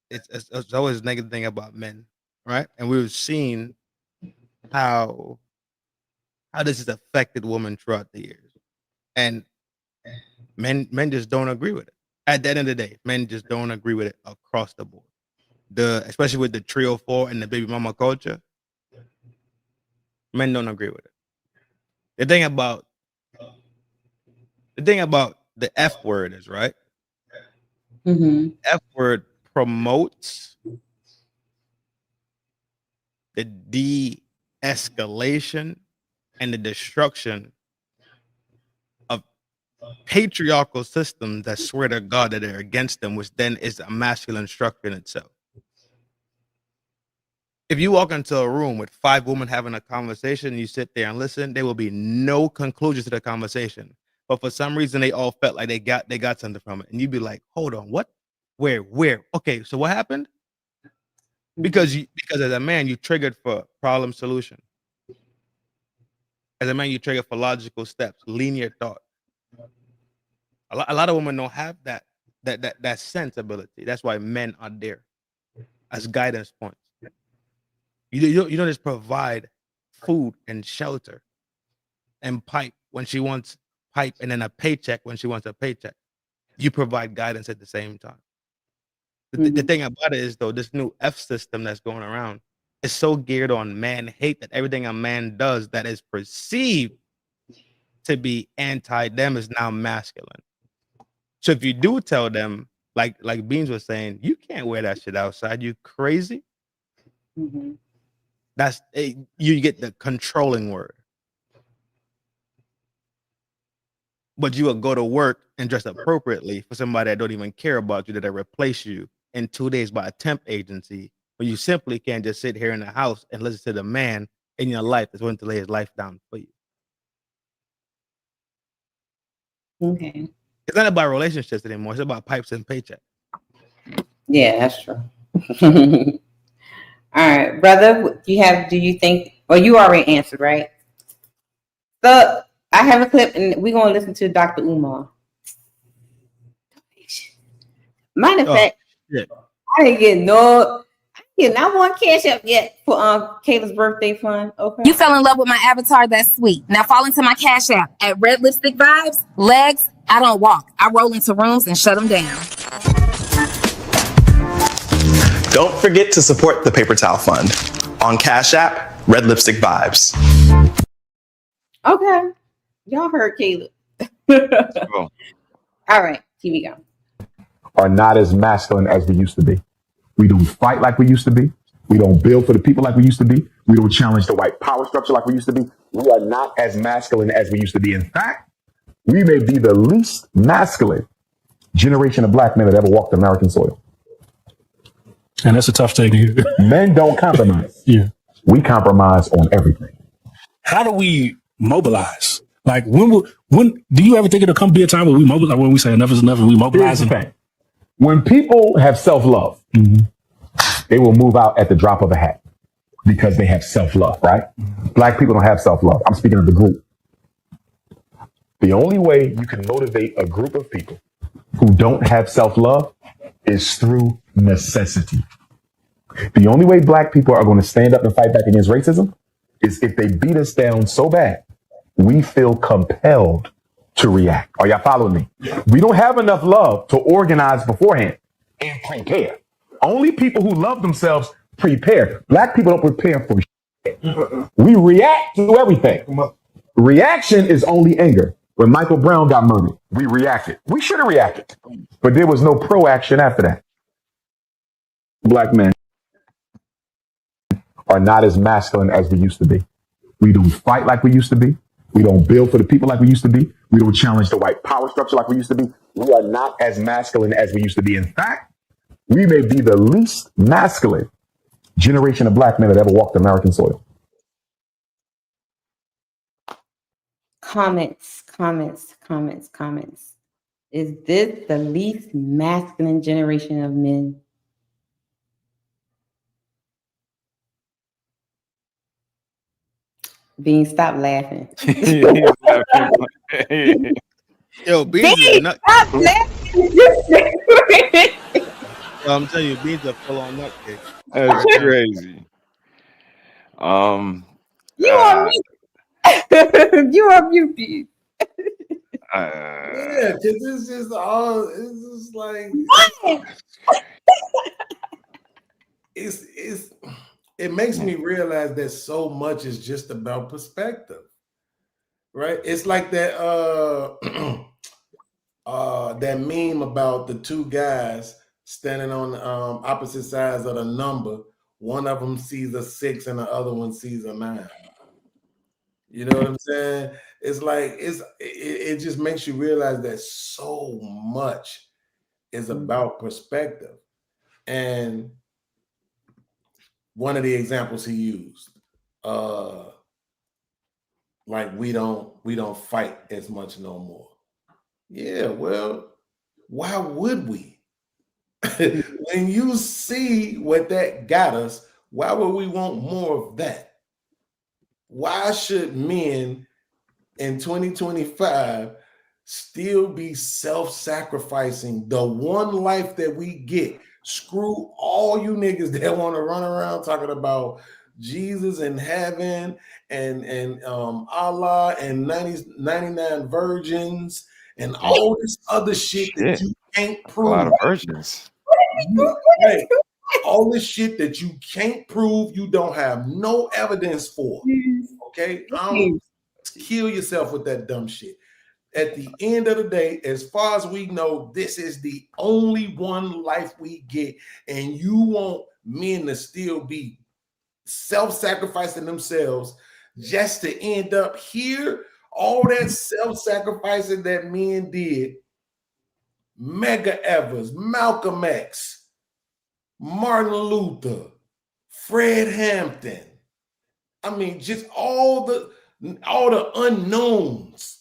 It's always a negative thing about men, right? And we've seen how this has affected women throughout the years. And men just don't agree with it. At the end of the day, men just don't agree with it across the board. Especially with the trio 4 and the baby mama culture, men don't agree with it. The thing about the F word is, right? F word promotes the de-escalation and the destruction of patriarchal systems that swear to God that they're against them, which then is a masculine structure in itself. If you walk into a room with 5 women having a conversation and you sit there and listen, there will be no conclusion to the conversation. But for some reason, they all felt like they got something from it. And you'd be like, hold on, what? Where? Okay, so what happened? Because as a man, you triggered for problem solution. As a man, you trigger for logical steps, linear thought. A lot of women don't have that sensibility. That's why men are there as guidance points. You don't just provide food and shelter and pipe when she wants pipe and then a paycheck when she wants a paycheck. You provide guidance at the same time. The thing about it is, though, this new F system that's going around is so geared on man hate that everything a man does that is perceived to be anti-them is now masculine. So if you do tell them, like Beans was saying, you can't wear that shit outside, you crazy? That's you get the controlling word. But you will go to work and dress appropriately for somebody that don't even care about you, that replace you in 2 days by a temp agency, but you simply can't just sit here in the house and listen to the man in your life that's willing to lay his life down for you. Okay. It's not about relationships anymore. It's about pipes and paycheck. Yeah, that's true. All right, brother, do you think, well, you already answered, right? So I have a clip and we're going to listen to Dr. Umar. Matter of fact, I didn't get not one cash up yet for Kayla's birthday fund. Okay. You fell in love with my avatar, that's sweet. Now fall into my cash app at Red Lipstick Vibes. Legs, I don't walk. I roll into rooms and shut them down. Don't forget to support the Paper Towel Fund on Cash App, Red Lipstick Vibes. Okay. Y'all heard Caleb. Go. All right, here we go. Are not as masculine as we used to be. We don't fight like we used to be. We don't build for the people like we used to be. We don't challenge the white power structure like we used to be. We are not as masculine as we used to be. In fact, we may be the least masculine generation of black men that ever walked American soil. And that's a tough thing to hear. Men don't compromise. Yeah. We compromise on everything. How do we mobilize? Like when do you ever think it'll come be a time where we mobilize, when we say enough is enough and we mobilize? Here's the thing. When people have self-love, they will move out at the drop of a hat because they have self-love, right? Black people don't have self-love. I'm speaking of the group. The only way you can motivate a group of people who don't have self-love is through necessity. The only way black people are going to stand up and fight back against racism is if they beat us down so bad, we feel compelled to react. Are y'all following me? We don't have enough love to organize beforehand and prepare. Only people who love themselves prepare. Black people don't prepare for shit. We react to everything. Reaction is only anger. When Michael Brown got murdered, we reacted. We should have reacted, but there was no proaction after that. Black men are not as masculine as we used to be. We don't fight like we used to be. We don't build for the people like we used to be. We don't challenge the white power structure like we used to be. We are not as masculine as we used to be. In fact, we may be the least masculine generation of black men that ever walked American soil. Comments. Is this the least masculine generation of men? Bean, stop laughing. Yo, Beans is nut. Stop laughing. I'm telling you, Beans are full on nutcase. That's crazy. You on mute. You on mute, Bean. Yeah, because it's just all, it's just like it makes me realize that so much is just about perspective, right? It's like that that meme about the two guys standing on opposite sides of the number. One of them sees a 6 and the other one sees a 9. You know what I'm saying? It's like it just makes you realize that so much is about perspective. And one of the examples he used, like we don't fight as much no more. Yeah, well, why would we? When you see what that got us, why would we want more of that? Why should men in 2025 still be self-sacrificing the one life that we get? Screw all you niggas that want to run around talking about Jesus in heaven and Allah and 99 virgins and all this other shit that you can't prove. A lot of virgins. Hey, all this shit that you can't prove, you don't have no evidence for. Okay? Kill yourself with that dumb shit. At the end of the day, as far as we know, this is the only one life we get, and you want men to still be self-sacrificing themselves just to end up here. All that self-sacrificing that men did, Medgar Evers, Malcolm X, Martin Luther, Fred Hampton. I mean, just all the unknowns.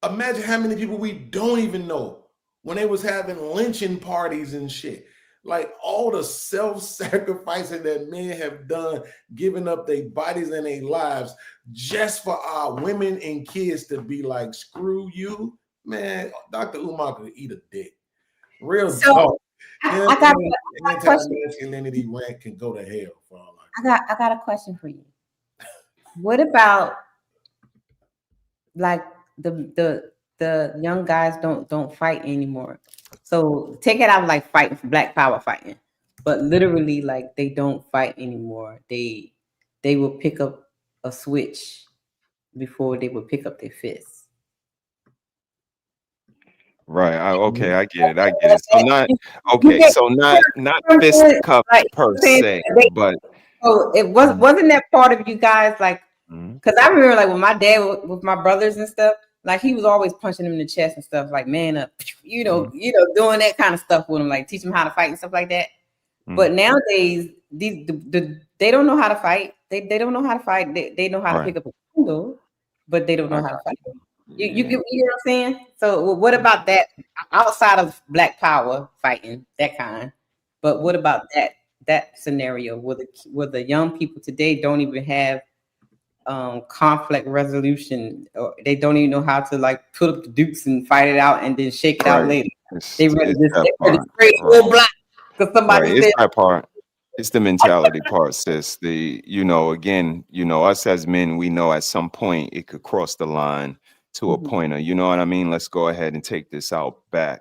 Imagine how many people we don't even know when they was having lynching parties and shit. Like all the self-sacrificing that men have done, giving up their bodies and their lives just for our women and kids to be like, screw you. Man, Dr. Umar could eat a dick. Real talk. I got a question. Masculinity rant can go to hell for all I got a question for you. What about like the young guys don't fight anymore? So take it out like fighting for Black Power fighting. but literally, like, they don't fight anymore. They will pick up a switch before they would pick up their fists. Right. Okay, I get it. I get it. So not okay. So not fisticuffs Like, per saying se, they, but so it wasn't that part of you guys, like, because I remember, like, when my dad with my brothers and stuff, like, he was always punching them in the chest and stuff, like, man up, doing that kind of stuff with them, like, teach them how to fight and stuff like that. But nowadays, they don't know how to fight. They don't know how to fight. They know how to pick up a handle, but they don't know how to fight. You know what I'm saying? So what about that outside of Black Power fighting, that kind? But what about that scenario where the young people today don't even have conflict resolution, or they don't even know how to, like, put up the dukes and fight it out and then shake it out later. They ready to straight full block because somebody right. It's said. that part. It's the mentality part, sis. Again, us as men, we know at some point it could cross the line to a point of, you know what I mean? Let's go ahead and take this out back.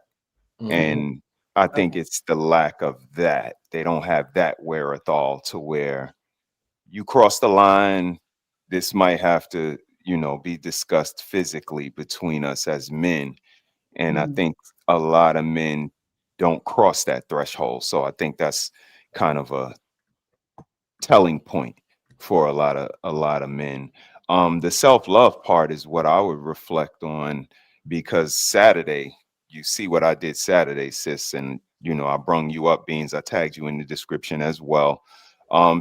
And I think it's the lack of that. They don't have that wherewithal to where you cross the line. This might have to, be discussed physically between us as men. And I think a lot of men don't cross that threshold. So I think that's kind of a telling point for a lot of men. The self-love part is what I would reflect on, because Saturday, you see what I did Saturday, sis, and I brung you up, Beans. I tagged you in the description as well,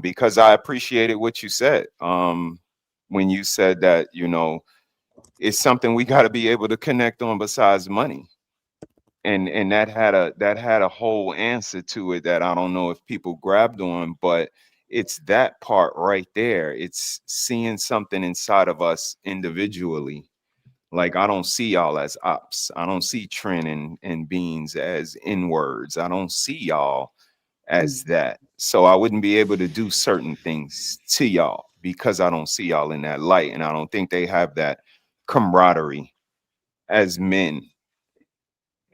because I appreciated what you said. When you said that, it's something we got to be able to connect on besides money. And that had a whole answer to it that I don't know if people grabbed on, but it's that part right there. It's seeing something inside of us individually. Like, I don't see y'all as ops. I don't see Trin and Beans as N-words. I don't see y'all as that. So I wouldn't be able to do certain things to y'all because I don't see y'all in that light. And I don't think they have that camaraderie as men.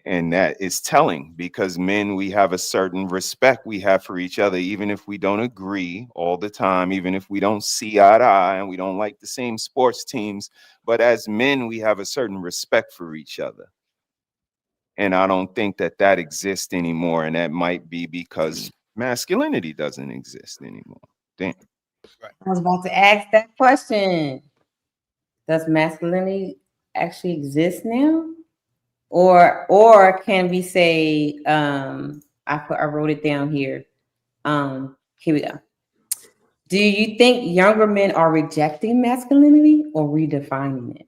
And that is telling, because men, we have a certain respect we have for each other, even if we don't agree all the time, even if we don't see eye to eye and we don't like the same sports teams. But as men, we have a certain respect for each other. And I don't think that exists anymore. And that might be because masculinity doesn't exist anymore. Damn. I was about to ask that question. Does masculinity actually exist now? Or can we say, I wrote it down here. Here we go. Do you think younger men are rejecting masculinity or redefining it?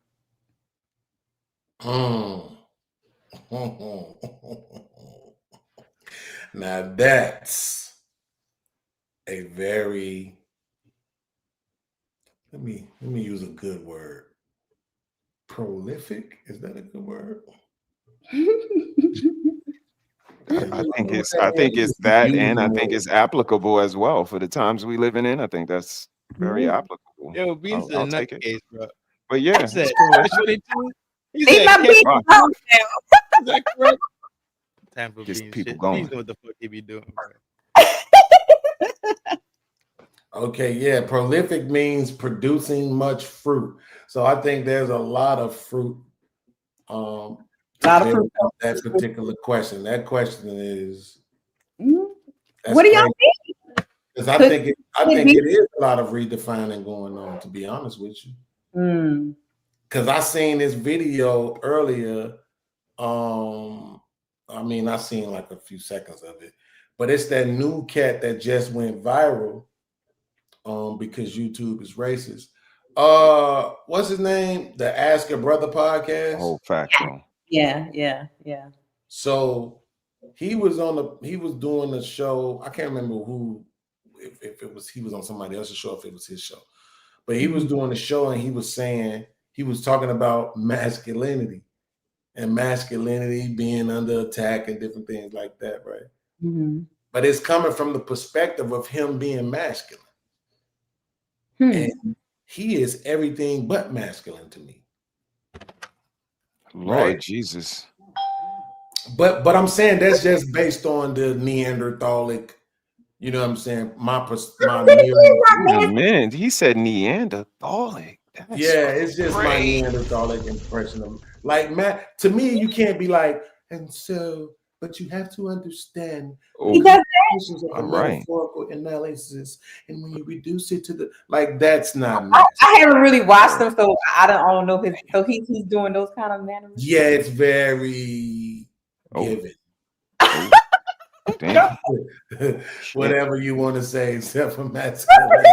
Now that's a very, let me use a good word. Prolific, is that a good word? I think it's that, and I think it's applicable as well for the times we living in. I think that's very applicable. Yo, Beans is a I'll take it. nutcase, bro. But yeah, He said, it's cool. catch 22. He They said, might catch be 22. out now. Is that correct? Time for Gets Beans people shit. going. Beans know what the fuck he be doing, bro. Okay, yeah, prolific means producing much fruit. So I think there's a lot of fruit. That particular question. That question is. What do y'all think? Because I think it is a lot of redefining going on, to be honest with you. Because I seen this video earlier. I seen like a few seconds of it, but it's that new cat that just went viral. Because YouTube is racist. What's his name? The Ask Your Brother podcast. Oh, factual. Yeah. So he was doing the show. I can't remember who, if it was he was on somebody else's show, if it was his show. But he was doing the show and he was talking about masculinity and masculinity being under attack and different things like that, right? But it's coming from the perspective of him being masculine. And he is everything but masculine to me. Lord right? Jesus. But I'm saying that's just based on the Neanderthalic You know what I'm saying? My mirror. Wait a minute. He said Neanderthalic. That's Yeah, it's just my crazy. Neanderthalic impression of like Matt. To me, you can't be like, and so, but you have to understand Oh, He does that. implications of the all right. metaphorical analysis, and when you reduce it to the like, that's not I masculine. haven't really watched him, so I don't know his. So he's doing those kind of manners. Yeah, it's very given. Oh, damn. Whatever you want to say, except for masculinity.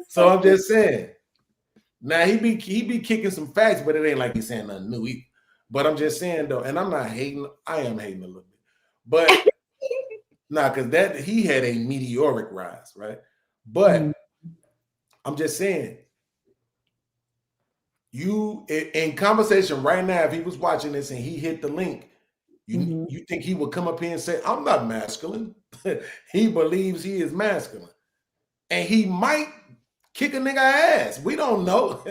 So I'm just saying. Now he be kicking some facts, but it ain't like he's saying nothing new either. But I'm just saying though, and I'm not hating. I am hating a little bit, but because that he had a meteoric rise, right? But I'm just saying, you in conversation right now, if he was watching this and he hit the link, you think he would come up here and say, "I'm not masculine." He believes he is masculine, and he might kick a nigga ass. We don't know.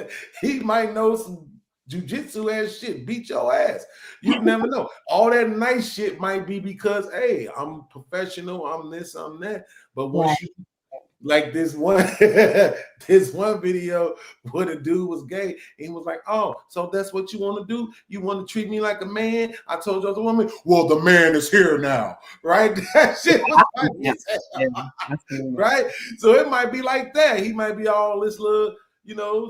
He might know some jujitsu ass shit, beat your ass. You never know. All that nice shit might be because, hey, I'm professional, I'm this, I'm that. But once you like this one video where the dude was gay, and he was like, "Oh, so that's what you want to do? You want to treat me like a man? I told you I was a woman. Well, the man is here now, right?" That shit was funny. Right? So it might be like that. He might be all this little,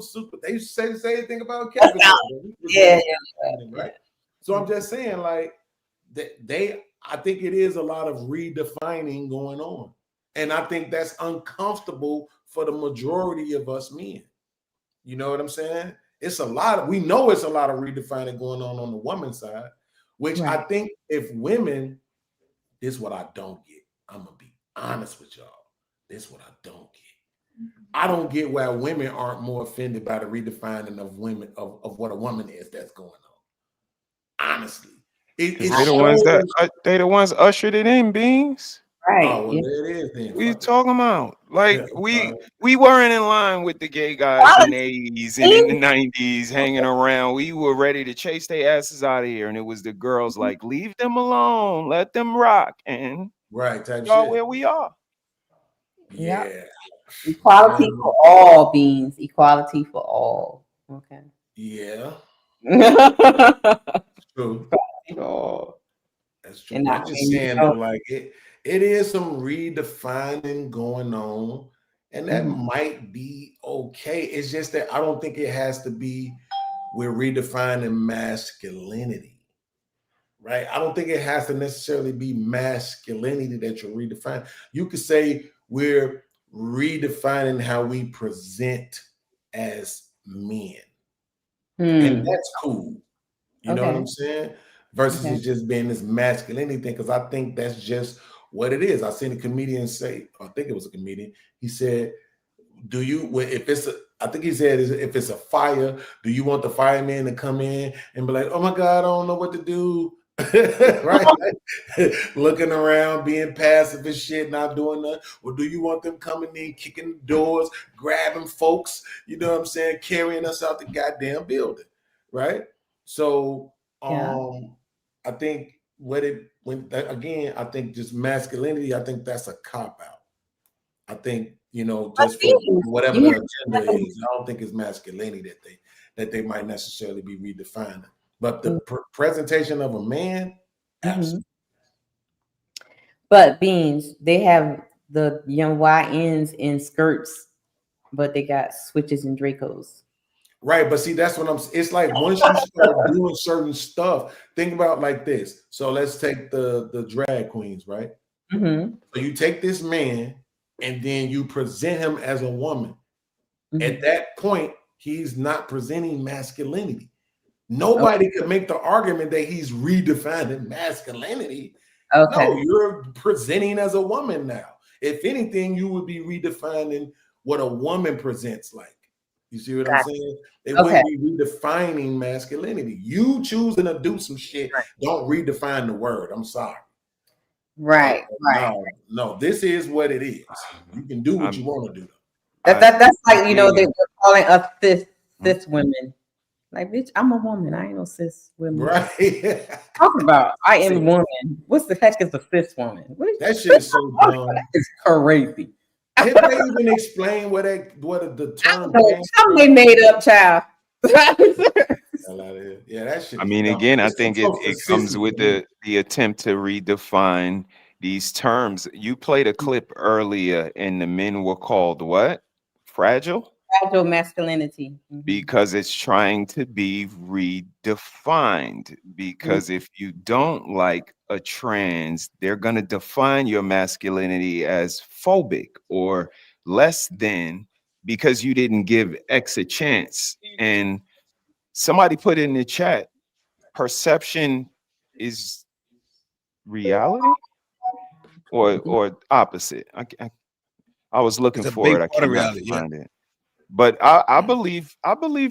super. They used to say the same thing about Kevin. Yeah. Right. So I'm just saying, like, I think it is a lot of redefining going on. And I think that's uncomfortable for the majority of us men. You know what I'm saying? We know it's a lot of redefining going on the woman's side, which I think if women, this is what I don't get. I'm going to be honest with y'all. This is what I don't get. I don't get why women aren't more offended by the redefining of women, of what a woman is that's going on. Honestly. They the ones ushered it in, Beans. Right. Oh, well, there it is then. What are you talking about? Like we weren't in line with the gay guys in the 80s and in the 90s hanging around. We were ready to chase their asses out of here. And it was the girls like, leave them alone, let them rock. And y'all where we are. Yeah. Equality for all, Beans. Equality for all. Okay. Yeah. True. That's true. And I'm just saying though, like it is some redefining going on, and that might be okay. It's just that I don't think it has to be we're redefining masculinity, right? I don't think it has to necessarily be masculinity that you're redefining. You could say we're redefining how we present as men, and that's cool. You know what I'm saying? Versus it just being this masculinity thing, because I think that's just what it is. I seen a comedian say, I think it was a comedian, he said, if it's a fire, do you want the fireman to come in and be like, "Oh my God, I don't know what to do," right? Looking around, being passive and shit, not doing nothing? Or do you want them coming in, kicking the doors, grabbing folks, you know what I'm saying, carrying us out the goddamn building, right? So I think I think just masculinity, I think that's a cop out. I think, just for whatever their agenda is, I don't think it's masculinity that they might necessarily be redefining. But the presentation of a man, absolutely. But Beans, they have the young YNs in skirts, but they got switches and Dracos. Right, but see, that's what it's like once you start doing certain stuff, think about like this. So let's take the drag queens, right? So you take this man and then you present him as a woman. At that point, he's not presenting masculinity. Nobody could make the argument that he's redefining masculinity. No, you're presenting as a woman now. If anything, you would be redefining what a woman presents like. You see what I'm saying? It wouldn't be redefining masculinity. You choosing to do some shit, don't redefine the word. I'm sorry. Right. No, this is what it is. You can do what you want to do. That's like, they're calling us cis women. Like, bitch, I'm a woman. I ain't no cis woman. Right. Talking about I am a woman. What's the heck is a cis woman? That shit is so dumb. That is crazy. Did they even explain what the term Something they made up, child. Yeah, that shit. I mean, again, I think it comes sissy, with the attempt to redefine these terms. You played a clip earlier, and the men were called what? Fragile? Fragile masculinity. Because it's trying to be redefined. Because if you don't like a trans, they're going to define your masculinity as phobic or less than because you didn't give X a chance. And somebody put in the chat, perception is reality or opposite. I was looking It's a for big it. I part of cannot reality. Yeah. find it. But I believe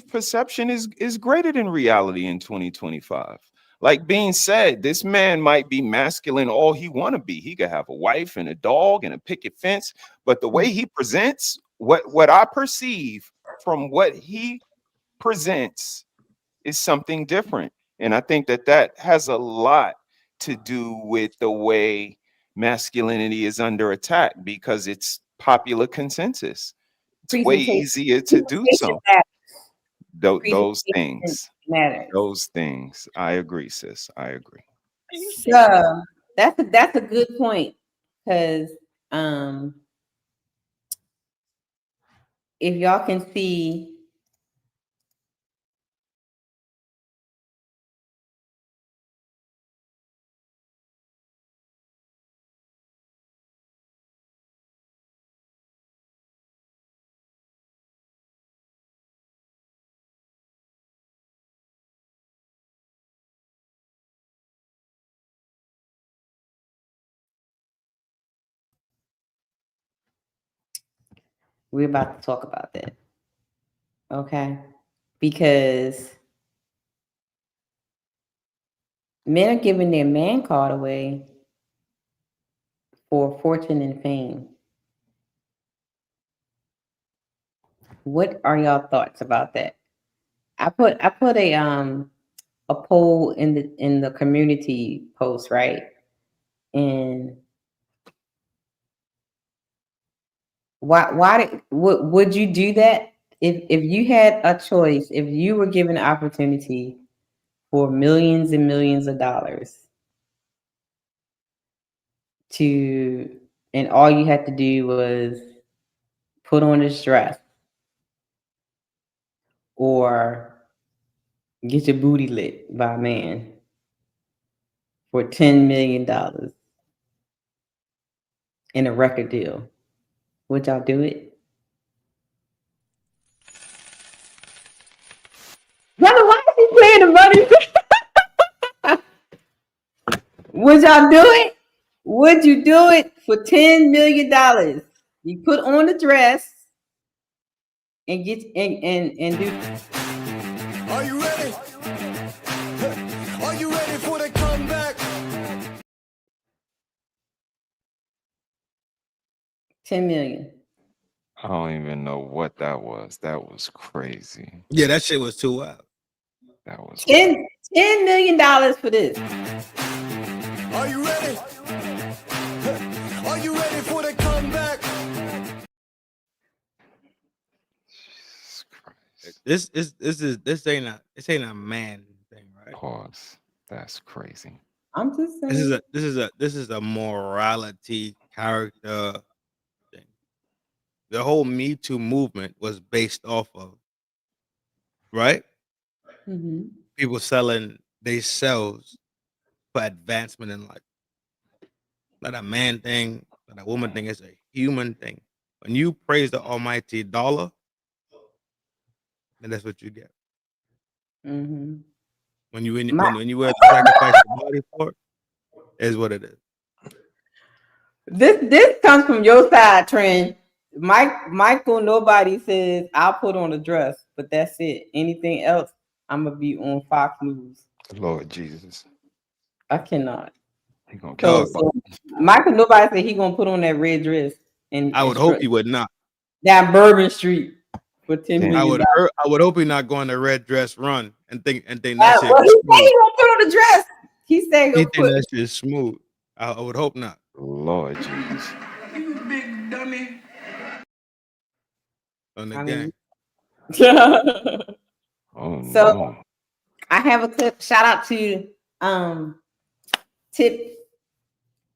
perception is greater than reality in 2025. Like being said, this man might be masculine all he want to be. He could have a wife and a dog and a picket fence, but the way he presents, what I perceive from what he presents is something different. And I think that has a lot to do with the way masculinity is under attack because it's popular consensus. It's way easier to do so. Those things. Matters. Those things. I agree, sis. I agree. So that's a good point because if y'all can see. We're about to talk about that. Okay. Because men are giving their man card away for fortune and fame. What are y'all thoughts about that? I put a poll in the community post, right? And would you do that if you had a choice, if you were given an opportunity for millions and millions of dollars and all you had to do was put on this dress or get your booty lit by a man for $10 million in a record deal, would y'all do it? Brother, why is he playing the money? Would y'all do it? Would you do it for $10 million? You put on the dress and get and do. Are you ready? Are you ready for the comeback? 10 million. I don't even know what that was. That was crazy. Yeah, that shit was too wild. That was $10 million for this. Are you ready? Are you ready for the comeback? This ain't a man thing, right? Pause. That's crazy. I'm just saying. This is a morality character thing. The whole Me Too movement was based off of, right? Mm-hmm. People selling themselves for advancement in life. Not a man thing, not a woman thing. It's a human thing. When you praise the almighty dollar, then that's what you get. Mm-hmm. When you when you were to sacrifice your body for it, is what it is. This comes from your side, Trin. Michael, nobody says I'll put on a dress, but that's it. Anything else, I'm gonna be on Fox News. Lord Jesus. I cannot. He gonna kill So Michael, nobody said he gonna put on that red dress. And I would hope you would not. Down Bourbon Street for 10 Damn. million. I would hope he's not going to red dress run and think that shit. Well, he said he gonna put on the dress. He said He go think put. that shit is smooth. I would hope not. Lord Jesus. You big dummy. On the I gang. mean, Oh so no. I have a clip. Shout out to Tip.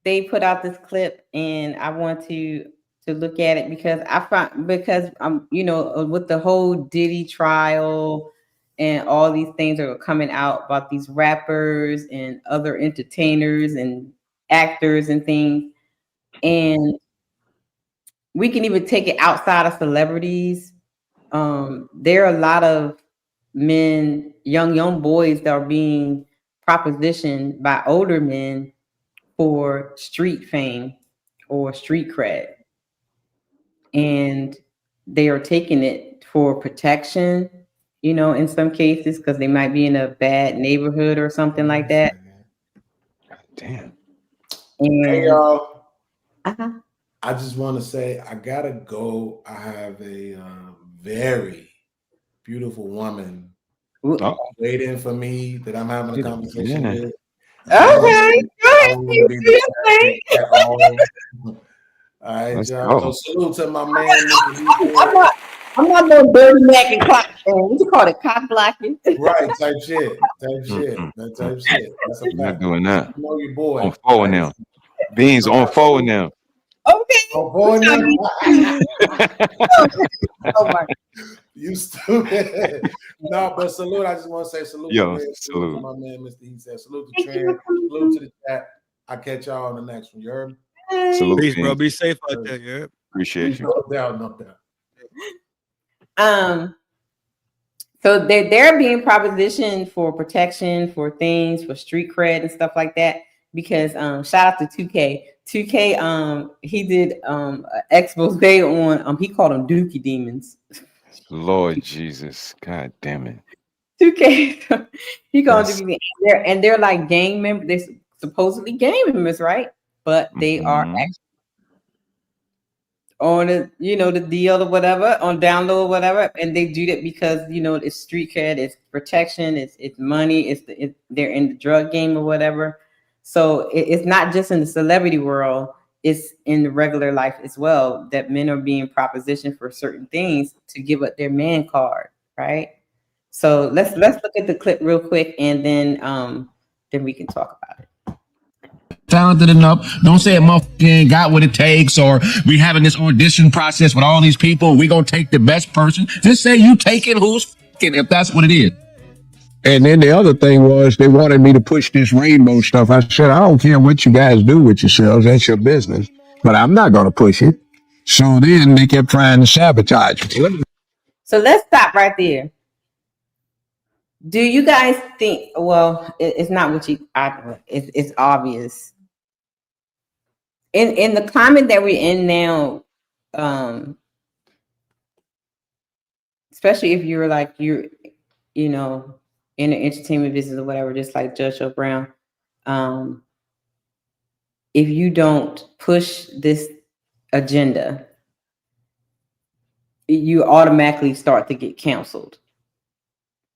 They put out this clip, and I want to look at it because you know, with the whole Diddy trial and all these things are coming out about these rappers and other entertainers and actors and things, and we can even take it outside of celebrities. There are a lot of men, young boys that are being propositioned by older men for street fame or street cred. And they are taking it for protection, you know, in some cases, because they might be in a bad neighborhood or something like that. Damn. And Hey y'all. uh-huh. I just want to say I gotta go. I have a very beautiful woman waiting for me that I'm having a conversation with. Okay, I don't want to be distracted at all. All right, Let's y'all. go. So salute to my man, Mr. Heath. I'm not no dirty Mac and clock. What you call it? Cock blocking. Right, type shit. That type shit. That's a You're not fact. doing that. You know your boy. On forward now. Beans on forward now. Okay. Oh boy, now. Oh my. You stupid. No, but salute. I just want to say salute. Yo, to man. Salute to my man, Mr. Heath. Salute to Trin. Salute to the chat. I'll catch y'all on the next one. You heard me? Salute, Peace, bro. Beans. Be safe out there. Yeah. Appreciate you. No doubt, no doubt. So they're being propositioned for protection, for things, for street cred and stuff like that. Because shout out to 2K. 2K, he did an expose on he called them Dookie Demons. Lord Jesus. God damn it. 2K, he called Yes. Dookie Demons. And they're like gang members. They're supposedly gang members, right? But they are actually on the, you know, the deal or whatever, on download or whatever, and they do that because, you know, it's street cred, it's protection, it's money, they're in the drug game or whatever. So it's not just in the celebrity world, it's in the regular life as well, that men are being propositioned for certain things to give up their man card, right? So let's look at the clip real quick, and then we can talk about it. Talented enough. Don't say it motherfucking ain't got what it takes, or we having this audition process with all these people. We gonna take the best person. Just say you taking who's fucking, if that's what it is. And then the other thing was they wanted me to push this rainbow stuff. I said, I don't care what you guys do with yourselves. That's your business. But I'm not going to push it. So then they kept trying to sabotage me. So let's stop right there. Do you guys think, well, it's not what it's obvious. In the climate that we're in now, especially if you're like, you know, in the entertainment business or whatever, just like Judge Joe Brown, if you don't push this agenda, you automatically start to get canceled.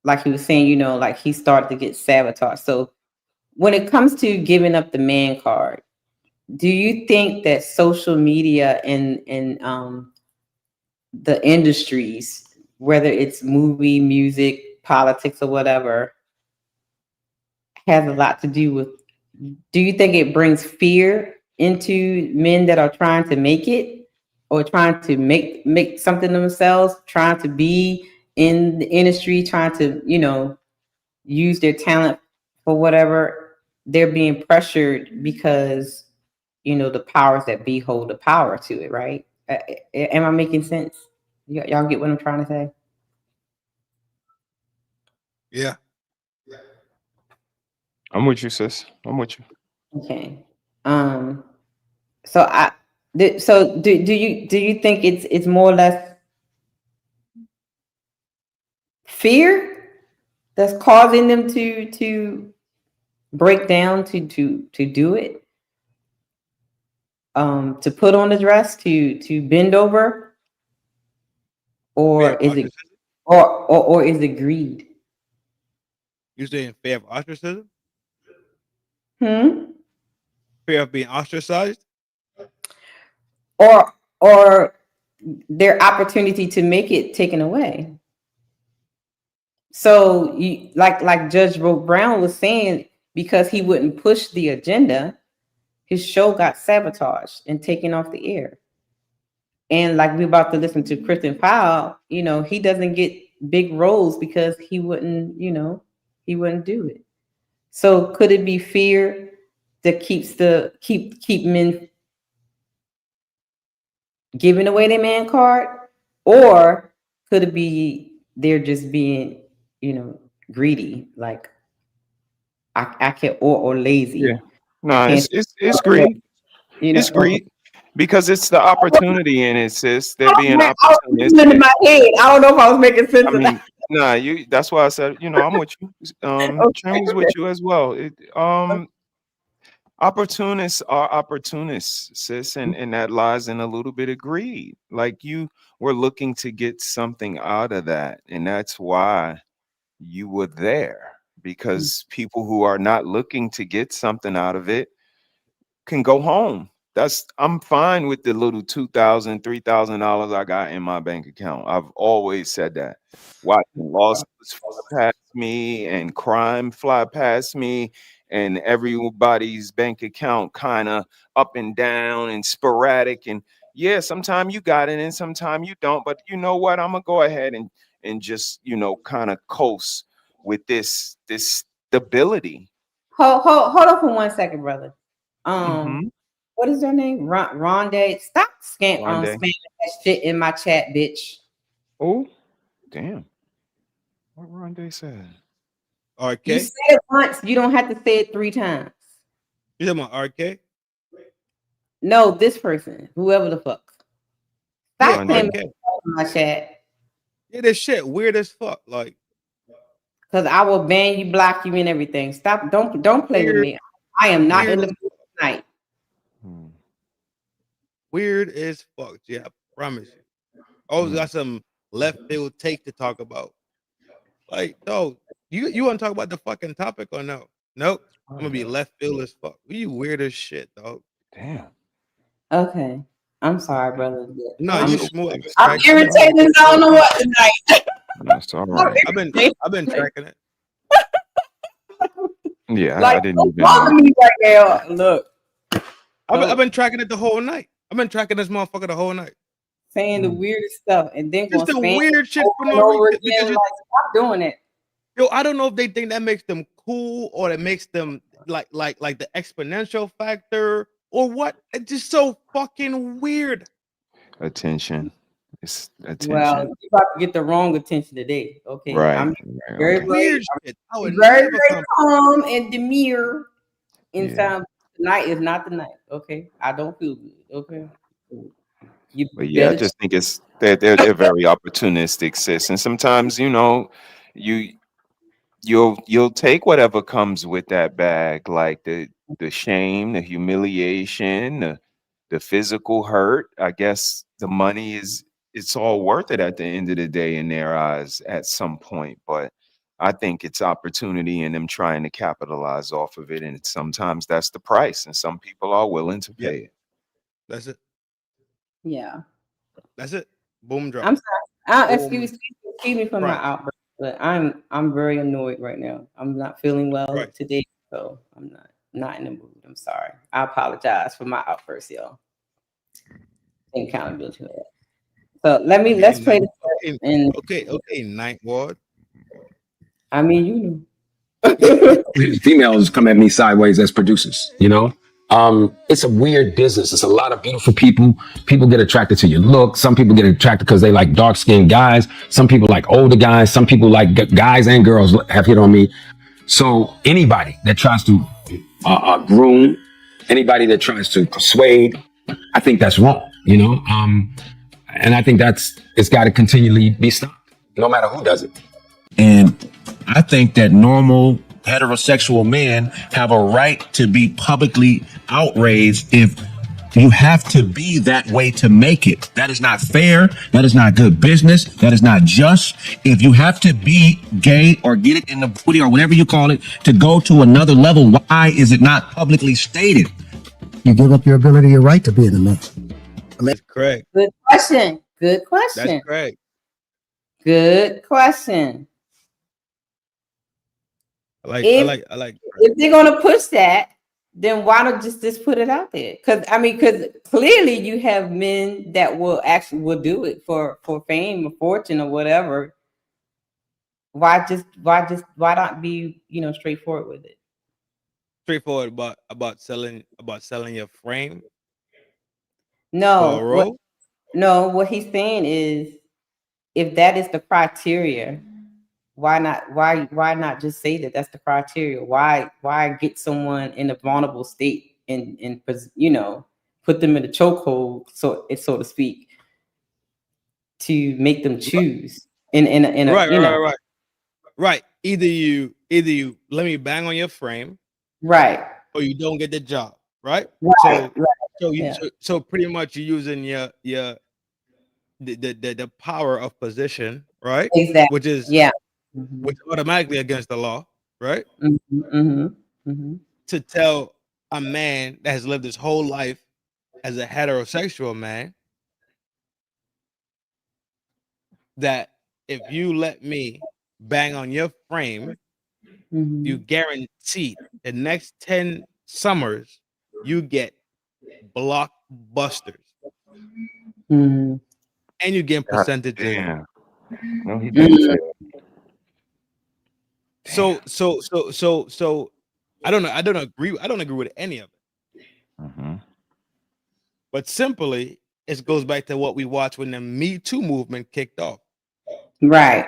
Like he was saying, you know, like he started to get sabotaged. So when it comes to giving up the man card, do you think that social media and the industries, whether it's movie, music, politics, or whatever, has a lot to do with, do you think it brings fear into men that are trying to make it, or trying to make something themselves, trying to be in the industry, trying to, you know, use their talent for whatever? They're being pressured because, you know, the powers that be hold the power to it, right? Am I making sense? Y'all get what I'm trying to say? Yeah. I'm with you, sis. I'm with you. Okay. So do you think it's more or less fear that's causing them to break down, to do it? To put on the dress, to bend over? or is it or is it greed? You saying fear of ostracism? Hmm? Fear of being ostracized? Or their opportunity to make it taken away. So you like Judge Brown was saying, because he wouldn't push the agenda, his show got sabotaged and taken off the air. And like we're about to listen to Kristen Powell, he doesn't get big roles because he wouldn't do it. So could it be fear that keep men giving away their man card, or could it be they're just being, greedy, like I can't, or lazy? Yeah. No, it's greed. It's greed because it's the opportunity in it, sis. They're being opportunistic. In my head, I don't know if I was making sense of that. Nah, that's why I said, I'm with you. Trin was with you as well. Opportunists are opportunists, sis, and that lies in a little bit of greed. Like you were looking to get something out of that, and that's why you were there. Because people who are not looking to get something out of it can go home. I'm fine with the little $2,000, $3,000 I got in my bank account. I've always said that. Watching losses fly past me and crime fly past me, and everybody's bank account kind of up and down and sporadic. And yeah, sometimes you got it and sometimes you don't. But you know what? I'm gonna go ahead and just kind of coast with this stability. Hold on for 1 second, brother. What is their name? Rondé. Stop spamming that shit in my chat, bitch. Oh, damn. What Rondé said? RK? You say it once, you don't have to say it 3 times. You talking about RK? No, this person, whoever the fuck. Stop spamming in my chat. Yeah, this shit weird as fuck. Like, because I will ban you, block you, and everything. Stop! Don't play with me. I am not in the mood tonight. Weird as fuck. Yeah, I promise you. Always got some left field take to talk about. Like, no, you want to talk about the fucking topic or no? Nope. I'm gonna be left field as fuck. You weird as shit, dog. Damn. Okay, I'm sorry, brother. No, you smooth. I'm irritated. I don't know what tonight. That's all right. I've been tracking it. Yeah, like, I didn't even bother me right now. Look, I've been tracking it the whole night. I've been tracking this motherfucker the whole night. Saying the weirdest stuff and then just the weird shit for no reason. Because stop doing it. Yo, I don't know if they think that makes them cool or it makes them like the exponential factor or what. It's just so fucking weird. Attention. It's attention. Well, you're about to get the wrong attention today. Okay. Right. I'm very weird shit. I'm very calm and demure. Tonight is not the night. Okay. I don't feel good. Okay. But yeah, I just think they're very opportunistic, sis. And sometimes, you'll take whatever comes with that bag, like the shame, the humiliation, the physical hurt. I guess the money it's all worth it at the end of the day in their eyes at some point. But I think it's opportunity and them trying to capitalize off of it. And sometimes that's the price. And some people are willing to pay it. That's it. Yeah. That's it. Boom drop. I'm sorry. Excuse me for my outburst, but I'm very annoyed right now. I'm not feeling well today, so I'm not in the mood. I'm sorry. I apologize for my outburst, y'all. Take accountability for that. So let's play this. And okay, Ninth Ward. I mean, you know. Females come at me sideways as producers, it's a weird business. It's a lot of beautiful people. People get attracted to your look. Some people get attracted because they like dark-skinned guys. Some people like older guys. Some people like guys and girls have hit on me. So anybody that tries to groom, anybody that tries to persuade, I think that's wrong, and I think it's got to continually be stopped, no matter who does it. And I think that normal heterosexual men have a right to be publicly outraged if You have to be that way to make it. That is not fair. That is not good business. That is not just. If you have to be gay or get it in the booty or whatever you call it to go to another level, why is it not publicly stated? You give up your ability, your right to be in a man. That's correct. Good question. Good question. That's correct. Good question. I like. If they're gonna push that, then why not just put it out there? Because clearly you have men that will do it for fame or fortune or whatever. Why not be straightforward with it? Straightforward about selling your frame. No, what he's saying is, if that is the criteria, why not just say that that's the criteria? Why get someone in a vulnerable state and put them in a chokehold, so to speak, to make them choose Right. Either you let me bang on your frame, right, or you don't get the job, right? So pretty much you're using the power of position, right? Exactly. Which is which automatically against the law, right? To tell a man that has lived his whole life as a heterosexual man that if you let me bang on your frame, you guaranteed the next 10 summers you get blockbusters. And you get percentages. Damn. No, he didn't say that. So I don't agree with any of it. But simply it goes back to what we watched when the Me Too movement kicked off. Right.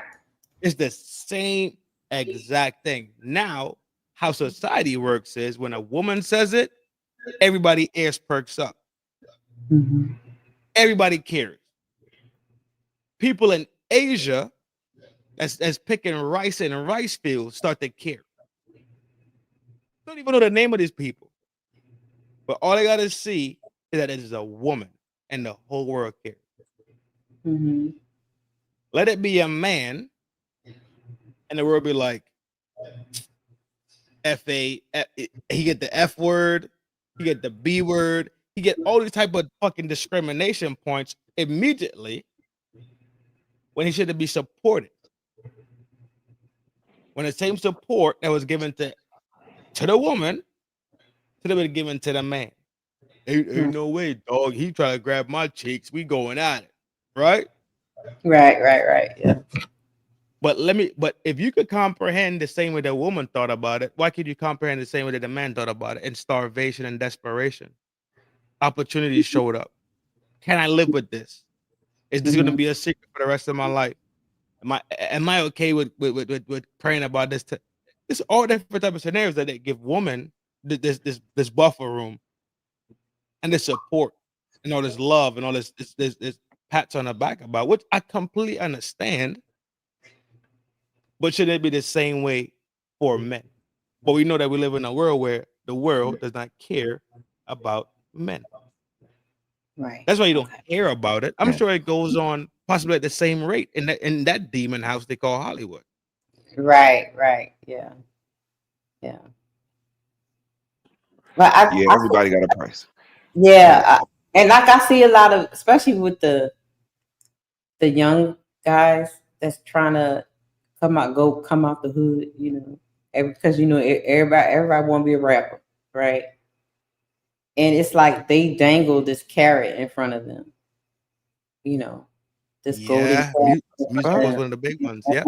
It's the same exact thing. Now, how society works is when a woman says it, everybody ears perks up. Everybody cares. People in Asia that's picking rice in rice fields start to care. Don't even know the name of these people. But all they gotta see is that it is a woman and the whole world cares. Let it be a man and the world be like, he get the F word, he get the B word, he get all these type of fucking discrimination points immediately when he should be supported. When the same support that was given to the woman should have been given to the man. Ain't no way, dog. He trying to grab my cheeks. We going at it, right? Right. Yeah. But if you could comprehend the same way the woman thought about it, why could you comprehend the same way that the man thought about it? In starvation and desperation, opportunities showed up. Can I live with this? Is this going to be a secret for the rest of my life? Am I okay with praying about this? It's all different type of scenarios that they give women this buffer room and this support and all this love and all this pats on the back about, which I completely understand. But should it be the same way for men? But we know that we live in a world where the world does not care about men. Right. That's why you don't hear about it. I'm sure it goes on possibly at the same rate in that demon house they call Hollywood. Right. Yeah. But everybody got a price. Yeah, and like I see a lot of, especially with the young guys that's trying to come out the hood, because everybody want to be a rapper, right? And it's like they dangle this carrot in front of them, this golden carrot. Music was one of the big ones. Yeah,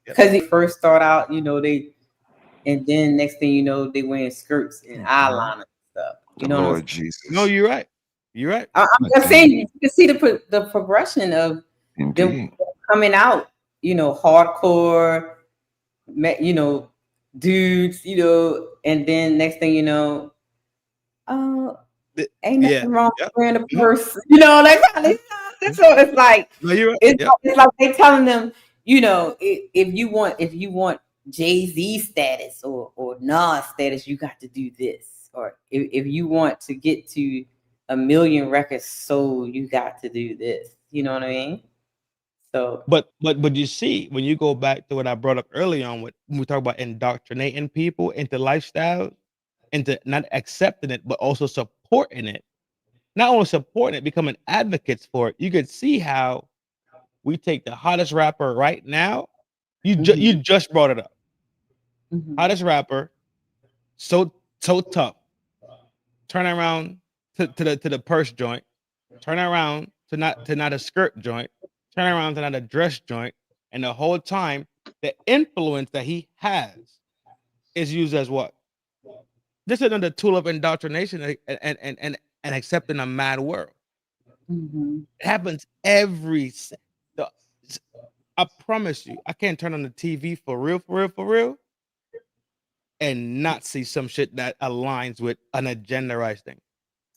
because he first start out, and then next thing you know, they wearing skirts and eyeliner and stuff. Lord Jesus. No, you're right. I'm just saying, you can see the progression of them coming out, hardcore, dudes, and then next thing you know, ain't nothing wrong with wearing a purse, so it's like, no, you're right. It's like they telling them, if you want Jay-Z status or Nas status, you got to do this. or if you want to get to 1 million records sold, you got to do this. You know what I mean? So, but you see, when you go back to what I brought up early on, when we talk about indoctrinating people into lifestyles, into not accepting it, but also supporting it. Not only supporting it, becoming advocates for it. You could see how we take the hottest rapper right now. You just brought it up. Hottest rapper, so tough. Turn around to the purse joint. Turn around to not a skirt joint. Turn around to not a dress joint. And the whole time, the influence that he has is used as what? This is another tool of indoctrination and accepting a mad world. It happens I promise you, I can't turn on the TV for real, and not see some shit that aligns with an agendarized thing.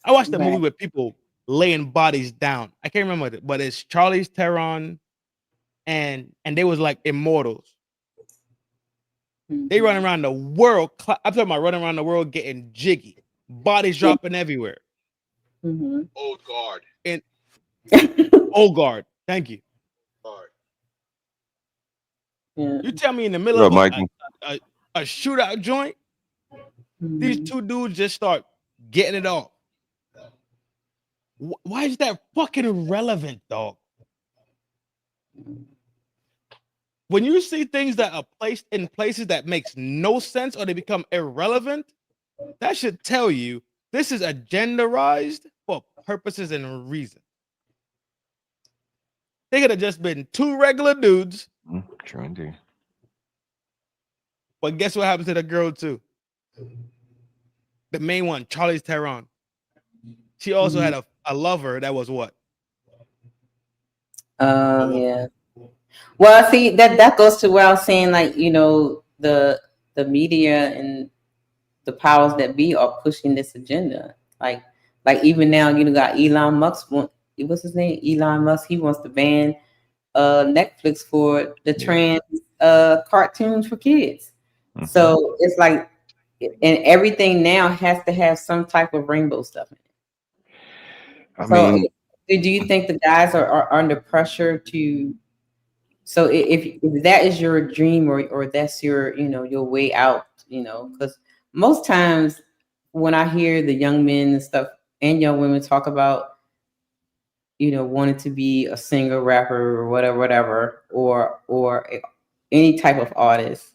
I watched a movie with people laying bodies down. I can't remember it, but it's Charlize Theron, and they was like immortals. They run around the world. I'm talking about running around the world getting jiggy, bodies dropping everywhere. Old guard. And old guard. Thank you. You tell me in the middle of a shootout joint, these two dudes just start getting it off. Why is that fucking irrelevant, dog? When you see things that are placed in places that makes no sense or they become irrelevant, that should tell you this is agendarized for purposes and reasons. They could have just been two regular dudes. Trendy. But guess what happened to the girl too? The main one, Charlize Theron. She also had a lover that was what? Yeah. Well, see, that goes to where I was saying, like, you know, the media and the powers that be are pushing this agenda. Like even now, you know, got Elon Musk. What's his name? Elon Musk. He wants to ban Netflix for the trans cartoons for kids. So it's like, and everything now has to have some type of rainbow stuff in it. So do you think the guys are under pressure to? So if that is your dream or that's your, you know, your way out, you know, because most times when I hear the young men and stuff and young women talk about, you know, wanting to be a singer, rapper, or whatever, or any type of artist,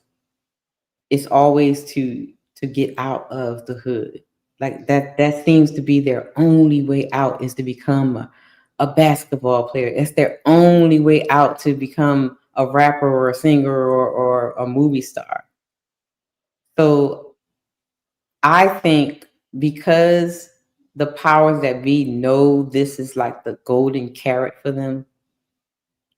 it's always to get out of the hood. Like that seems to be their only way out, is to become a basketball player. It's their only way out to become a rapper or a singer or a movie star. So I think because the powers that be know this is like the golden carrot for them,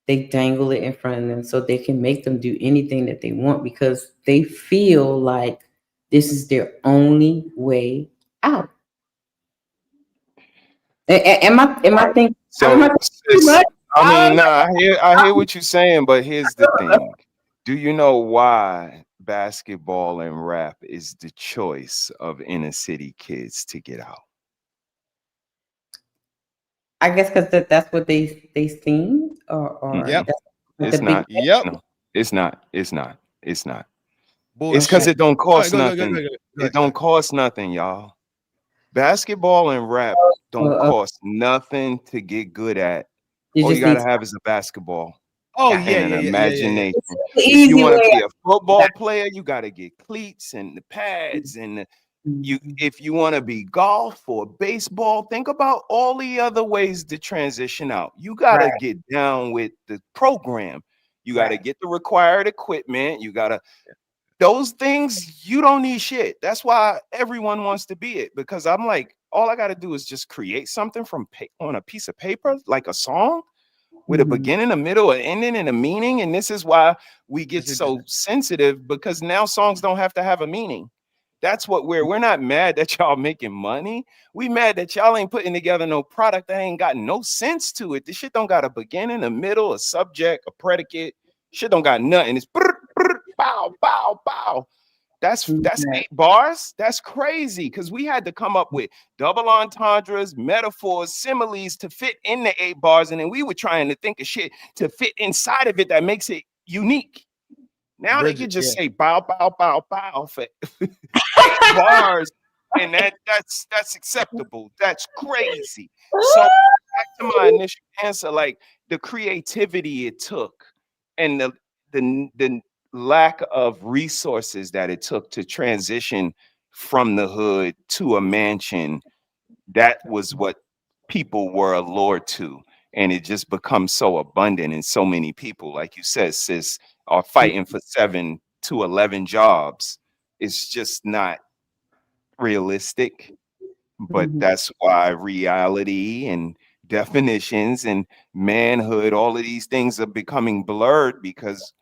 they dangle it in front of them so they can make them do anything that they want, because they feel like this is their only way out. Am I thinking? I hear what you're saying, but here's the thing. Do you know why basketball and rap is the choice of inner city kids to get out? I guess because that's what they seen, or Yep. that's It's not. Yep. No, it's not. It's not. It's not. Bullshit. It's because it don't cost Go nothing. It don't cost nothing, y'all. Basketball and rap don't cost nothing to get good at. All you gotta have is a basketball. And an imagination. If you want to be a football player, you got to get cleats and the pads and if you want to be golf or baseball, think about all the other ways to transition out. You got to get down with the program. You got to get the required equipment. You got to, those things, you don't need shit. That's why everyone wants to be it, because I'm like, all I got to do is just create something from on a piece of paper, like a song, with a beginning, a middle, an ending, and a meaning. And this is why we get so sensitive, because now songs don't have to have a meaning. That's what we're not mad that y'all making money. We mad that y'all ain't putting together no product that ain't got no sense to it. This shit don't got a beginning, a middle, a subject, a predicate. Shit don't got nothing. It's brr, brr, bow, bow, bow. That's 8 bars. That's crazy because we had to come up with double entendres, metaphors, similes to fit in the 8 bars, and then we were trying to think of shit to fit inside of it that makes it unique. Now they could just say bow, bow, bow, bow for 8 bars, and that's acceptable. That's crazy. So back to my initial answer, like the creativity it took, and the lack of resources that it took to transition from the hood to a mansion, that was what people were allured to. And it just becomes so abundant, and so many people, like you said, sis, are fighting for 7 to 11 jobs. It's just not realistic. But that's why reality and definitions and manhood, all of these things are becoming blurred because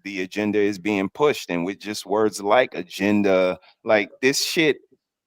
the agenda is being pushed. And with just words like agenda, like this shit,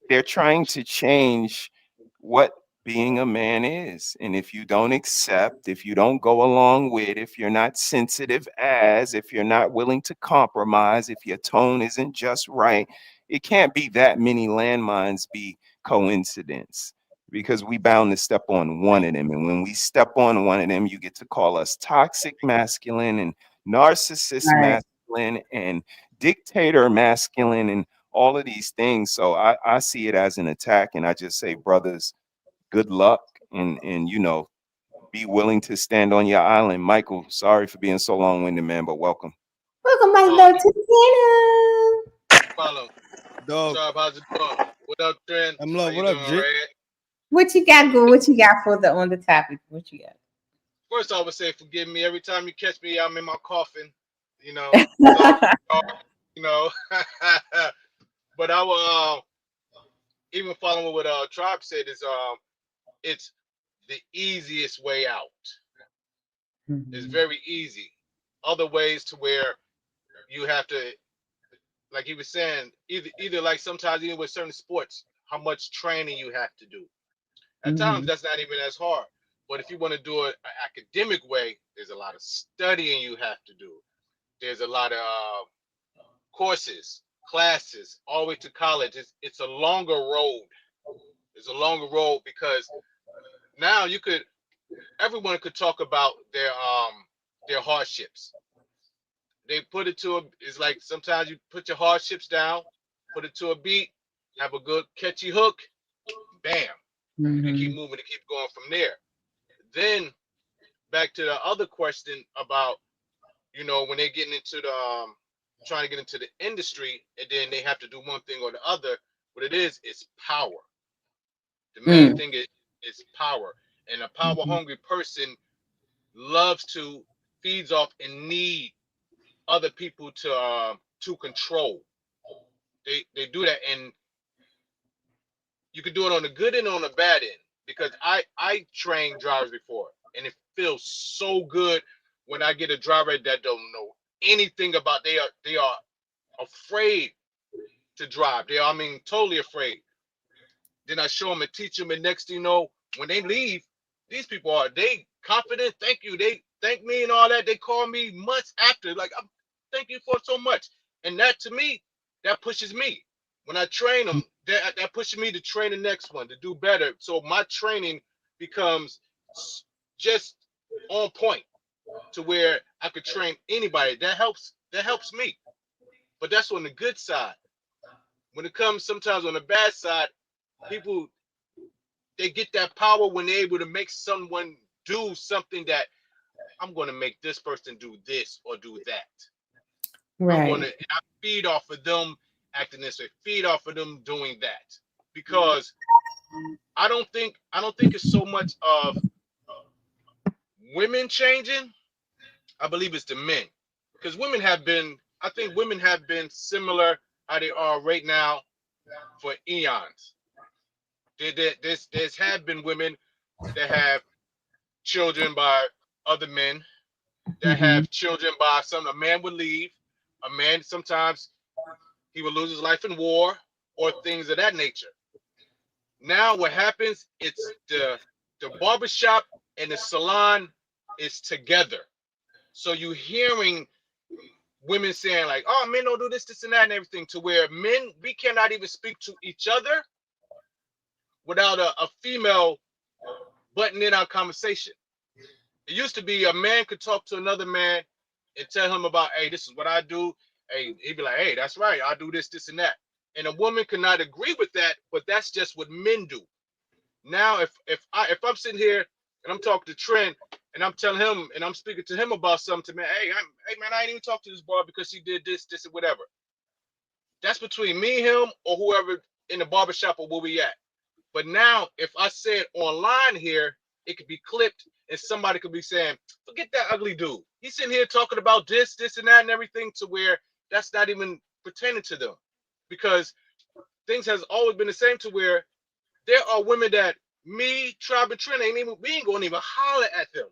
they're trying to change what being a man is. And if you don't accept, if you don't go along with, if you're not sensitive if you're not willing to compromise, if your tone isn't just right, it can't be that many landmines be coincidence, because we bound to step on one of them. And when we step on one of them, you get to call us toxic masculine and narcissist masculine and dictator masculine and all of these things. So I see it as an attack, and I just say, brothers, good luck, and be willing to stand on your island. Michael, sorry for being so long-winded, man, but welcome. Welcome, my love, to the channel. Follow. Dog. Sharp, how's it going? What up, Trin? I'm love. How What you up, doing, Jit? Red? What you got, good? What you got for the on the topic? What you got? First, I would say forgive me. Every time you catch me, I'm in my coffin. You know, you know. But I will even following what Tribe said is it's the easiest way out. It's very easy. Other ways to where you have to, like he was saying, either like sometimes even with certain sports, how much training you have to do. At times that's not even as hard. But if you want to do it an academic way, there's a lot of studying you have to do. There's a lot of courses, classes, all the way to college. It's a longer road. It's a longer road because now everyone could talk about their hardships. They put it to it's like sometimes you put your hardships down, put it to a beat, have a good catchy hook, bam, and keep moving and keep going from there. Then back to the other question about, when they're getting into the trying to get into the industry, and then they have to do one thing or the other. What it is power. The main thing is power. And a power hungry person feeds off and need other people to control. They do that, and you can do it on the good and on the bad end, because I trained drivers before, and it feels so good when I get a driver that don't know anything about, they are afraid to drive. Totally afraid. Then I show them and teach them, and next thing you know, when they leave, these people they confident. Thank you. They thank me and all that. They call me months after, like, thank you for so much. And that, to me, that pushes me. When I train them, that pushes me to train the next one to do better. So my training becomes just on point to where I could train anybody. That helps me. But that's on the good side. When it comes sometimes on the bad side, people, they get that power when they're able to make someone do something that, I'm going to make this person do this or do that. Right. I feed off of them acting this way, feed off of them doing that, because I don't think it's so much of women changing. I believe it's the men, because I think women have been similar how they are right now for eons. There's have been women that have children by other men, that have children by a man would leave. A man, sometimes he would lose his life in war or things of that nature. Now what happens, it's the barbershop and the salon is together. So you're hearing women saying like, oh, men don't do this, this, and that, and everything, to where men, we cannot even speak to each other without a female butting in our conversation. It used to be a man could talk to another man and tell him about, hey, this is what I do. Hey, he'd be like, hey, that's right, I do this, this, and that. And a woman could not agree with that, but that's just what men do. Now, if I'm sitting here and I'm talking to Trin and I'm telling him and I'm speaking to him about something, man, hey man, I ain't even talk to this boy because he did this, this, and whatever. That's between me, him, or whoever in the barbershop or where we at. But now, if I say it online here, it could be clipped and somebody could be saying, forget that ugly dude. He's sitting here talking about this, this, and that, and everything, to where that's not even pertaining to them. Because things has always been the same, to where there are women that me, Tribe, and Trin we ain't gonna even holler at them.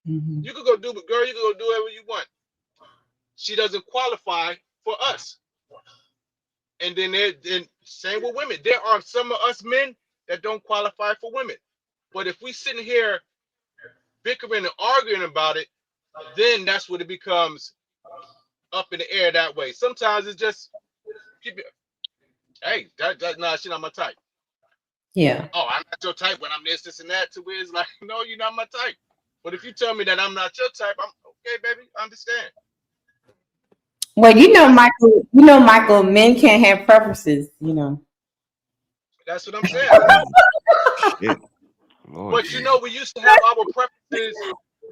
You could go do, but girl, you could go do whatever you want. She doesn't qualify for us. And then same with women. There are some of us men that don't qualify for women. But if we sitting here bickering and arguing about it, then that's what it becomes up in the air that way. Sometimes it's just keep it, hey, nah, she not my type. Yeah. Oh, I'm not your type when I'm this, and that, to where it's like, no, you're not my type. But if you tell me that I'm not your type, I'm okay, baby, I understand. Well, Michael, men can't have preferences, That's what I'm saying. Yeah. But we used to have our preferences.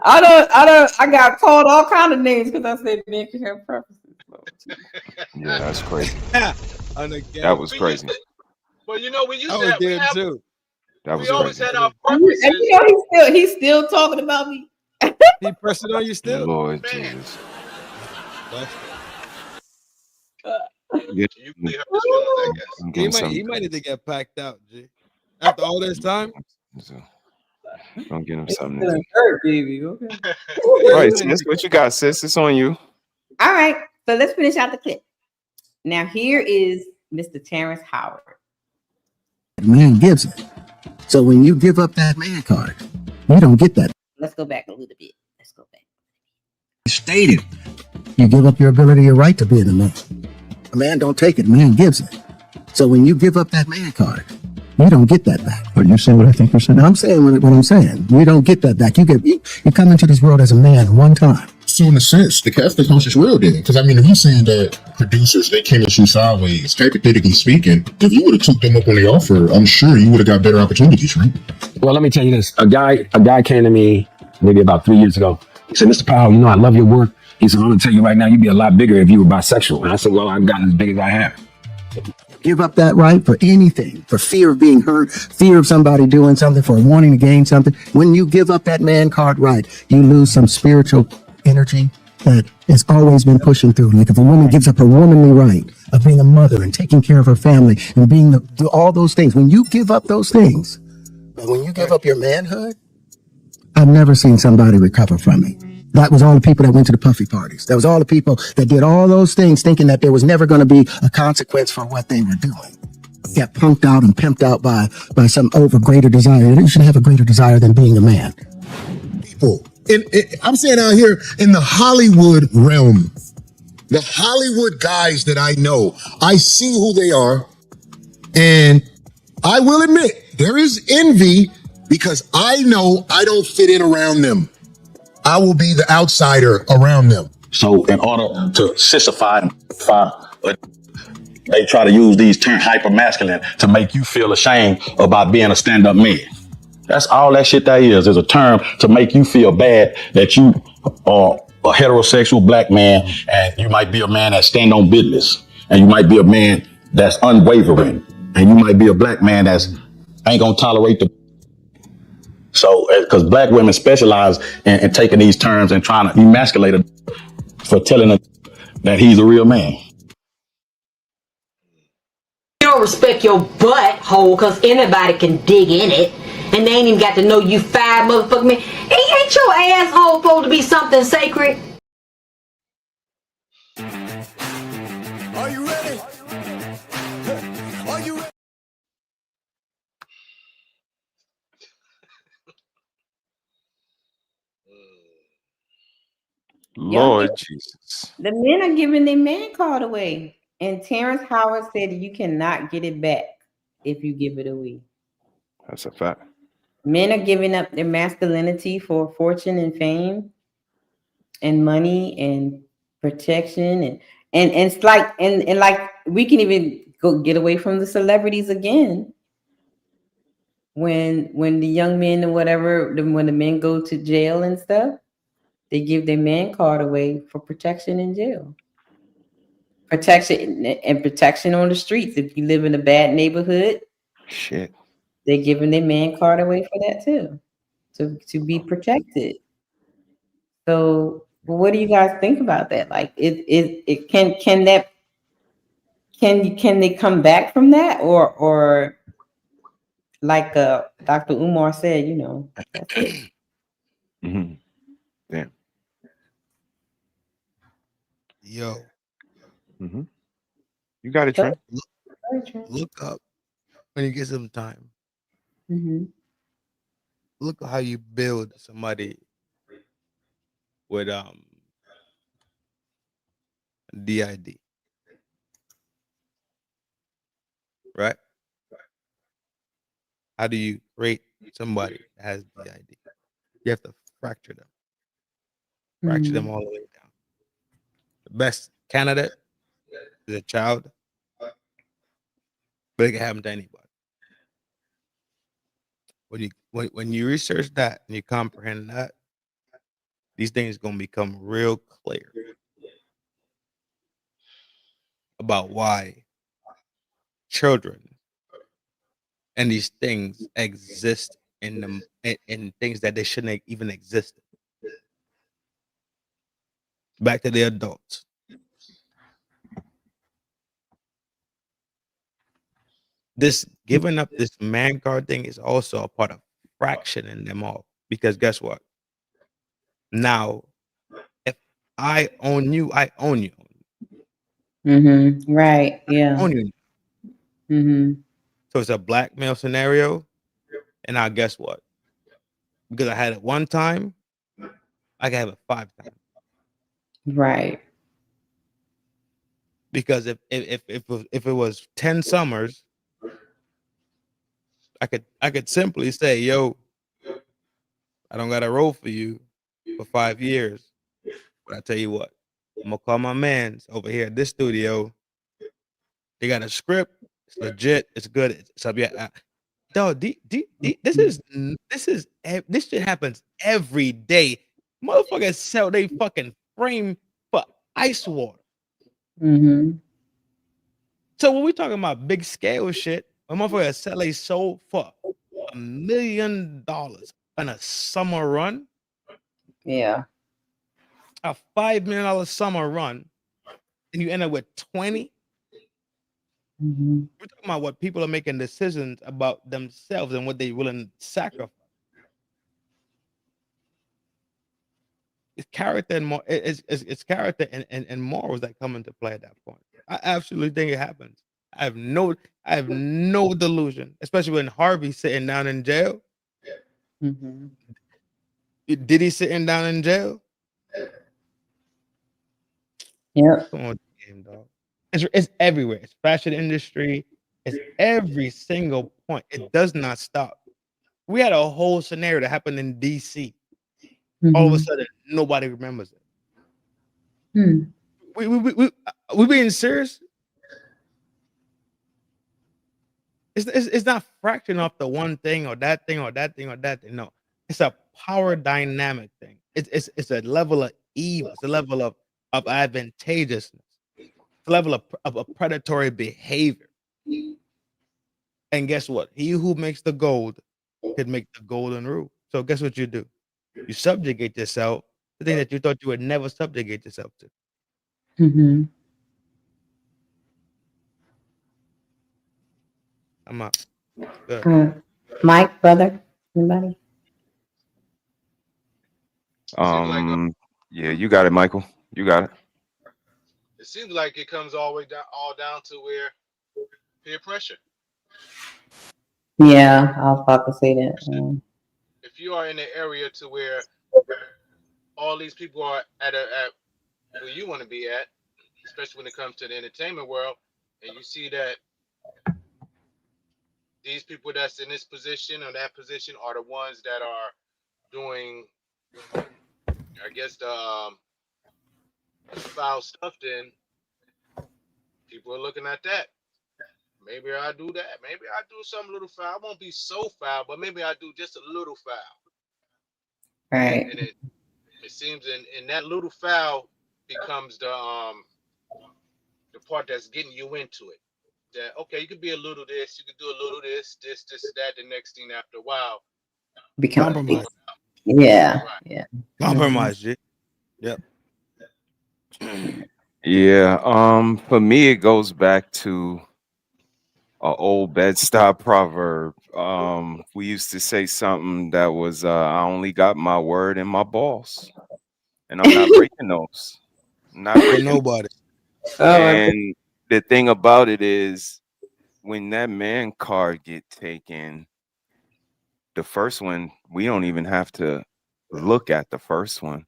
I got called all kind of names because I said men can have preferences. Yeah, that's crazy. That That was crazy. But we used I to was have, there too. That was we always crazy. had our And preferences. he's still talking about me. He pressing on you still? Lord Jesus. You really hurt his feelings, I guess. I'm He getting might something. need to get packed out, G. After all this time. I'm getting him something to do. Hurt, baby. Okay. All right, sis, what you got, sis? It's on you. All right. So let's finish out the clip. Now here is Mr. Terrence Howard. Man gives it. So when you give up that man card, you don't get that. Let's go back a little bit. Stated. You give up your ability, your right to being a man. A man don't take it, man gives it. So when you give up that man card, you don't get that back. Are you saying what I think you're saying? I'm saying what I'm saying. You don't get that back. You come into this world as a man one time. So in a sense, the Catholic conscious will did. Because I mean, if he's saying that producers, they came at you sideways, hypothetically speaking, if you would have took them up on the offer, I'm sure you would have got better opportunities, right? Well, let me tell you this. A guy came to me maybe about 3 years ago. He said, Mr. Powell, I love your work. He said, I'm going to tell you right now, you'd be a lot bigger if you were bisexual. And I said, well, I've gotten as big as I have. Give up that right for anything, for fear of being hurt, fear of somebody doing something, for wanting to gain something. When you give up that man card right, you lose some spiritual energy that has always been pushing through. Like if a woman gives up her womanly right of being a mother and taking care of her family and being all those things, when you give up those things, but when you give up your manhood, I've never seen somebody recover from it. That was all the people that went to the puffy parties. That was all the people that did all those things thinking that there was never going to be a consequence for what they were doing. Got punked out and pimped out by some greater desire. You should have a greater desire than being a man. People, I'm saying out here in the Hollywood realm, the Hollywood guys that I know, I see who they are, and I will admit there is envy because I know I don't fit in around them. I will be the outsider around them. So in order to sissify, they try to use these terms hyper-masculine to make you feel ashamed about being a stand-up man. That's all that shit that is a term to make you feel bad that you are a heterosexual black man and you might be a man that stand on business and you might be a man that's unwavering and you might be a black man that's ain't gonna tolerate the. So, because black women specialize in taking these terms and trying to emasculate it for telling them that he's a real man. You don't respect your butthole because anybody can dig in it and they ain't even got to know you five motherfucking men. Ain't your asshole supposed to be something sacred? Are you ready? Are you ready? Lord Jesus. The men are giving their man card away. And Terrence Howard said you cannot get it back if you give it away. That's a fact. Men are giving up their masculinity for fortune and fame and money and protection and it's like and like we can even go get away from the celebrities again. When the young men or whatever, when the men go to jail and stuff, they give their man card away for protection in jail. Protection and protection on the streets. If you live in a bad neighborhood, shit, they're giving their man card away for that too, to be protected. So, what do you guys think about that? Like, it can that can they come back from that, or like Dr. Umar said, that's it. Mm-hmm. Damn. Yo. Mm-hmm. You got it, Trin. Look up when you get some time. Mm-hmm. Look how you build somebody with DID. Right? How do you create somebody that has DID? You have to fracture them. Fracture them all the way down. The best candidate is a child, but it can happen to anybody. When you research that and you comprehend that, these things gonna become real clear about why children and these things exist in them in things that they shouldn't even exist. Back to the adults. This giving up this man card thing is also a part of fractioning them all. Because guess what? Now, if I own you, I own you. Mm-hmm. Right. Yeah. I own you. Mm-hmm. So it's a blackmail scenario. And now guess what? Because I had it one time, I can have it 5 times. Right. Because if it was 10 summers, I could simply say, yo, I don't got a role for you for 5 years. But I tell you what, I'm gonna call my mans over here at this studio. They got a script, it's legit, it's good. It's up yeah. Dog, this shit happens every day. Motherfuckers sell they fucking frame for ice water. Mm-hmm. So when we talking about big scale shit, a motherfucker sell they sold for $1 million on a summer run. Yeah. A $5 million summer run, and you end up with 20. Mm-hmm. We're talking about what people are making decisions about themselves and what they're willing to sacrifice. It's character and more. It's character and morals that come into play at that point. I absolutely think it happens. I have no delusion, especially when Harvey's sitting down in jail. Mm-hmm. Did he sitting down in jail? Yep. Come on, game dog. It's everywhere. It's fashion industry. It's every single point. It does not stop. We had a whole scenario that happened in DC. All of a sudden, nobody remembers it. Hmm. We being serious? It's not fracturing off the one thing or that thing or that thing or that thing. No, it's a power dynamic thing. It's a level of evil. It's a level of advantageousness. It's a level of a predatory behavior. And guess what? He who makes the gold can make the golden rule. So guess what you do? You subjugate yourself to the thing that you thought you would never subjugate yourself to. Mm-hmm. I'm out. Good. Mike, brother, anybody? Yeah, you got it, Michael. You got it. It seems like it comes all down to where peer pressure. Yeah, I was about to say that. If you are in an area to where all these people are at where you want to be at, especially when it comes to the entertainment world, and you see that these people that's in this position or that position are the ones that are doing, I guess, the foul stuff, then people are looking at that. Maybe I do that. Maybe I do something a little foul. I won't be so foul, but maybe I do just a little foul. Right. And it seems in that little foul becomes the part that's getting you into it. That okay, you could be a little this, you could do a little this, that. The next thing after a while, Compromise. Yeah. Yeah. Compromise, G. Yep. Yeah. For me, it goes back to an old Bed-Stuy proverb. We used to say something that was, "I only got my word and my balls," and I'm not breaking those. I'm not For breaking. nobody. And the thing about it is, when that man card get taken, the first one, we don't even have to look at the first one.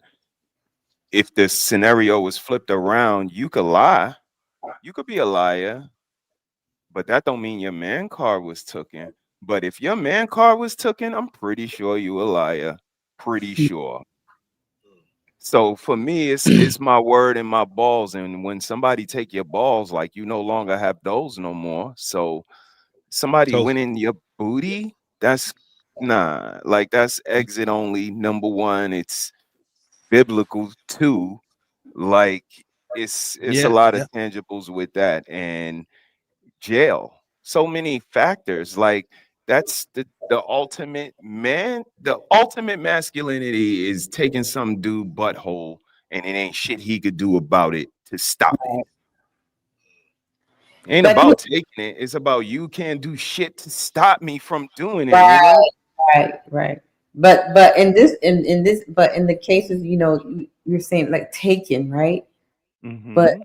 If the scenario was flipped around, you could lie. You could be a liar, but that don't mean your man card was taken. But if your man card was taken, I'm pretty sure you a liar. Pretty sure. So for me, it's my word and my balls. And when somebody take your balls, like you no longer have those no more. So somebody So went in your booty, that's nah, like that's exit only. Number one, it's biblical. Two, like it's a yeah, lot of yeah. tangibles with that, and jail. So many factors. Like that's the ultimate man. The ultimate masculinity is taking some dude butthole, and it ain't shit he could do about it to stop it. Ain't But about taking it. It's about you can't do shit to stop me from doing it, right, nigga. right. But in this but in the cases, you're saying like taken, right? But Mm-hmm.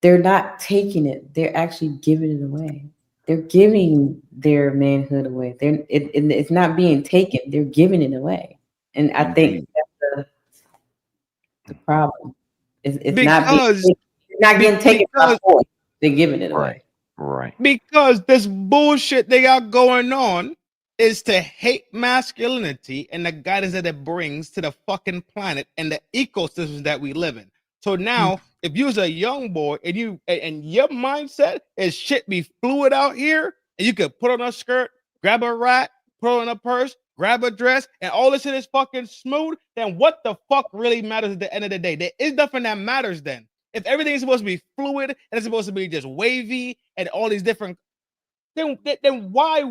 they're not taking it. They're actually giving it away. They're giving their manhood away. It's not being taken. They're giving it away. And I think that's the problem. It's not being Because taken. It's not getting taken by because force. They're giving it away. Right. because this bullshit they got going on is to hate masculinity and the guidance that it brings to the fucking planet and the ecosystems that we live in. So now, if you're a young boy and your mindset is shit be fluid out here, and you could put on a skirt, grab a rat, put on a purse, grab a dress, and all this shit is fucking smooth, then what the fuck really matters at the end of the day? There is nothing that matters then. If everything is supposed to be fluid and it's supposed to be just wavy and all these different, then why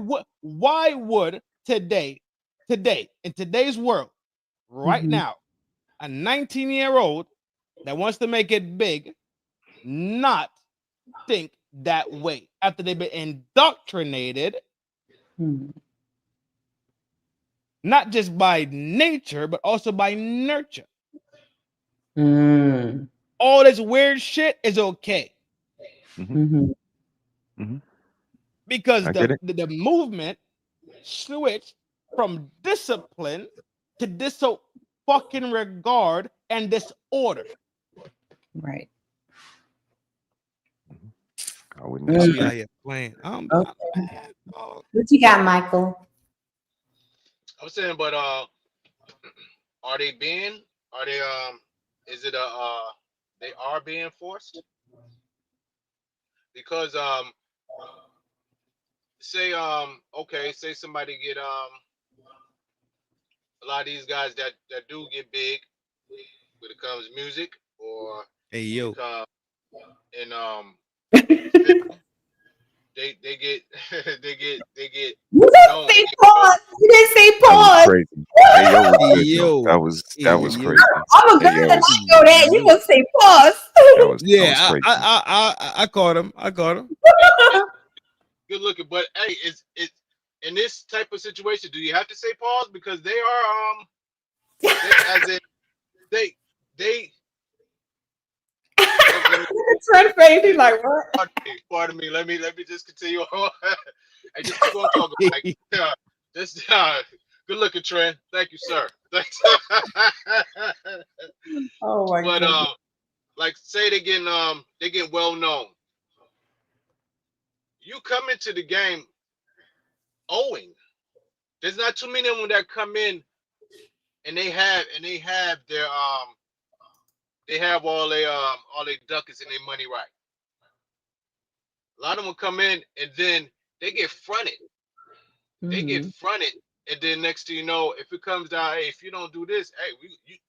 would today in today's world right now a 19-year-old that wants to make it big not think that way after they've been indoctrinated not just by nature but also by nurture? All this weird shit is okay. Because I get it. the movement switched from discipline to this fucking regard and disorder. Right. I wouldn't Be disagree. out here playing. Okay. What you got, Michael? I'm saying, but are they is it they are being forced? Because say say somebody get a lot of these guys that do get big when it comes to music or hey yo and they get they get You didn't say pause. You didn't say That was pause. crazy. Hey, yo, was good, though. That was crazy. I'm a Hey, girl yo, and I know that. You gonna say pause. that was crazy. I caught him. good looking, but hey, it's in this type of situation, do you have to say pause because they are as in they Trin face, he's like, what? Pardon me. Let me just continue on. I just keep on talking. Like, just good looking, Trin. Thank you, sir. Oh my But goodness. like say they getting well known. You come into the game owing. There's not too many of them that come in and they have their they have all their ducats and their money right. A lot of them come in and then they get fronted. They get fronted, and then next thing you know, if it comes down, hey, if you don't do this, hey,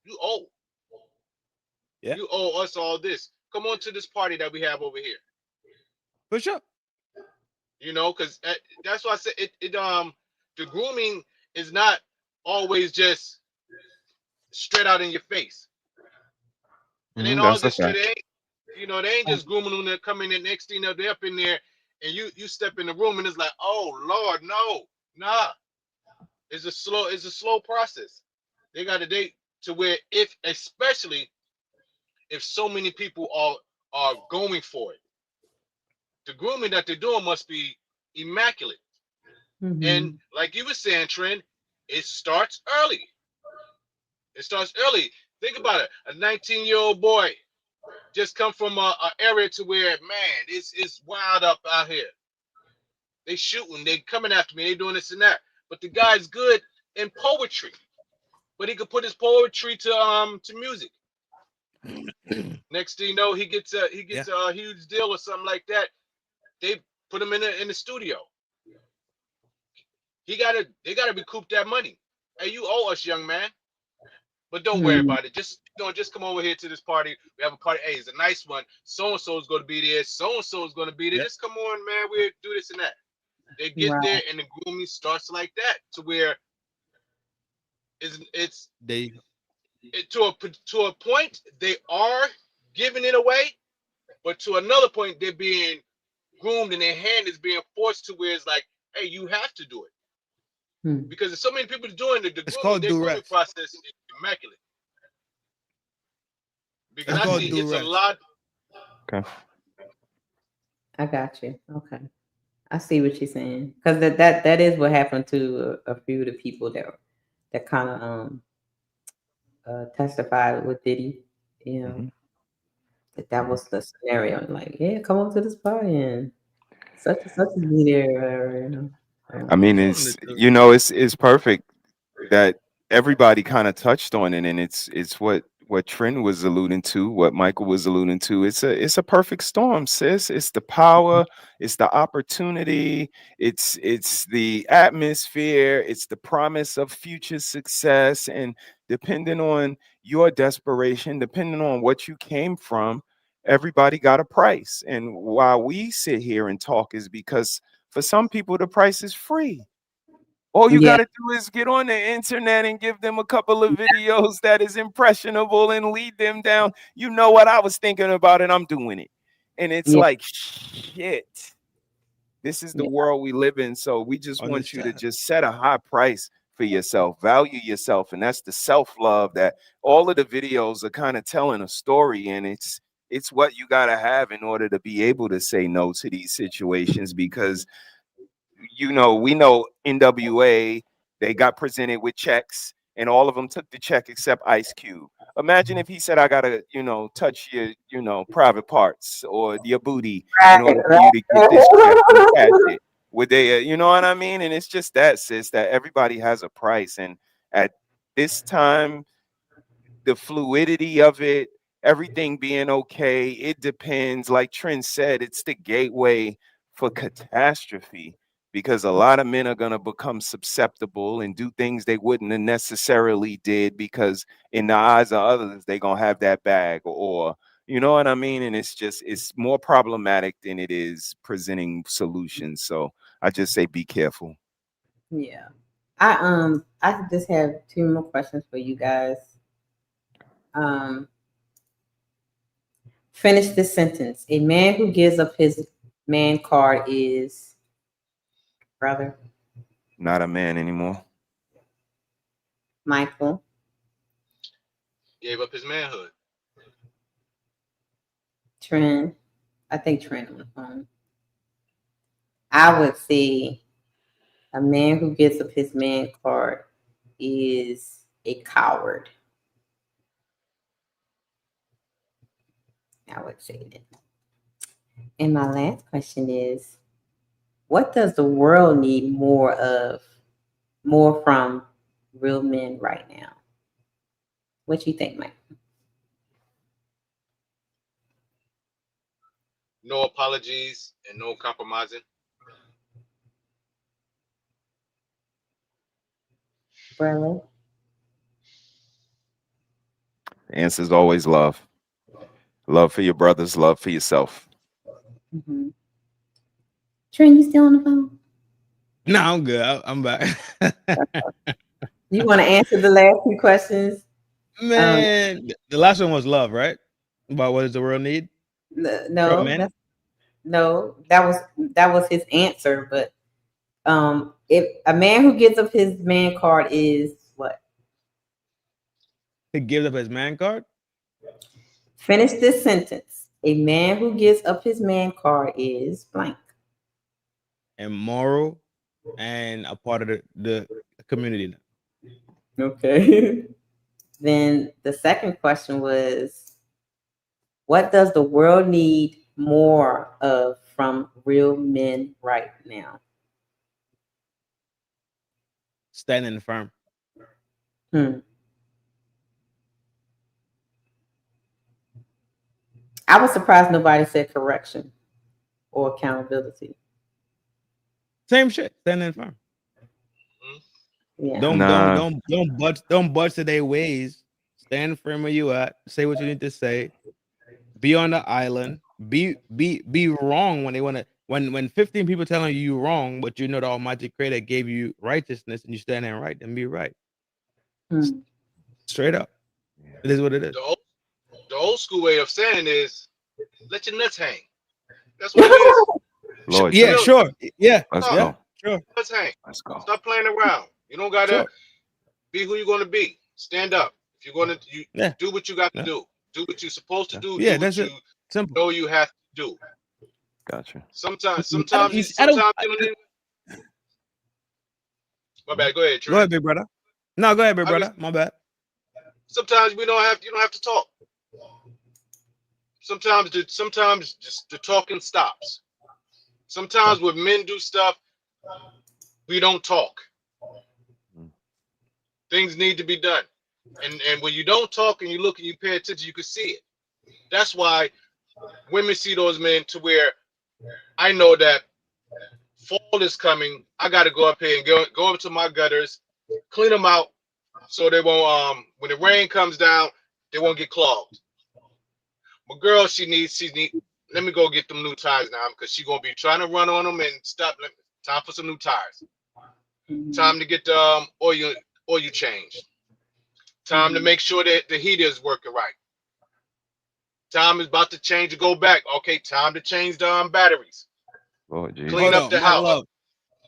you owe. Yeah. You owe us all this. Come on to this party that we have over here. For sure. You know, because that's why I said the grooming is not always just straight out in your face. It ain't all That's a just straight. fact. They ain't just grooming them that come in there. Next thing you know, they're up in there, and you step in the room, and it's like, oh Lord, no, nah. It's a slow process. They got a date to where especially if so many people are going for it, the grooming that they're doing must be immaculate. And like you were saying, Trin, it starts early. It starts early. Think about it. A 19-year-old boy just come from a area to where, man, it's wild up out here. They shooting, they coming after me, they doing this and that. But the guy's good in poetry. But he could put his poetry to music. Next thing you know, he gets a huge deal or something like that. They put him in the studio. They gotta recoup that money. Hey, you owe us, young man. But don't worry about it. Just come over here to this party. We have a party. Hey, it's a nice one. So and so is going to be there. So and so is going to be there. Yep. Just come on, man. We'll do this and that. They get there, and the grooming starts like that, to where to a point they are giving it away, but to another point they're being groomed and their hand is being forced to where it's like, hey, you have to do it. Because there's so many people doing the grooming process is immaculate. Because I see it's a lot. Okay. I got you. Okay. I see what you're saying. Because that is what happened to a few of the people that kind of testified with Diddy. You know, that was the scenario. Like, yeah, come on to this party and such and such is be there. You know. I mean, it's perfect that everybody kind of touched on it, and it's what Trin was alluding to, what Michael was alluding to. It's a perfect storm, sis. It's the power, it's the opportunity, it's the atmosphere, it's the promise of future success, and depending on your desperation, depending on what you came from, everybody got a price. And why we sit here and talk is because for some people the price is free. All you got to do is get on the internet and give them a couple of videos that is impressionable and lead them down. You know what I was thinking about, and I'm doing it. And it's like, shit, this is the world we live in. So we just want you to just set a high price for yourself, value yourself. And that's the self-love that all of the videos are kind of telling a story. And it's what you got to have in order to be able to say no to these situations, because we know NWA, they got presented with checks and all of them took the check except Ice Cube. Imagine if he said, I gotta, touch your, private parts or your booty in order for you to get this check. You catch it. Would they, you know what I mean? And it's just that, sis, that everybody has a price. And at this time, the fluidity of it, everything being okay, it depends. Like Trin said, it's the gateway for catastrophe, because a lot of men are going to become susceptible and do things they wouldn't have necessarily did, because in the eyes of others, they're going to have that bag, or, you know what I mean? And it's more problematic than it is presenting solutions. So I just say, be careful. Yeah. I just have 2 more questions for you guys. Finish this sentence. A man who gives up his man card is brother. Not a man anymore. Michael. Gave up his manhood. Trin. I think Trin on the phone. I would say a man who gives up his man card is a coward? I would say that. And my last question is, what does the world need more of, more from real men right now? What you think, Mike? No apologies and no compromising. Brother? The answer is always love. Love for your brothers, love for yourself. Mm-hmm. Trin, you still on the phone? No, I'm good. I'm back. You want to answer the last two questions? Man, the last one was love, right? About what does the world need? No, men? that was his answer. But if a man who gives up his man card is what? He gives up his man card? Finish this sentence. A man who gives up his man card is blank. Immoral and a part of the community. Okay. Then the second question was, what does the world need more of from real men right now? Standing firm. I was surprised nobody said correction or accountability. Same shit. Standing firm. Yeah. Don't budge to their ways. Stand firm where you at. Say what you need to say. Be on the island. Be wrong when they want to. When 15 people telling you wrong, but you know the Almighty Creator gave you righteousness and you stand there right, then be right. Straight up. It is what it is. The old school way of saying is, let your nuts hang. That's what it is. Lord, yeah, sure. Yeah. Let's yeah, go. Sure. Nuts hang. Let's go. Stop playing around. You don't gotta be who you're gonna be. Stand up. If you're gonna do what you got to do. Do what you're supposed to do. Yeah, do that's what it. you Simple. know you have to do. Gotcha. Sometimes I you don't- don't need. My bad. Go ahead, Trin. Go ahead, big brother. No, go ahead, big brother. My bad. Sometimes you don't have to talk. Sometimes just the talking stops. Sometimes when men do stuff, we don't talk. Things need to be done. And when you don't talk and you look and you pay attention, you can see it. That's why women see those men to where I know that fall is coming. I got to go up here and go up to my gutters, clean them out so they won't when the rain comes down, they won't get clogged. My girl, she needs let me go get them new tires now because she's gonna be trying to run on them and stop. Time for some new tires. Time to get the oil changed. Time to make sure that the heater is working right. Time is about to change to go back. Okay, time to change the batteries. Lord Jesus. Clean up the house. Love.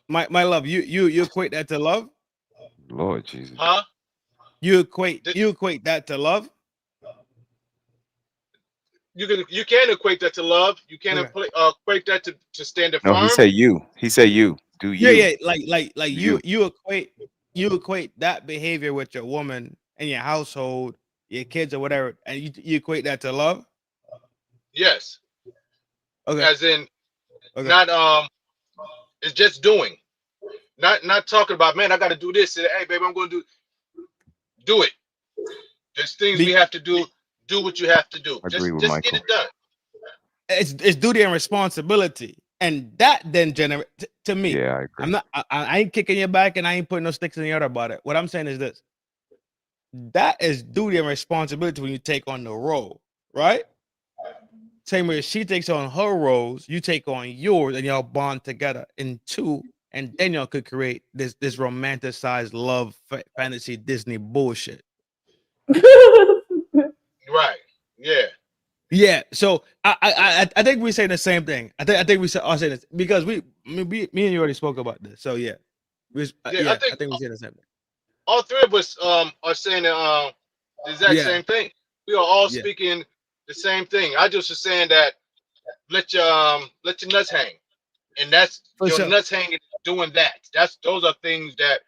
My love, you equate that to love? Lord Jesus. Huh? You equate that to love? You can equate that to love. You can equate that to stand firm. No, he said you. He said you. Do you? Yeah, like you equate that behavior with your woman and your household, your kids or whatever, and you equate that to love? Yes. Okay. As in not it's just doing. Not talking about, man, I gotta do this. Hey baby, I'm gonna do it. There's things we have to do. Do what you have to do. Just get it done. It's duty and responsibility. And that then generate to me. Yeah, I agree. I ain't kicking your back and I ain't putting no sticks in your other about it. What I'm saying is this. That is duty and responsibility when you take on the role, right? Same way she takes on her roles, you take on yours, and y'all bond together in two, and then y'all could create this romanticized love fantasy Disney bullshit. Right. Yeah. Yeah. So I think we say the same thing. I think we are saying this because me and you already spoke about this. So yeah. I think we say the same thing. All three of us are saying the exact same thing. We are all speaking the same thing. I just was saying that let your nuts hang, and that's your nuts hanging doing that. Those are things that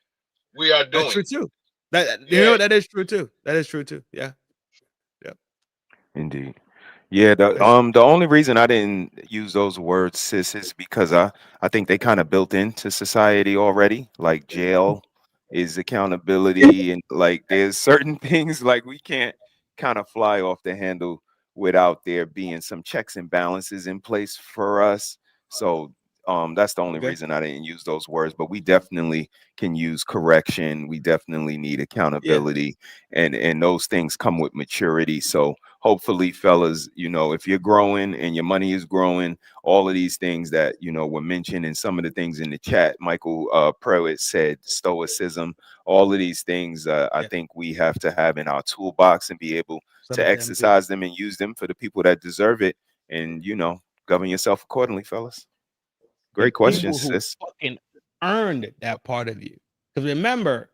we are doing. That's true too. You know, that is true too. That is true too. Yeah. Indeed. Yeah, the only reason I didn't use those words, sis, is because I think they kind of built into society already. Like jail is accountability, and like there's certain things like we can't kind of fly off the handle without there being some checks and balances in place for us. So that's the only Okay. reason I didn't use those words. But we definitely can use correction. We definitely need accountability, and those things come with maturity. So hopefully, fellas, you know, if you're growing and your money is growing, all of these things that, you know, were mentioned in some of the things in the chat, Michael Pruitt said stoicism, all of these things I think we have to have in our toolbox and be able Some to of them, exercise them and use them for the people that deserve it. And, you know, govern yourself accordingly, fellas. The Great question, people who sis. fucking earned that part of you. Because remember,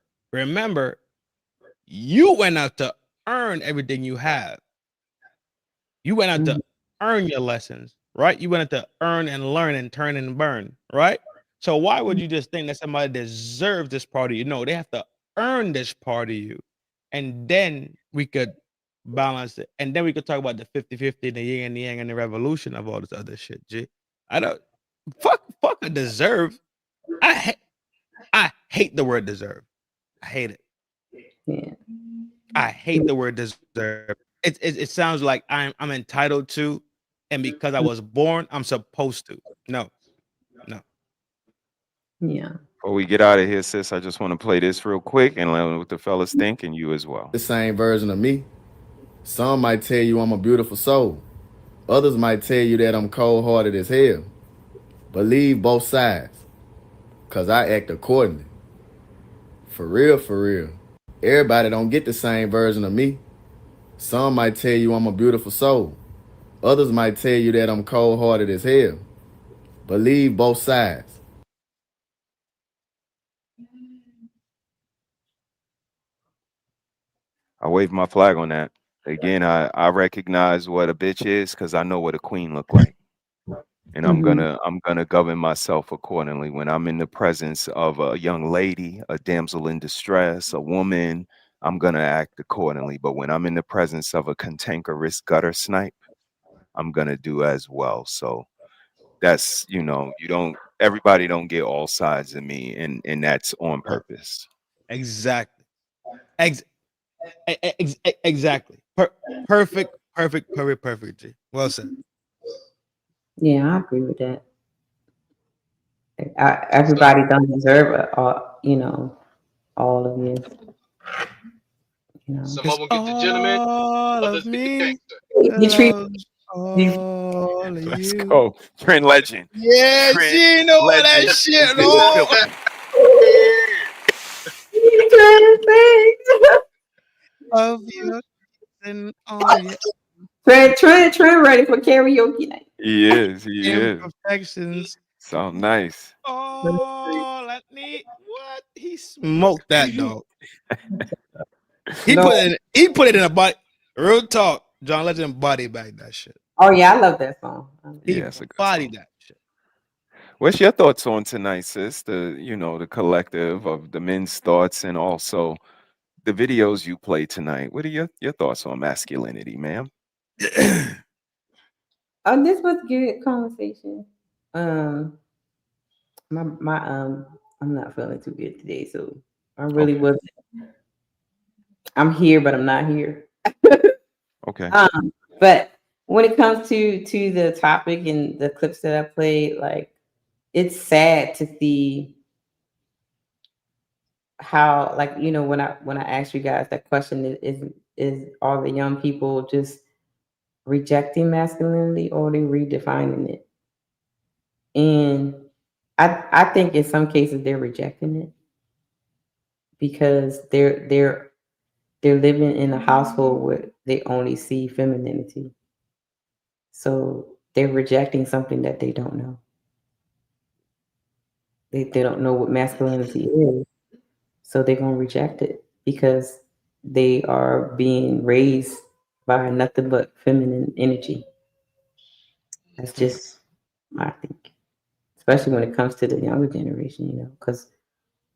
you went out to earn everything you have. You went out to earn your lessons, right? You went out to earn and learn and turn and burn, right? So why would you just think that somebody deserves this part of you? No, they have to earn this part of you. And then we could balance it. And then we could talk about the 50-50, the yin and the yang and the revolution of all this other shit, G. I don't fuck a deserve. I hate the word deserve. I hate it. Yeah. I hate the word deserve. It sounds like I'm entitled to, and because I was born, I'm supposed to. No. Yeah. Before we get out of here, sis, I just want to play this real quick and let what the fellas think, and you as well. The same version of me. Some might tell you I'm a beautiful soul. Others might tell you that I'm cold-hearted as hell. Believe both sides, cause I act accordingly. For real, for real. Everybody don't get the same version of me. Some might tell you I'm a beautiful soul. Others might tell you that I'm cold-hearted as hell. Believe both sides. I wave my flag on that. Again, I recognize what a bitch is because I know what a queen look like. And I'm gonna govern myself accordingly. When I'm in the presence of a young lady, a damsel in distress, a woman, I'm gonna act accordingly. But when I'm in the presence of a cantankerous gutter snipe, I'm gonna do as well. So that's, you know, everybody don't get all sides of me, and that's on purpose. Exactly. Exactly. Perfect. G. Well said. Yeah, I agree with that. Everybody don't deserve all, you know, all of this. You know, Some of them get the gentleman, others get the gangster. you treat Let's go. Trin legend. Yeah, Trin you know what that legend shit, is in the no. building. Of you and all your Trin ready for karaoke night. He is. imperfections. So nice. Oh, let me what? He smoked that dog. He put it in a body. Real talk. John Legend body bag that shit. Oh yeah, I love that song. He Yeah, it's a good body song. that shit. What's your thoughts on tonight, sis? The collective of the men's thoughts and also the videos you played tonight. What are your thoughts on masculinity, ma'am? Oh, this was good conversation. My I'm not feeling too good today, so I really wasn't. I'm here, but I'm not here. Okay. But when it comes to the topic and the clips that I played, like it's sad to see how, like, you know, when I asked you guys that question, is all the young people just rejecting masculinity or are they redefining it? And I think in some cases they're rejecting it because they're living in a household where they only see femininity. So they're rejecting something that they don't know. They don't know what masculinity is. So they're gonna reject it because they are being raised by nothing but feminine energy. That's just my think. Especially when it comes to the younger generation, you know, because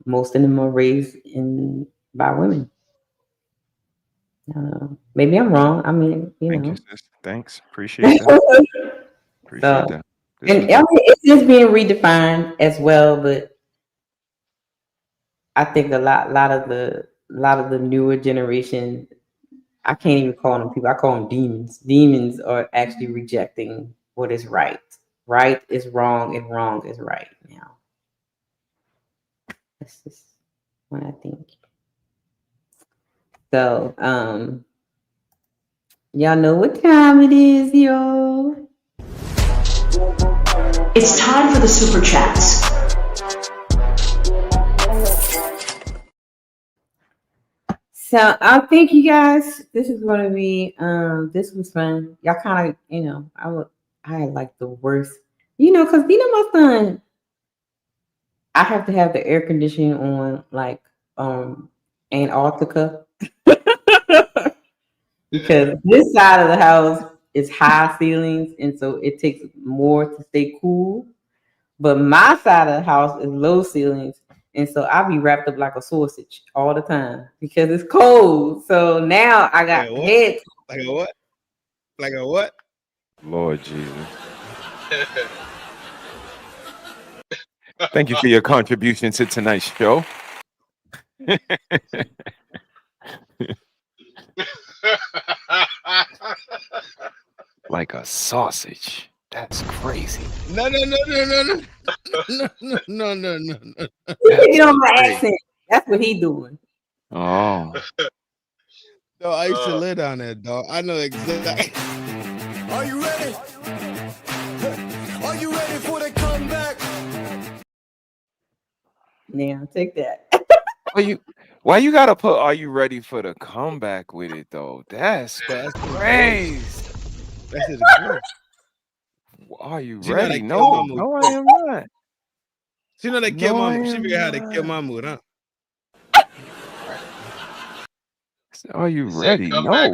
most of them are raised in by women. Maybe I'm wrong. I mean, Thank you, sis. Thanks. Appreciate that. Appreciate that. This And was I mean, it's just being redefined as well, but I think a lot of the newer generation, I can't even call them people. I call them demons. Demons are actually rejecting what is right. Right is wrong, and wrong is right now. That's just what I think. So, y'all know what time it is, y'all. It's time for the super chats. So thank you guys. This is gonna be this was fun. Y'all kind of, I had like the worst, because my son, I have to have the air conditioning on like Antarctica because this side of the house is high ceilings, and so it takes more to stay cool. But my side of the house is low ceilings, and so I be wrapped up like a sausage all the time because it's cold. So now I got head. Like a what? Like a what? Lord Jesus. Thank you for your contribution to tonight's show. Like a sausage. That's crazy. No. He get on my accent. That's what he doing. Oh. No, I used to live down there, dog. I know exactly. Are you ready? Are you ready for the comeback? Now take that. Why you gotta put "Are you ready for the comeback" with it though? That's crazy. That's his girl. Are you She know ready? they kill No, my mood. no, I am not. She know they kill No, my I mood. She am figured out how to kill not. my mood, huh? Are you Said ready? come No. back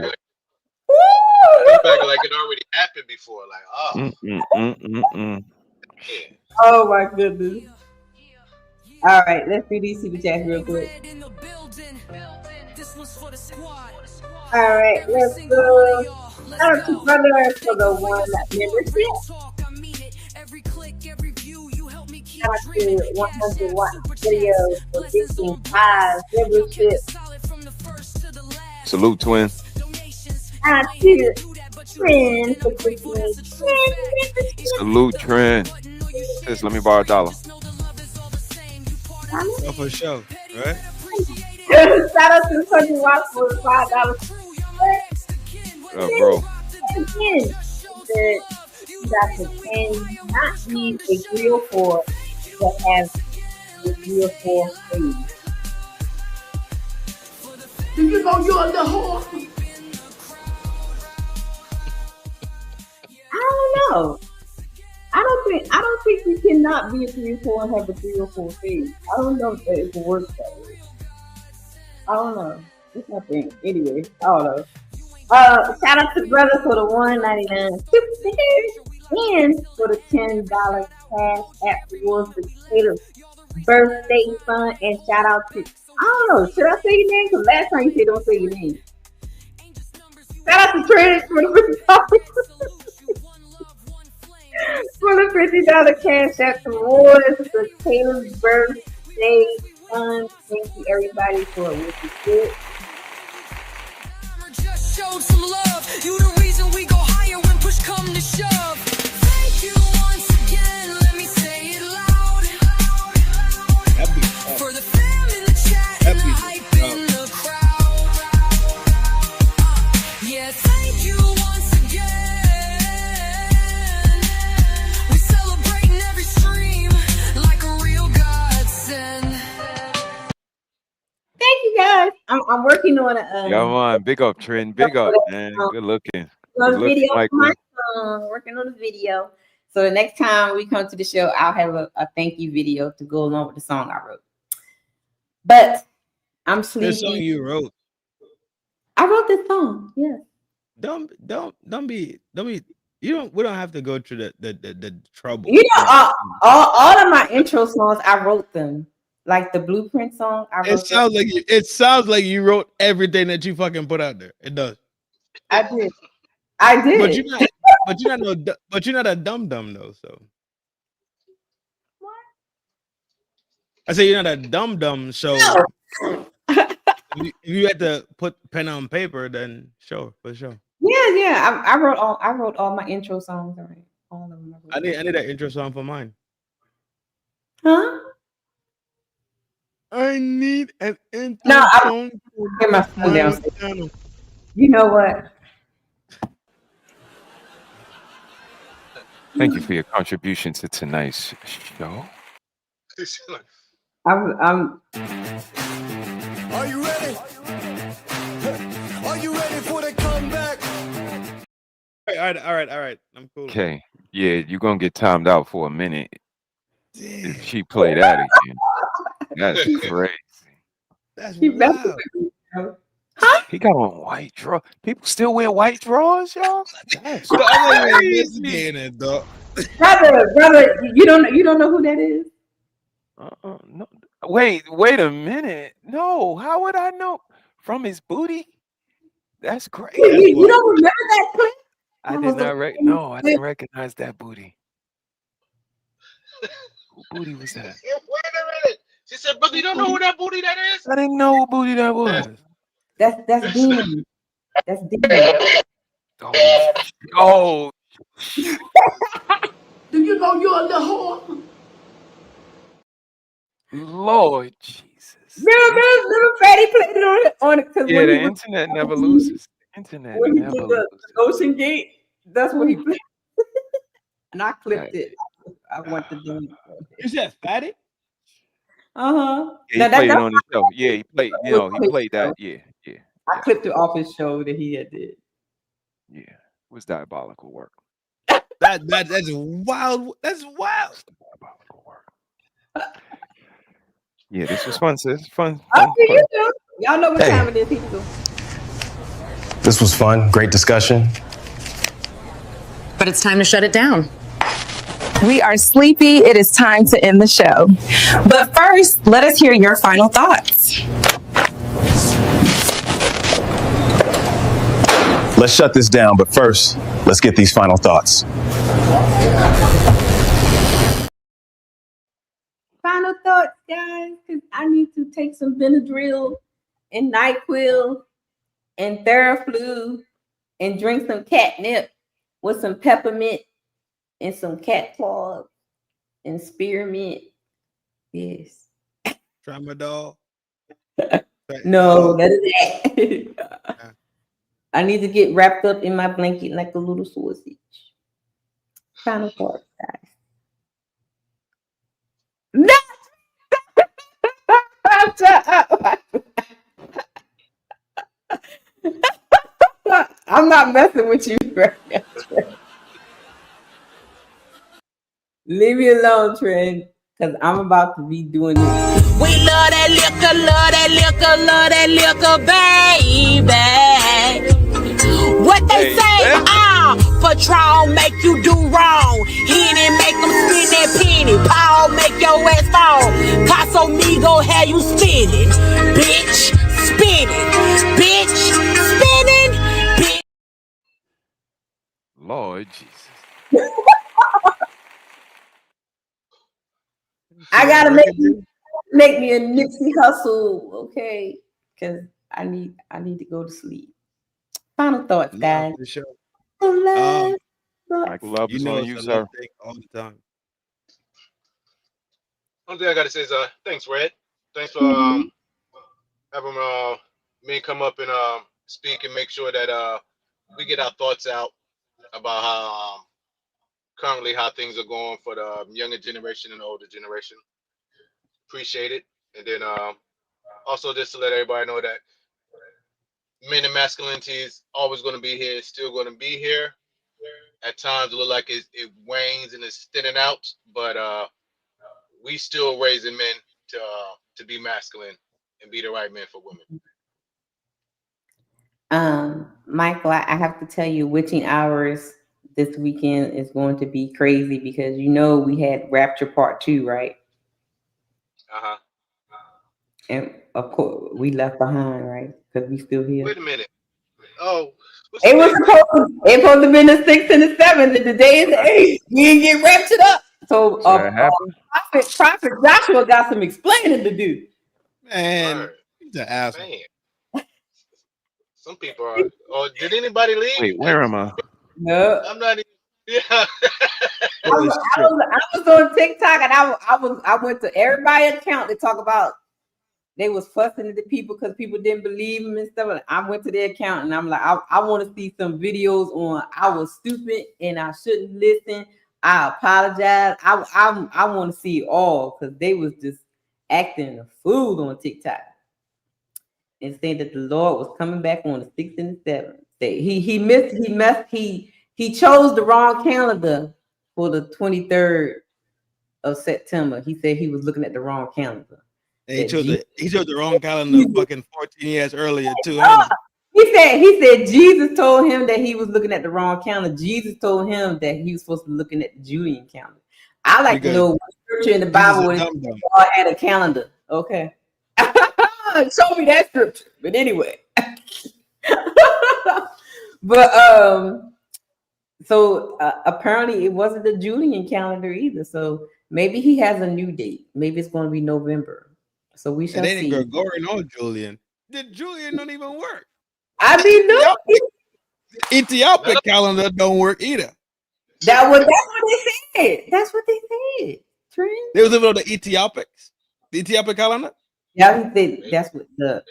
like it already happened before. Like, Oh my goodness. All right, let's do these super chats real quick. All right, let's go. Shout out to brother for the one membership. Shout out to 100 Watt Video for 15 membership. Salute, twin. Shout out to Trin for 15 Salute, Trin. Sis, let me borrow $1. Oh, for sure, right? Shout out to 100 Watt for $5. Bro. Again, Dr. Trin not need a grill for that has a grill for food. Do you know you're the whore? I don't know. I don't think you cannot be a 3-4 and have a 3-4 feed. I don't know if it works that way. I don't know. It's my thing. Anyway, I don't know. Shout out to brother for the $1.99 super stickers and for the $10 cash app rewards for Taylor's birthday fund. And shout out to, I don't know, should I say your name? Because last time you said don't say your name. Shout out to Trin for the for the $50 cash app rewards for Taylor's birthday fund. Thank you everybody for what you did. Just showed some love. You the reason we go higher when push come to shove. Thank you once again. Let me say it loud. For the fam in the chat and the hype in the crowd. Yeah, thank you once again. We celebrating every stream like a real godsend. Thank you guys. I'm working on a Come on, big up, Trin. Big up, man. Good looking. Good looking, video like for my song, working on the video. So the next time we come to the show, I'll have a thank you video to go along with the song I wrote. But I'm sleepy. This song you wrote. I wrote this song. Yes. Don't be. We don't have to go through the trouble. You know, all of my intro songs, I wrote them. Like the Blueprint song, I It wrote that. sounds like you wrote everything that you fucking put out there. It does. I did. I did. But you're not a dum dum though. So What? I say you're not a dum dum. So No. if you had to put pen on paper, then sure, for sure. Yeah. I wrote all my intro songs already. All of them. I need that intro song for mine. Huh? I need an intro No, song. Get my phone down. You know what? Thank you for your contribution to tonight's show. I'm Are you ready? Are you ready for the comeback? All right. I'm cool. Okay. Yeah, you're gonna get timed out for a minute if she play that again. That's crazy. That's He wild. Huh? He got on white draw. People still wear white drawers, y'all? That's So I'm not even crazy. investigating it, dog. brother, you don't know who that is? No. Wait a minute. No, how would I know? From his booty? That's crazy. You don't remember that clip? I did not I didn't recognize that booty. Who booty was that? Wait a minute. She said, brother, you don't know who that booty that is? I didn't know who booty that was. That's Demon. That's Demon. Oh. Do you know you're a little whore? Lord Jesus. Little Fatty played it on it because Yeah, the internet never loses. Internet when he never did loses. the Ocean Gate, that's what he played. And I clipped it. I want to do. You said Fatty? Uh-huh. Yeah, he played it on the show. Yeah, he played. He played that. Yeah. I clipped it off his show that he had did. Yeah, it was diabolical work. That's wild. That's wild. Diabolical work. Yeah, this was fun, sis. Fun. Y'all know what time it is, people. This was fun. Great discussion. But it's time to shut it down. We are sleepy. It is time to end the show. But first, let us hear your final thoughts. Let's shut this down, but first, let's get these final thoughts. Final thoughts, guys, because I need to take some Benadryl and NyQuil and Theraflu and drink some catnip with some peppermint and some cat claws and spearmint. Yes. Tramadol. No, that is that. I need to get wrapped up in my blanket like a little sausage. Final thoughts, guys. No! I'm not messing with you, Trin. Leave me alone, Trin, because I'm about to be doing this. We love that liquor, love that liquor, love that liquor, baby. What they say, Patron make you do wrong. Henny make them spin that penny. Paul make your ass fall. Casomigo have you spinning. Bitch, spinning. Bitch, spinning. Bitch. Lord Jesus. I gotta make me a Nipsey Hustle, okay? Because I need to go to sleep. Final thoughts, guys. Michael Love is on you, sir. All the time. One thing I gotta say is thanks, Red. Thanks for having me come up and speak and make sure that we get our thoughts out about how currently how things are going for the younger generation and the older generation. Appreciate it. And then also just to let everybody know that men and masculinity is always going to be here. It's still going to be here. At times it look like it wanes and it's thinning out, but we still raising men to be masculine and be the right men for women. Michael, I have to tell you, witching hours this weekend is going to be crazy because we had Rapture Part 2, right? And of course, we left behind, right? Because we still here. Wait a minute. Oh, It was supposed to be the 6th and the 7th, and today is the 8th. We didn't get raptured up. So that happened? Prophet Joshua got some explaining to do. Man, he's an asshole. Man. Some people are. Oh, did anybody leave? Wait, where am I? No. I'm not even. Yeah. I was on TikTok and I went to everybody's account to talk about they was fussing at the people because people didn't believe them and stuff. And I went to their account and I'm like, I want to see some videos on I was stupid and I shouldn't listen. I apologize. I want to see it all because they was just acting a fool on TikTok and saying that the Lord was coming back on the 6th and the 7th. He chose the wrong calendar for the 23rd of September. He said he was looking at the wrong calendar. And he chose the wrong calendar fucking 14 years earlier too. He said Jesus told him that he was looking at the wrong calendar. Jesus told him that he was supposed to be looking at the Julian calendar. I like to know what scripture in the Bible where God had a calendar. Okay. Show me that scripture. But anyway. But so apparently it wasn't the Julian calendar either. So maybe he has a new date. Maybe it's going to be November. So we shall see. Gregorian or Julian. Did Julian not even work? I mean, no. Ethiopic calendar don't work either. That's what they said. That's what they said. Trin. They was living on the Ethiopics. The Ethiopic calendar? Yeah, that's what man,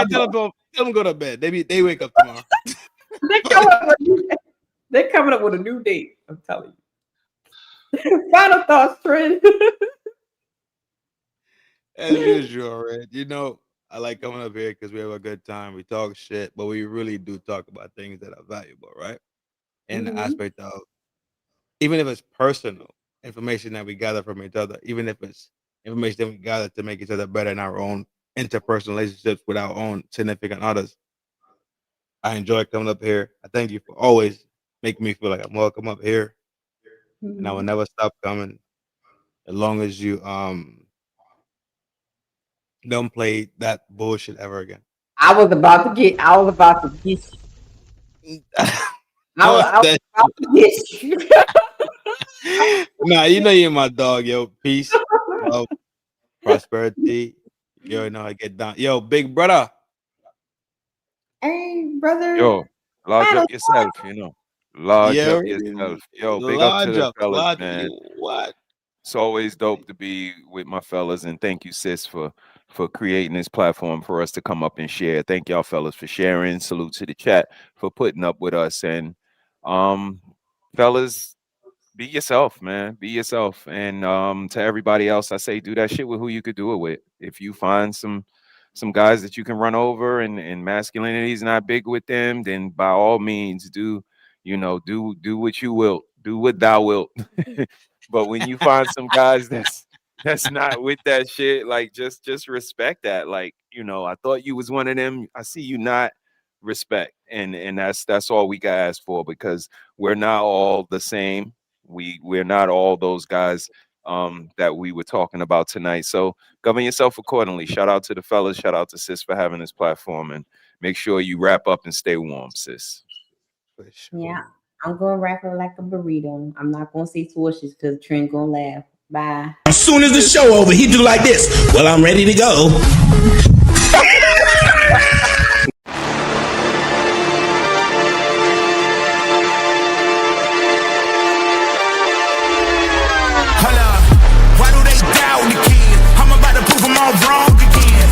tell them go to bed. They wake up tomorrow. They're coming up with a new date. I'm telling you. Final thoughts, Trin. As usual, right? You know, I like coming up here because we have a good time. We talk shit, but we really do talk about things that are valuable, right? In the aspect of, even if it's personal information that we gather from each other, even if it's information that we gather to make each other better in our own interpersonal relationships with our own significant others. I enjoy coming up here. I thank you for always making me feel like I'm welcome up here. And I will never stop coming as long as you don't play that bullshit ever again. I was about to get you. I was about to get you. Nah, you know you're my dog, yo. Peace, love, prosperity. You already know how to get down. Yo, big brother. Hey, brother. Yo, large up yourself, you know. Large up yourself. Yo, big up to the fellas, man. What? It's always dope to be with my fellas, and thank you, sis, for creating this platform for us to come up and share. Thank y'all fellas for sharing. Salute to the chat for putting up with us. And fellas, be yourself, man. Be yourself. And to everybody else, I say do that shit with who you could do it with. If you find some guys that you can run over and masculinity is not big with them, then by all means do what you will. Do what thou wilt. But when you find some guys that's not with that shit, like just respect that. Like, I thought you was one of them. I see you not. Respect. And that's all we got asked for, because we're not all the same. We're not all those guys that we were talking about tonight. So govern yourself accordingly. Shout out to the fellas. Shout out to sis for having this platform, and make sure you wrap up and stay warm, sis. Yeah, I'm gonna wrap it like a burrito. I'm not gonna say swooshes because Trin gonna laugh. Bye. As soon as the show over, he do like this. Well, I'm ready to go. Wrong again.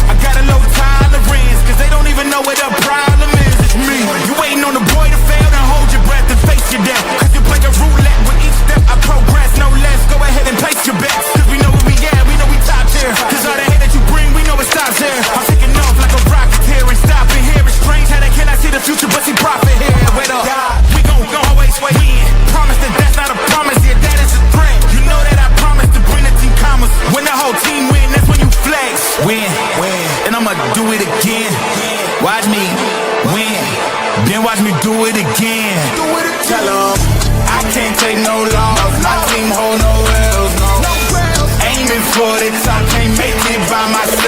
I got a low tolerance, cause they don't even know what the problem is. It's me. You waiting on the boy to fail, then hold your breath and face your death. Cause you play a roulette with each step I progress, no less. Go ahead and place your bets, cause we know where we at, we know we top tier. Cause all the hate that you bring, we know it stops here. I'm taking off like a rocket here and stopping here. It's strange how they cannot see the future, but see profit here. Wait up, we gon' always win. Promise that that's not a promise, yeah, that is a threat. You know that I promise to bring the team commas. When the whole team win, that's when you flex. Win, and I'ma do it again. Watch me win, then watch me do it again. Tell 'em I can't take no loss. My team hold no L's, no. Aiming for the top, can't make it by myself.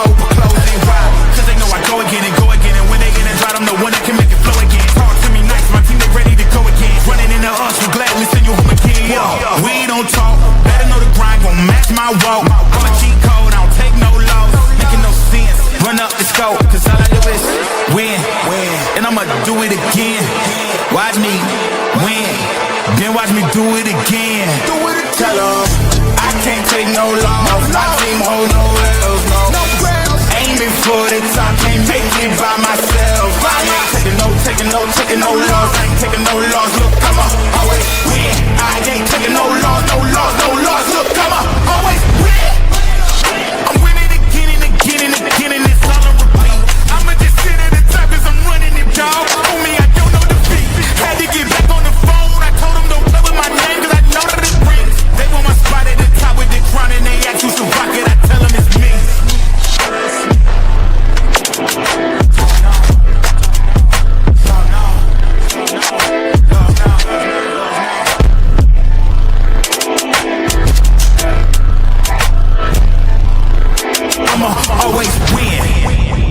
hope for closing. Why? Cause they know I go again. And when they in and dry, I'm the one that can make it flow again. Talk to me nice, my team, they ready to go again. Running into us, we gladly send you home again. We don't talk, better know the grind gon' match my walk. I'm a cheat code, I don't take no loss. Making no sense, run up the scope. Cause all I do is win. And I'ma do it again. Watch me win, then watch me do it again. Tell 'em I can't take no loss. My team hold no L's, no. Aiming for the top, can't make it by myself. I ain't taking no loss. I ain't taking no loss. Look, come on, always win. I ain't taking no loss. Look, come on, always win. I'm winning again and again and again, and it's all on repeat. I'ma just sit at the top 'cause I'm running it, dog. On me, I don't know defeat. Had to get back on the phone. I told them don't cover my name 'cause I know that it rings. They want my spot at the top with the crown and they ask who's to rock it. I tell them it's me. I'ma always win.